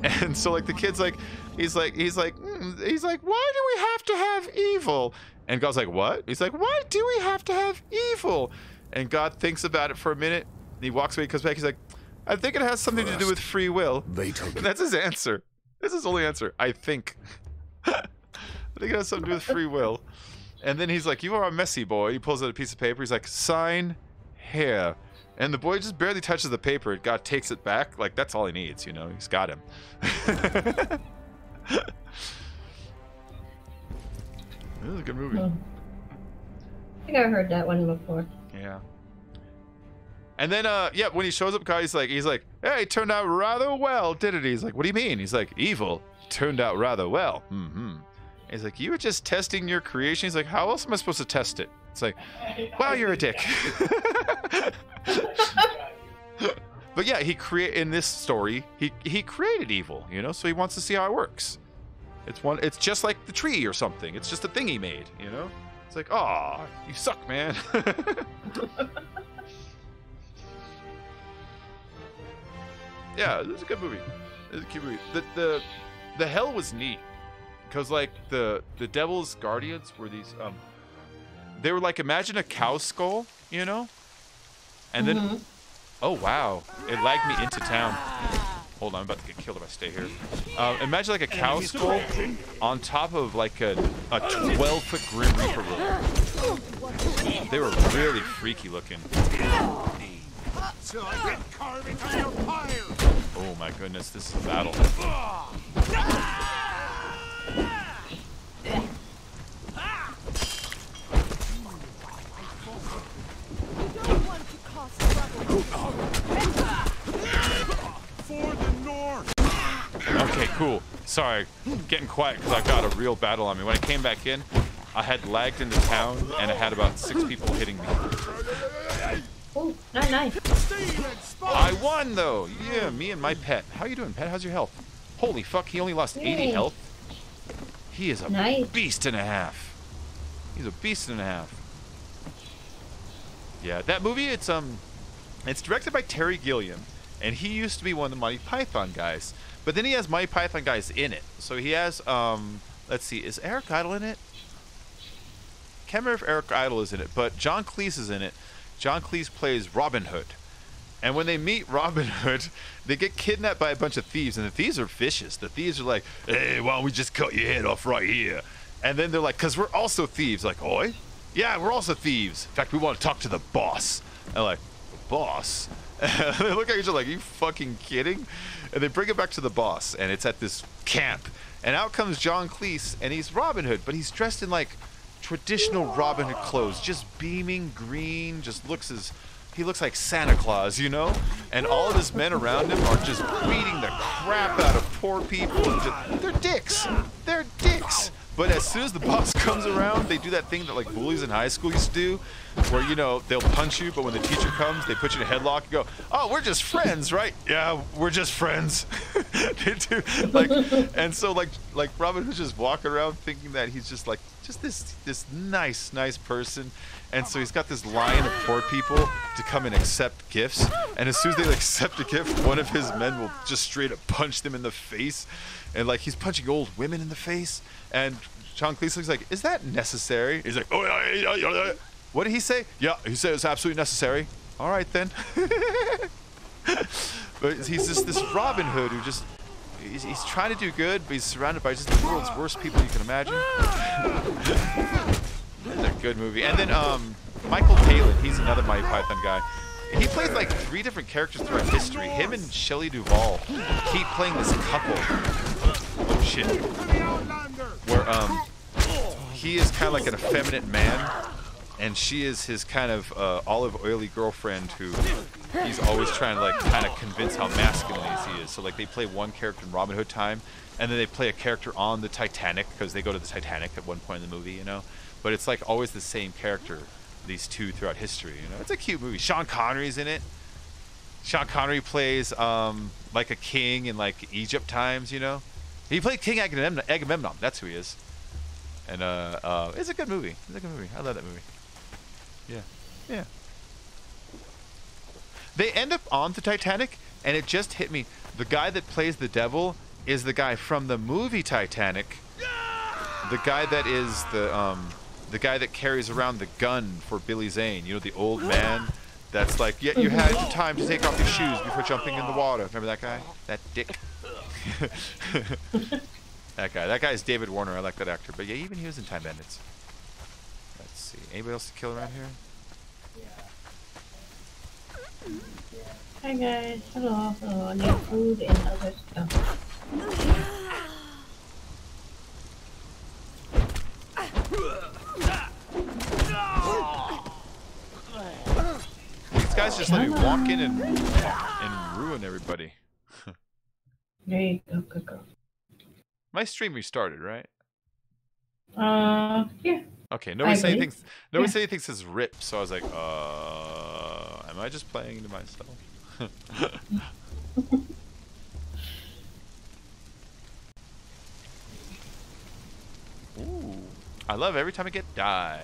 And so like the kid's like, he's like, why do we have to have evil? And God's like, what? He's like, why do we have to have evil? And God thinks about it for a minute. And he walks away, he comes back, he's like, I think it has something to do with free will. They took And that's his answer. That's his only answer. I think. I think it has something to do with free will. And then he's like, you are a messy boy. He pulls out a piece of paper. He's like, sign here. And the boy just barely touches the paper. God takes it back. Like, that's all he needs, you know? He's got him. This is a good movie. I think I heard that one before. Yeah. And then, yeah, when he shows up, God, he's like, hey, it turned out rather well, didn't he? He's like, what do you mean? He's like, evil turned out rather well. He's like, you were just testing your creation. He's like, how else am I supposed to test it? It's like, well, you're a dick. But yeah, in this story, he created evil, you know, so he wants to see how it works. It's just like the tree or something. It's just a thing he made, you know? It's like, oh, you suck, man. Yeah, this is a good movie. It's a cute movie. The hell was neat. Because like the devil's guardians were these they were like, imagine a cow skull, you know? And then oh wow, it lagged me into town. Hold on, I'm about to get killed if I stay here. Imagine like a cow skull on top of like a 12-foot Grim Reaper room. They were really freaky looking. So I can carve it on your pyre. Oh my goodness, this is a battle. You don't want to cause trouble. For the north. Okay, cool. Sorry, getting quiet because I got a real battle on me. When I came back in, I had lagged into town and I had about 6 people hitting me. Oh, nice. I won though! Yeah, me and my pet. How you doing, pet? How's your health? Holy fuck, he only lost 80 Yay. health. He is a Nice. beast and a half. He's a beast and a half. Yeah, that movie, it's directed by Terry Gilliam, and he used to be one of the Monty Python guys. But then he has Monty Python guys in it. So he has, let's see, is Eric Idle in it? Can't remember if Eric Idle is in it, but John Cleese is in it. John Cleese plays Robin Hood. And when they meet Robin Hood, they get kidnapped by a bunch of thieves, and the thieves are vicious. The thieves are like, hey, why don't we just cut your head off right here? And then they're like, because we're also thieves. Like, oi? Yeah, we're also thieves. In fact, we want to talk to the boss. And they're like, the boss? And they look at each other like, are you fucking kidding? And they bring it back to the boss, and it's at this camp. And out comes John Cleese, and he's Robin Hood, but he's dressed in like traditional Robin Hood clothes, just beaming green, he looks like Santa Claus, you know? And all of his men around him are just beating the crap out of poor people. And they're dicks. They're dicks. But as soon as the boss comes around, they do that thing that like bullies in high school used to do, where, you know, they'll punch you, but when the teacher comes, they put you in a headlock and go, oh, we're just friends, right? Yeah, we're just friends. They do, like, and so like Robin Hood's just walking around thinking that he's just like, this nice person. And so he's got this line of poor people to come and accept gifts. And as soon as they accept a gift, one of his men will just straight up punch them in the face. And like he's punching old women in the face. And John Cleese looks like, is that necessary? He's like, oh, yeah. What did he say? Yeah, he said it's absolutely necessary. All right then. But he's just this Robin Hood who just, he's trying to do good, but he's surrounded by just the world's worst people you can imagine. It's a good movie. And then Michael Palin, he's another Monty Python guy. He plays like 3 different characters throughout history. Him and Shelley Duvall keep playing this couple. Oh shit. Where he is kind of like an effeminate man, and she is his kind of olive oily girlfriend who he's always trying to like kind of convince how masculine he is. So like they play one character in Robin Hood time, and then they play a character on the Titanic because they go to the Titanic at one point in the movie, you know. But it's like always the same character, these two throughout history, you know. It's a cute movie. Sean Connery's in it. Sean Connery plays like a king in like Egypt times, you know. He played King Agamemnon. That's who he is. And it's a good movie. It's a good movie. I love that movie. Yeah. They end up on the Titanic, and it just hit me. The guy that plays the devil is the guy from the movie Titanic. The guy that is the guy that carries around the gun for Billy Zane. You know, the old man that's like, yeah, you had your time to take off your shoes before jumping in the water. Remember that guy? That dick? That guy is David Warner. I like that actor. But yeah, even he was in Time Bandits. Let's see. Anybody else to kill around here? Hi guys. Hello. I need food and other stuff. These guys just let me walk in and ruin everybody. There you go, good girl. My stream restarted, right? Yeah. Okay, nobody said anything. Nobody said anything says rip, so I was like, am I just playing into myself? Ooh, I love every time I get die.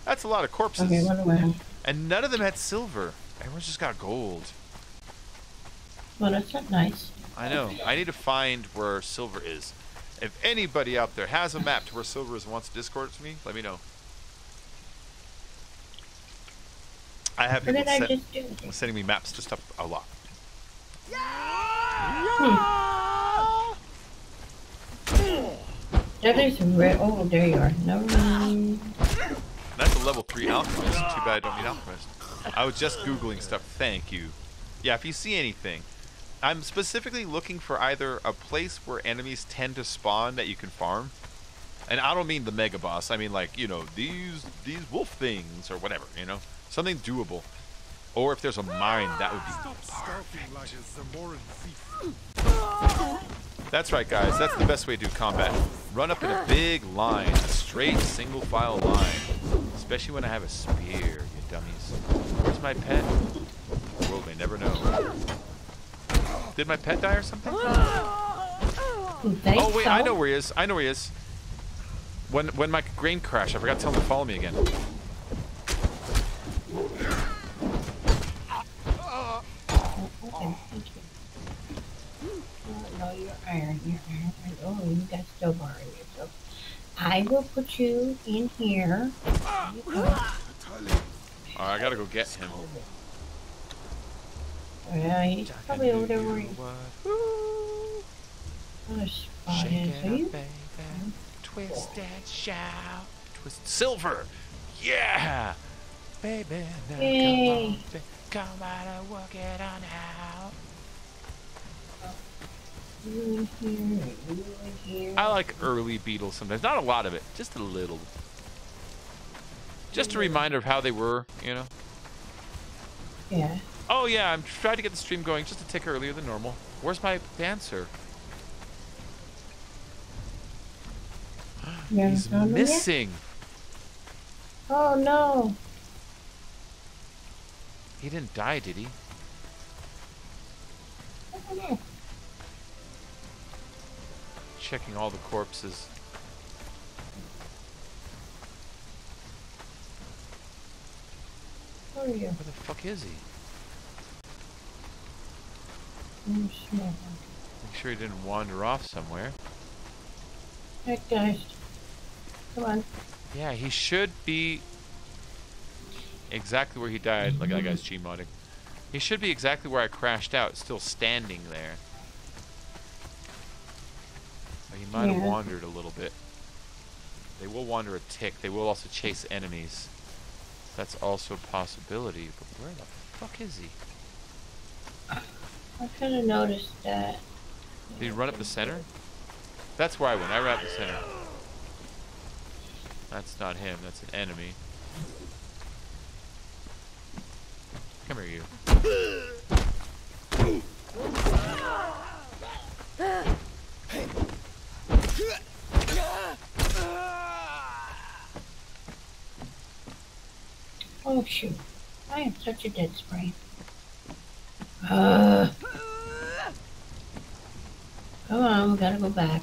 That's a lot of corpses. Okay, run away. And none of them had silver. Everyone's just got gold. Well, that's not nice. I know. I need to find where silver is. If anybody out there has a map to where silver is and wants to Discord to me, let me know. I have people sending me maps to stuff a lot. That is red. Oh, there you are. Never mind. That's a level 3 alchemist. Too bad I don't need alchemist. I was just Googling stuff. Thank you. Yeah, if you see anything. I'm specifically looking for either a place where enemies tend to spawn that you can farm. And I don't mean the mega boss. I mean like, you know, these wolf things or whatever, you know? Something doable. Or if there's a mine, that would be perfect. Like a Zamoran thief. That's right, guys. That's the best way to do combat. Run up in a big line, a straight single file line. Especially when I have a spear, you dummies. Where's my pet? The world may never know. Did my pet die or something? Oh wait, I know where he is. I know where he is. When my grain crashed, I forgot to tell him to follow me again. No, you're iron. You're iron. Oh, you got still barring yourself. I will put you in here. Alright, I gotta go get him. Yeah, he's probably over there where you. What a spot is. Are you? Twist and shout. Twist silver. Yeah. Baby, now Yay. come on and work it on out. You in here. You in here. I like early beetles sometimes. Not a lot of it, just a little. Just a reminder of how they were, you know. Yeah. Oh yeah, I'm trying to get the stream going just a tick earlier than normal. Where's my dancer? He's missing. Oh no. He didn't die, did he? I don't know. Checking all the corpses. Where are you? Where the fuck is he? Make Make sure he didn't wander off somewhere. Hey guys. Come on. Yeah, he should be exactly where he died. Like that guy's G-modding. He should be exactly where I crashed out, still standing there. But he might have wandered a little bit. They will wander a tick. They will also chase enemies. That's also a possibility. But where the fuck is he? I kind of noticed that. Did he run up the center? That's where I went. I ran up the center. That's not him. That's an enemy. Come here, you. Oh shoot. I am such a dead spray. Come on, we gotta go back.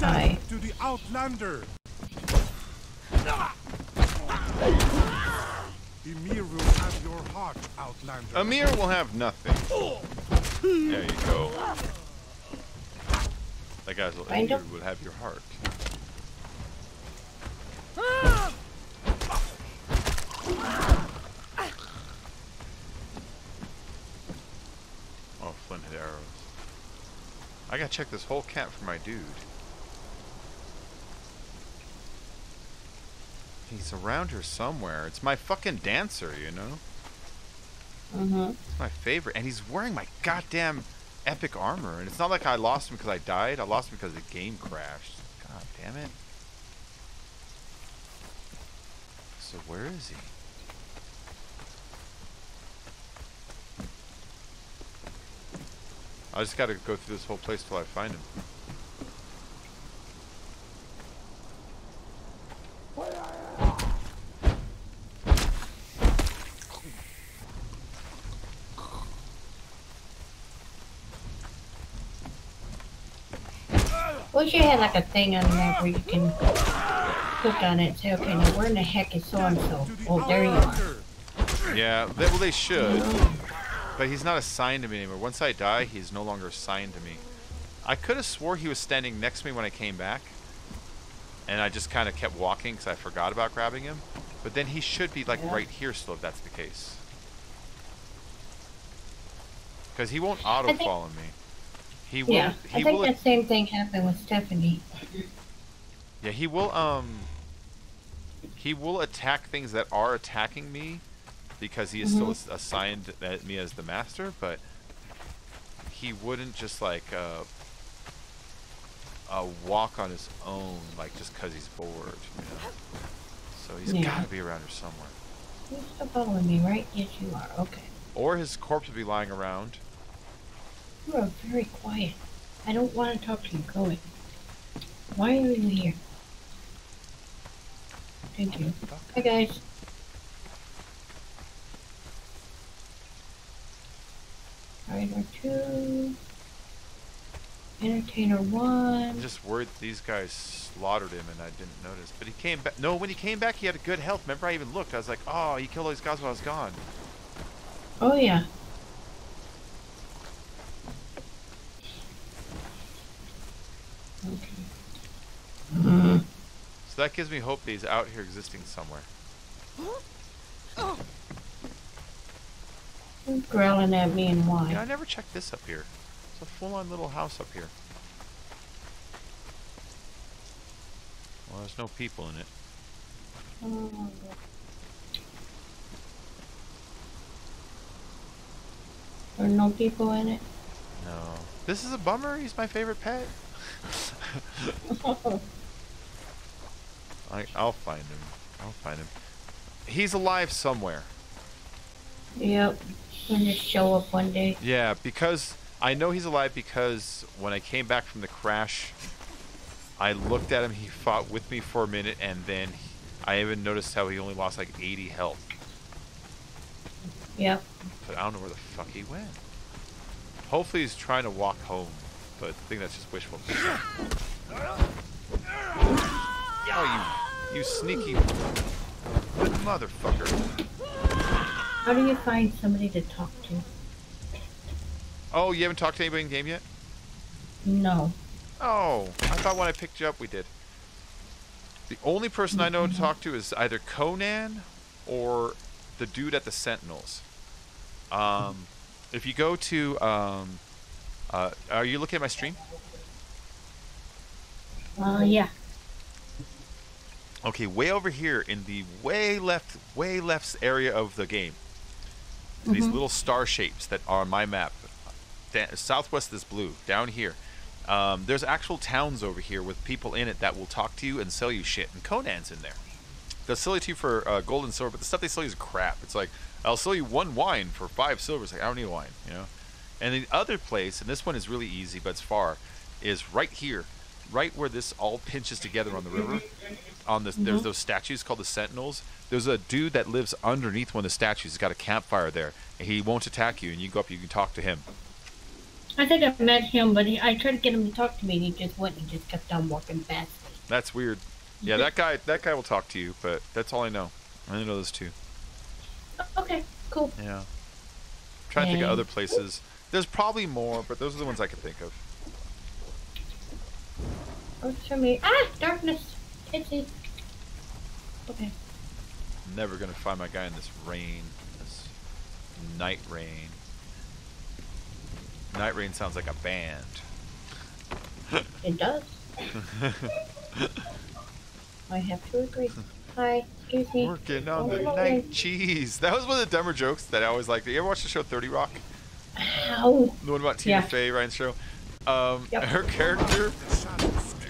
Hi. To the Outlander. Emir will have your heart, Outlander. Amir will have nothing. There you go. That guy's Amir will have your heart. Oh, flint hit arrows. I gotta check this whole camp for my dude. He's around here somewhere. It's my fucking dancer, you know? It's my favorite. And he's wearing my goddamn epic armor. And it's not like I lost him because I died. I lost him because the game crashed. God damn it. So where is he? I just gotta go through this whole place till I find him. Wish you had like a thing on the map where you can click on it and say, okay, now where in the heck is so-and-so? Oh, there you are. Yeah, well they should. But he's not assigned to me anymore. Once I die, he's no longer assigned to me. I could have swore he was standing next to me when I came back. And I just kind of kept walking because I forgot about grabbing him. But then he should be like right here still if that's the case. Because he won't I auto think, follow me. He will. yeah, I He think will. that same thing happened with Stephanie. Yeah, he will. He will attack things that are attacking me, because he is still assigned me as the master. But he wouldn't just like walk on his own, like just because he's bored, you know. So he's Yeah. got to be around here somewhere. You're still following me, right? Yes, you are. Okay. Or his corpse would be lying around. You are very quiet. I don't want to talk to you. Go away. Why are you here? Thank you. Hi, guys. Rider 2. Entertainer 1. I'm just worried these guys slaughtered him and I didn't notice. But he came back. No, when he came back, he had a good health. Remember, I even looked. I was like, oh, he killed all these guys while I was gone. Oh, yeah. Okay. So that gives me hope that he's out here existing somewhere. Who's growling at me and why? Yeah, I never checked this up here. It's a full-on little house up here. Well, there's no people in it. Oh, there are no people in it? No. This is a bummer. He's my favorite pet. I'll find him. I'll find him. He's alive somewhere. Yep. He'll just show up one day. Yeah, because I know he's alive because when I came back from the crash, I looked at him. He fought with me for a minute, and then I even noticed how he only lost like 80 health. Yep. But I don't know where the fuck he went. Hopefully he's trying to walk home, but I think that's just wishful thinking. Oh, you sneaky motherfucker. How do you find somebody to talk to? Oh, you haven't talked to anybody in game yet? No. Oh, I thought when I picked you up we did. The only person I know to talk to is either Conan or the dude at the Sentinels. If you go to, are you looking at my stream? Yeah. Okay, way over here in the way left area of the game. These little star shapes that are on my map. Southwest is blue. Down here. There's actual towns over here with people in it that will talk to you and sell you shit. And Conan's in there. They'll sell it to you for gold and silver, but the stuff they sell you is crap. It's like, I'll sell you 1 wine for 5 silver. It's like, I don't need wine, you know? And the other place, and this one is really easy, but it's far, is right here. Right where this all pinches together on the river. On this, there's those statues called the Sentinels. There's a dude that lives underneath one of the statues. He's got a campfire there. And he won't attack you, and you go up, you can talk to him. I think I met him, but I tried to get him to talk to me, and he just went and just kept on walking past me. That's weird. Yeah, that guy will talk to you, but that's all I know. I only know those two. Okay, cool. Yeah. I'm trying to think of other places. There's probably more, but those are the ones I can think of. Oh, show me. Ah, darkness. Tipsy. Okay. I'm never gonna find my guy in this rain. This night rain. Night rain sounds like a band. It does. I have to agree. Hi, excuse me. Working on the night cheese. That was one of the dumber jokes that I always liked. You ever watch the show 30 Rock? Ow. The one about Tina Fey, Ryan's show. Her character,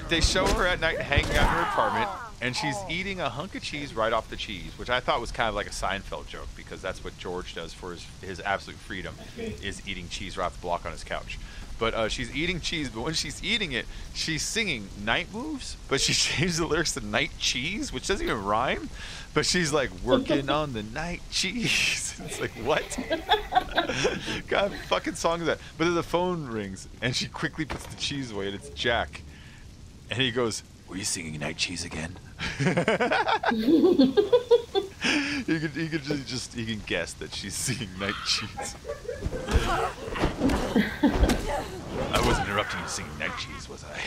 they show her at night hanging out in her apartment, and she's eating a hunk of cheese right off the cheese, which I thought was kind of like a Seinfeld joke, because that's what George does for his absolute freedom, is eating cheese right off the block on his couch. But she's eating cheese, but when she's eating it, she's singing Night Moves, but she changed the lyrics to Night Cheese, which doesn't even rhyme. But she's like, working on the night cheese. It's like, what? God, fucking song is that? But then the phone rings, and she quickly puts the cheese away, and it's Jack. And he goes, were you singing Night Cheese again? He can guess that she's singing Night Cheese. I wasn't interrupting you singing Night Cheese, was I?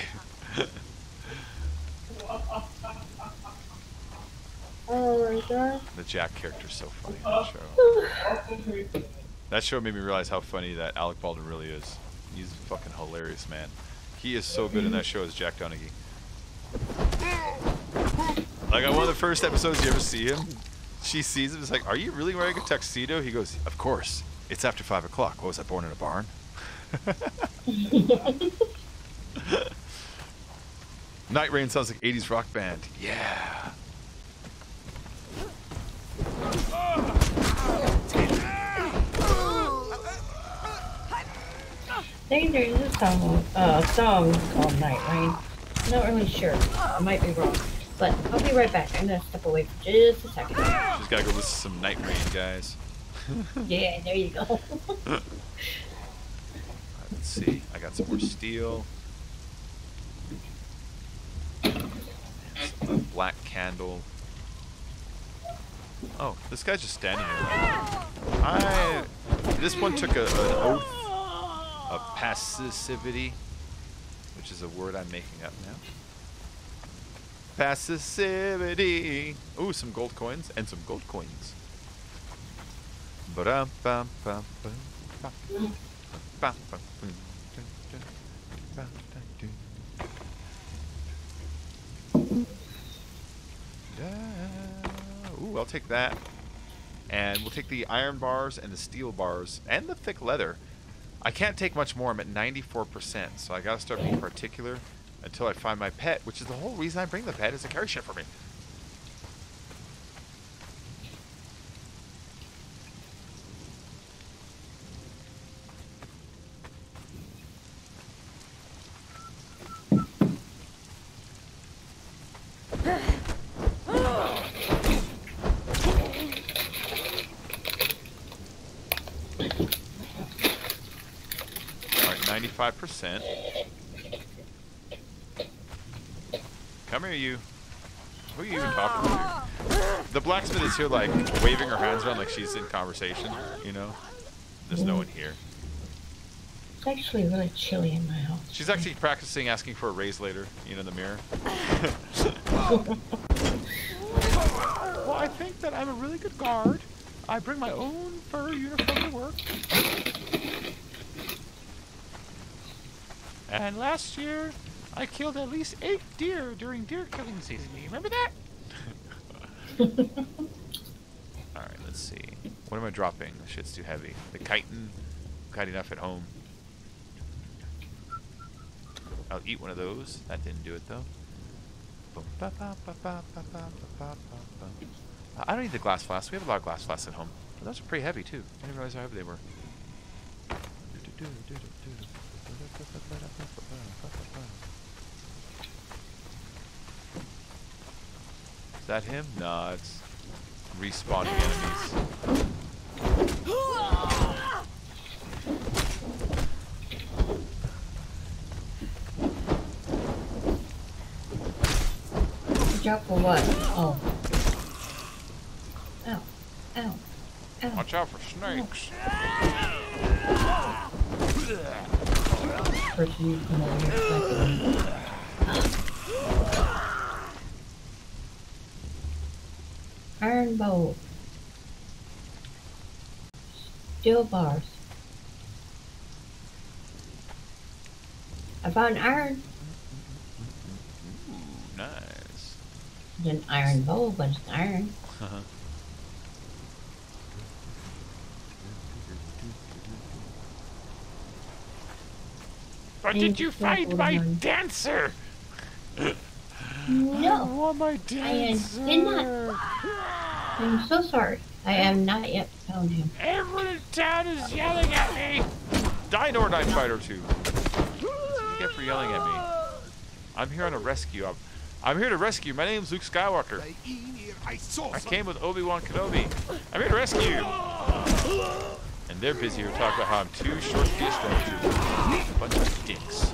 Oh my god. The Jack character's so funny in the show. That show made me realize how funny that Alec Baldwin really is. He's fucking hilarious, man. He is so good in that show as Jack Donaghy. Like on one of the first episodes you ever see him, she sees him, it's like, are you really wearing a tuxedo? He goes, of course. It's after 5 o'clock. What was I, born in a barn? Night Rain sounds like 80s rock band. Yeah. I think there's a song called Night Rain. I'm not really sure. I might be wrong. But I'll be right back. I'm gonna step away for just a second. Just gotta go listen to some Night Rain, guys. Yeah, there you go. Let's see. I got some more steel. Some black candle. Oh, this guy's just standing there. This one took an oath of passivity, which is a word I'm making up now. Passivity. Ooh, some gold coins and some gold coins. Ooh, I'll take that. And we'll take the iron bars and the steel bars and the thick leather. I can't take much more. I'm at 94%, so I gotta start being particular until I find my pet, which is the whole reason I bring the pet, is to carry shit for me. Alright, 95%. Come here, you. Who are you even talking to? The blacksmith is here, like, waving her hands around like she's in conversation, you know? There's no one here. It's actually really chilly in my house. She's actually practicing asking for a raise later, you know, in the mirror. Well, I think that I'm a really good guard. I bring my own fur uniform to work. And last year, I killed at least 8 deer during deer killing season. You remember that? Alright, let's see. What am I dropping? This shit's too heavy. The chitin. Got enough at home. I'll eat one of those. That didn't do it, though. I don't need the glass flasks. We have a lot of glass flasks at home. But those are pretty heavy, too. I didn't realize how heavy they were. Is that him? Nah, it's respawning enemies. Drop for what? Oh. Ow. Ow. Ow. Watch out for snakes. Person you come over here. Iron bowl. Steel bars. I found iron. Ooh, nice. It's an iron bowl, but it's iron. But did you find my dancer? No. I want my dancer. I did not. I'm so sorry. I have not yet found him. Everyone in town is yelling at me. Dino or Night Fighter 2. What do you get for yelling at me? I'm here on a rescue. I'm here to rescue. My name's Luke Skywalker. I came with Obi-Wan Kenobi. I'm here to rescue. And they're busy here talking about how I'm too short to be a stormtrooper. Bunch of dicks.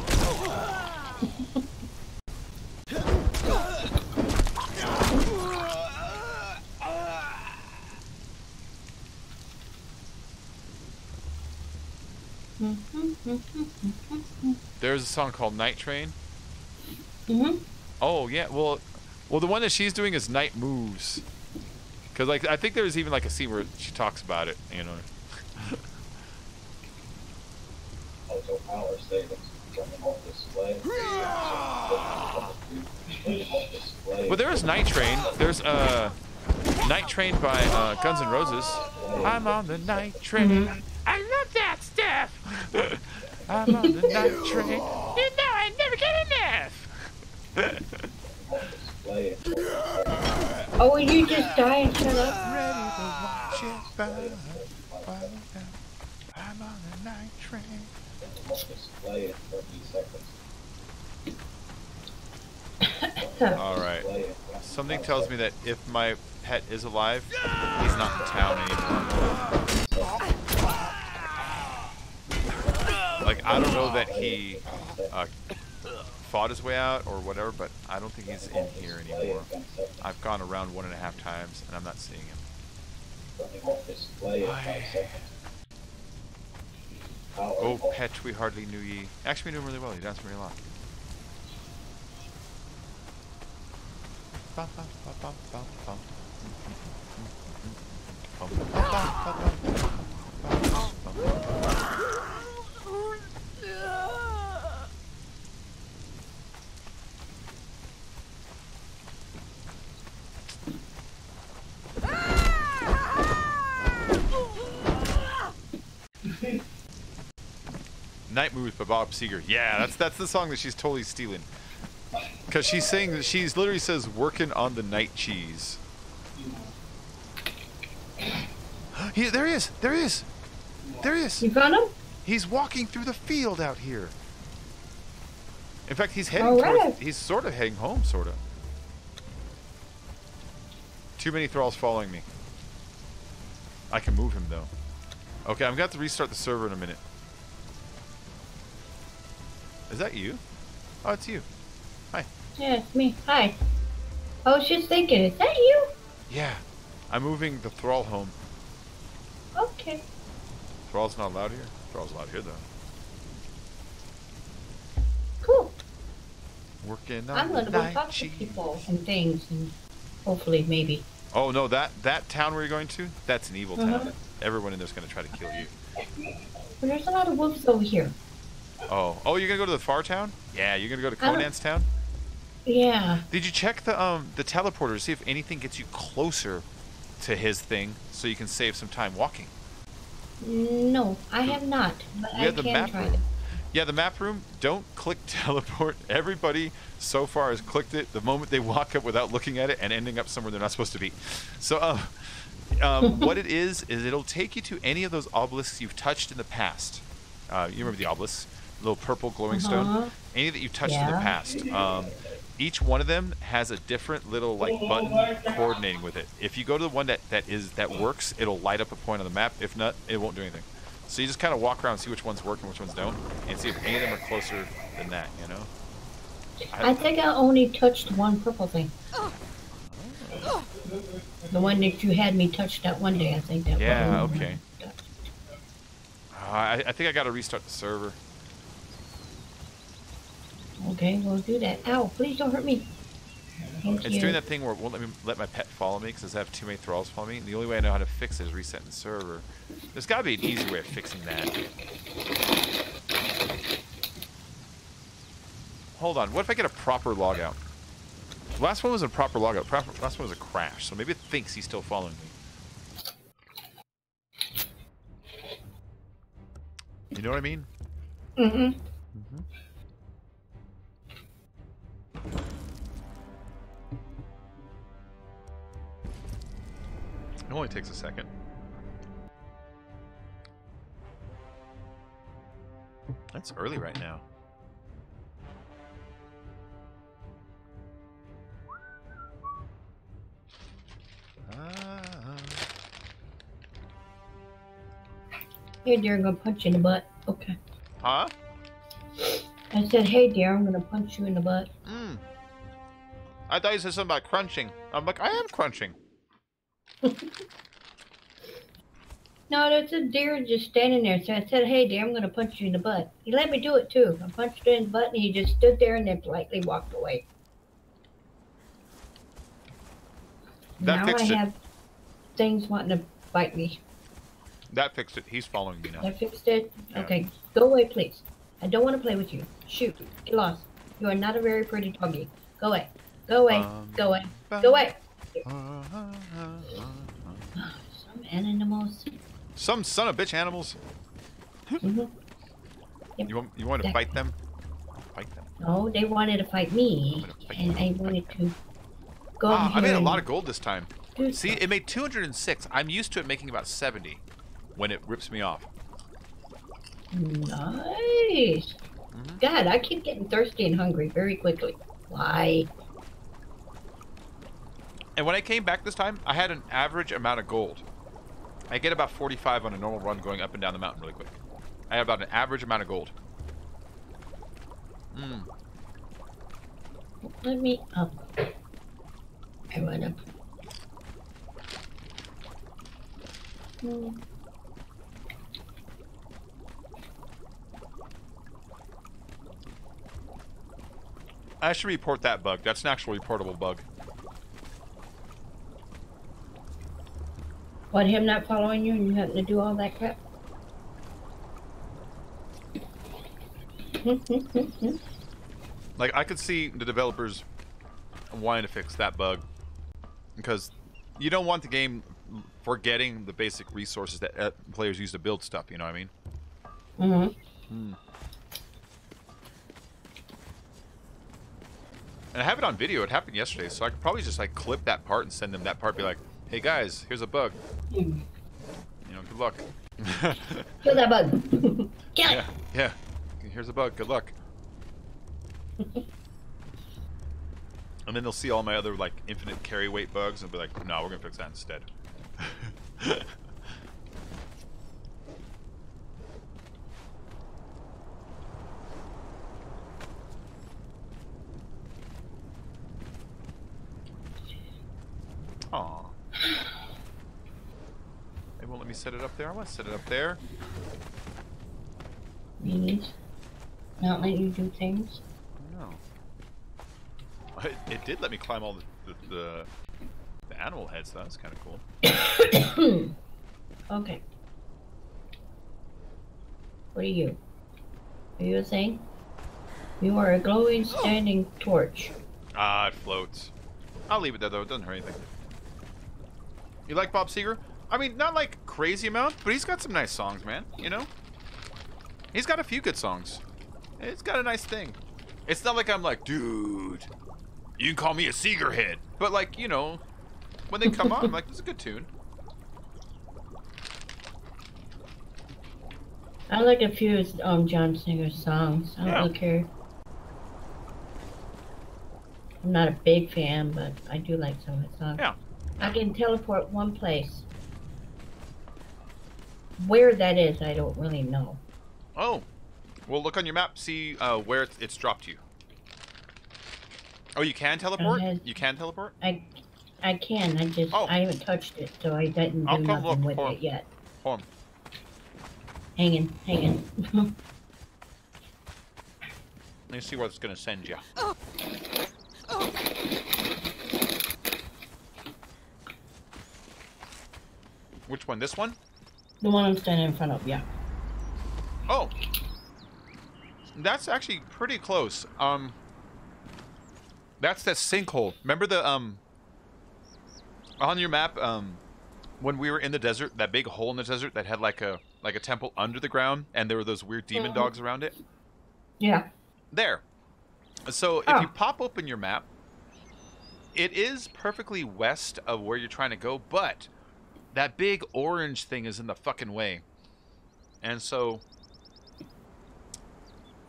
There's a song called Night Train. Oh yeah, well, the one that she's doing is Night Moves. Cause like I think there's even like a scene where she talks about it, you know. Well, there is Night Train. There's Night Train by Guns N' Roses. I'm on the night train. I love that stuff. I'm on the night train. You know I never get enough. Oh, will you just die and shut up? Ready to watch it burn. I'm on the night train. All right. Something tells me that if my pet is alive, he's not in town anymore. Like, I don't know that he fought his way out or whatever, but I don't think he's in here anymore. I've gone around 1.5 times and I'm not seeing him. Oh, pet, we hardly knew ye. Actually, we knew him really well. He danced really a lot. Night Moves by Bob Seger. Yeah, that's the song that she's totally stealing. Because she's saying that she's literally says working on the night cheese. There he is! There he is! There he is! You found him? He's walking through the field out here. In fact, he's heading towards, he's sort of heading home, sort of. Too many thralls following me. I can move him though. Okay, I'm gonna have to restart the server in a minute. Is that you? Oh, it's you. Hi. Yeah, it's me. Hi. I was just thinking, is that you? Yeah. I'm moving the thrall home. Okay. Thrall's not allowed here? Thrall's allowed here, though. Cool. Working on I'm going to the go night talk to cheese. people and things, and hopefully, maybe. Oh, no, that town where you're going to? That's an evil town. Everyone in there's going to try to kill you. But there's a lot of wolves over here. Oh, you're going to go to the far town? Yeah, you're going to go to Conan's town? Yeah. Did you check the teleporter to see if anything gets you closer to his thing so you can save some time walking? No, I have not, but I can try it. Yeah, the map room, don't click teleport. Everybody so far has clicked it the moment they walk up without looking at it and ending up somewhere they're not supposed to be. So what it is it'll take you to any of those obelisks you've touched in the past. You remember the obelisks? Little purple glowing stone? Any that you've touched in the past. Each one of them has a different little like button coordinating with it. If you go to the one that works, it'll light up a point on the map. If not, it won't do anything. So you just kind of walk around and see which ones work and which ones don't, and see if any of them are closer than that, you know? I think I only touched one purple thing. The one that you had me touch that one day, I think that was. Yeah, okay. I think I got to restart the server. Okay, we'll do that. Ow, please don't hurt me. Thank It's you. doing that thing where it won't let my pet follow me because I have too many thralls follow me. And the only way I know how to fix it is resetting the server. There's got to be an easy way of fixing that. Hold on. What if I get a proper logout? The last one was a proper logout. Last one was a crash. So maybe it thinks he's still following me. You know what I mean? Mm-hmm. It only takes a second. That's early right now. Hey dear, I'm gonna punch you in the butt. Okay. Huh? I said, hey dear, I'm gonna punch you in the butt. I thought you said something about crunching. I'm like, I am crunching. No, there's a deer just standing there. So I said, hey dear, I'm gonna punch you in the butt. He let me do it too. I punched him in the butt and he just stood there and then politely walked away. That now fixed I it. have things wanting to bite me. That fixed it. He's following me now. I fixed it. Yeah. Okay, go away, please. I don't want to play with you. Shoot, get lost. You are not a very pretty doggy. Go away. Go away. Go away. Go away. Some animals. Some son of bitch animals. Mm-hmm. Yep. You want to fight them? Fight them. No, they wanted to fight me, and I wanted to go Ah, I here made a and lot of gold this time. do See, stuff. it made 206. I'm used to it making about 70 when it rips me off. Nice. God, I keep getting thirsty and hungry very quickly. Why? And when I came back this time, I had an average amount of gold. I get about 45 on a normal run going up and down the mountain really quick. I have about an average amount of gold. Let me up. I went up. I should report that bug. That's an actual reportable bug. What, him not following you and you having to do all that crap? Like, I could see the developers wanting to fix that bug. Because you don't want the game forgetting the basic resources that players use to build stuff, you know what I mean? And I have it on video. It happened yesterday, so I could probably just like clip that part and send them that part. Be like, "Hey guys, here's a bug. You know, good luck." Kill that bug. Kill it. Yeah. Here's a bug. Good luck. And then they'll see all my other like infinite carry weight bugs and be like, "No, we're gonna fix that instead." Aw. They won't let me set it up there. I want to set it up there. Meanies. Not let you do things. No. It did let me climb all the animal heads, so that's kind of cool. Okay. What are you? Are you a thing? You are a glowing standing torch. Ah, it floats. I'll leave it there, though. It doesn't hurt anything. You like Bob Seger? I mean, not like crazy amount, but he's got some nice songs, man. You know? He's got a few good songs. It's got a nice thing. It's not like I'm like, dude, you can call me a Seeger head. But like, you know, when they come on, I'm like, this is a good tune. I like a few of John Singer's songs. I don't really care. I'm not a big fan, but I do like some of his songs. Yeah. I can teleport one place. Where that is, I don't really know. Oh. Well, look on your map, see where it's dropped you. Oh, you can teleport? You can teleport? I can. I haven't touched it, so I didn't do nothing with it yet. Hold on. Hanging. Let me see where it's gonna send you. Which one? This one? The one I'm standing in front of, yeah. Oh. That's actually pretty close. That's that sinkhole. Remember the on your map when we were in the desert, that big hole in the desert that had like a temple under the ground and there were those weird demon dogs around it? Yeah. There. So if you pop open your map, it is perfectly west of where you're trying to go, but that big orange thing is in the fucking way. And so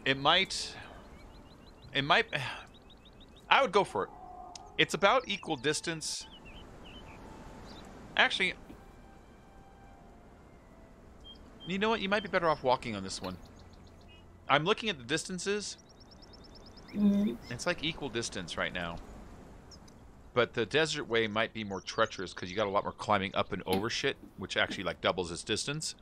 it might I would go for it. It's about equal distance. Actually, you know what? You might be better off walking on this one. I'm looking at the distances. It's like equal distance right now. But the desert way might be more treacherous because you got a lot more climbing up and over shit, which actually like doubles its distance.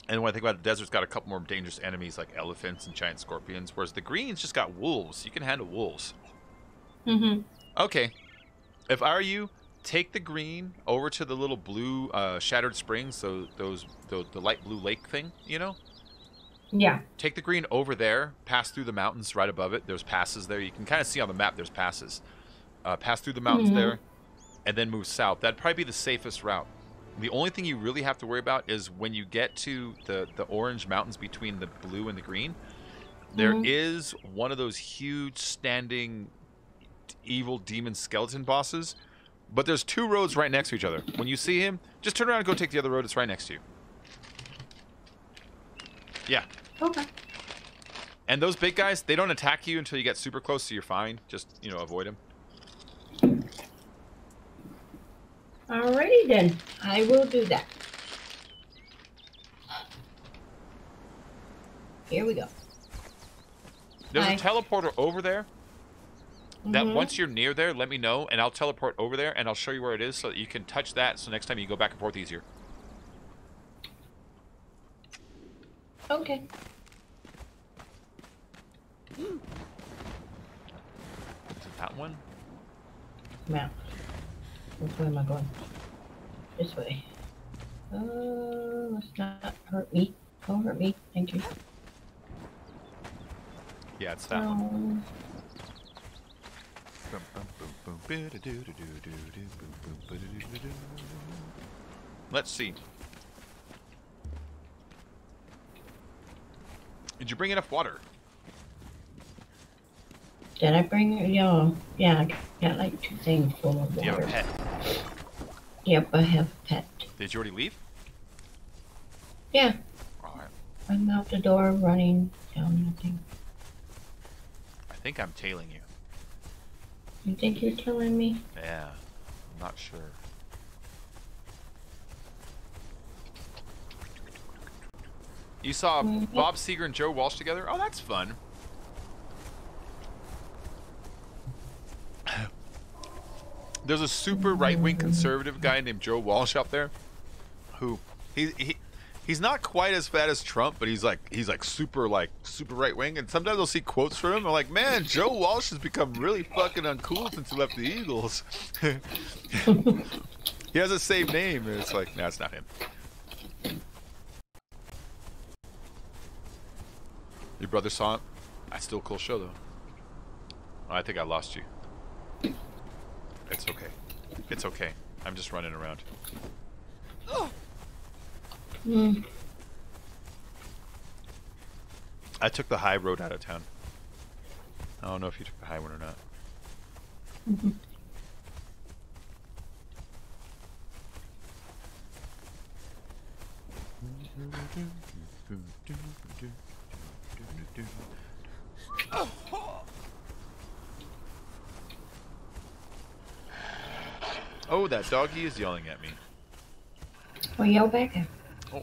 And when I think about it, the desert's got a couple more dangerous enemies like elephants and giant scorpions, whereas the green's just got wolves. You can handle wolves. Okay. If I were you, take the green over to the little blue shattered springs, so the light blue lake thing, you know? Yeah. Take the green over there, pass through the mountains right above it. There's passes there. You can kind of see on the map there's passes. Pass through the mountains there, and then move south. That'd probably be the safest route. The only thing you really have to worry about is when you get to the orange mountains between the blue and the green, there is one of those huge standing evil demon skeleton bosses, but there's 2 roads right next to each other. When you see him, just turn around and go take the other road. It's right next to you. Yeah. Okay. And those big guys, they don't attack you until you get super close, so you're fine. Just, you know, avoid them. Alrighty then. I will do that. Here we go. There's Hi. a teleporter over there. That once you're near there, let me know, and I'll teleport over there, and I'll show you where it is so that you can touch that, so next time you go back and forth easier. Okay. Is it that one? Now, which way am I going? This way. Let's not hurt me. Don't hurt me. Thank you. Yeah, it's that one. Let's see. Did you bring enough water? Did I bring it? Yeah, I got like 2 things full of Do you have a water. pet? Yep, I have a pet. Did you already leave? Yeah, Alright. I'm out the door running down the thing. I think I'm tailing you. You think you're telling me? Yeah. I'm not sure. You saw Bob Seger and Joe Walsh together? Oh, that's fun. There's a super right-wing conservative guy named Joe Walsh out there who he's not quite as bad as Trump, but he's super right-wing, and sometimes I'll see quotes from him. I'm like, man, Joe Walsh has become really fucking uncool since he left the Eagles. He has the same name, and it's like, nah, it's not him. Your brother saw it. That's still a cool show, though. Oh, I think I lost you. It's okay. It's okay. I'm just running around. I took the high road out of town. I don't know if you took the high one or not. Oh, that doggy is yelling at me. Well, yell back at. Oh,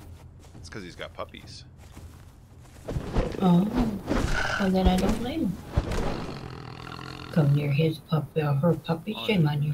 it's because he's got puppies. Oh, well then I don't blame him. Come near his puppy or her puppy, shame on you.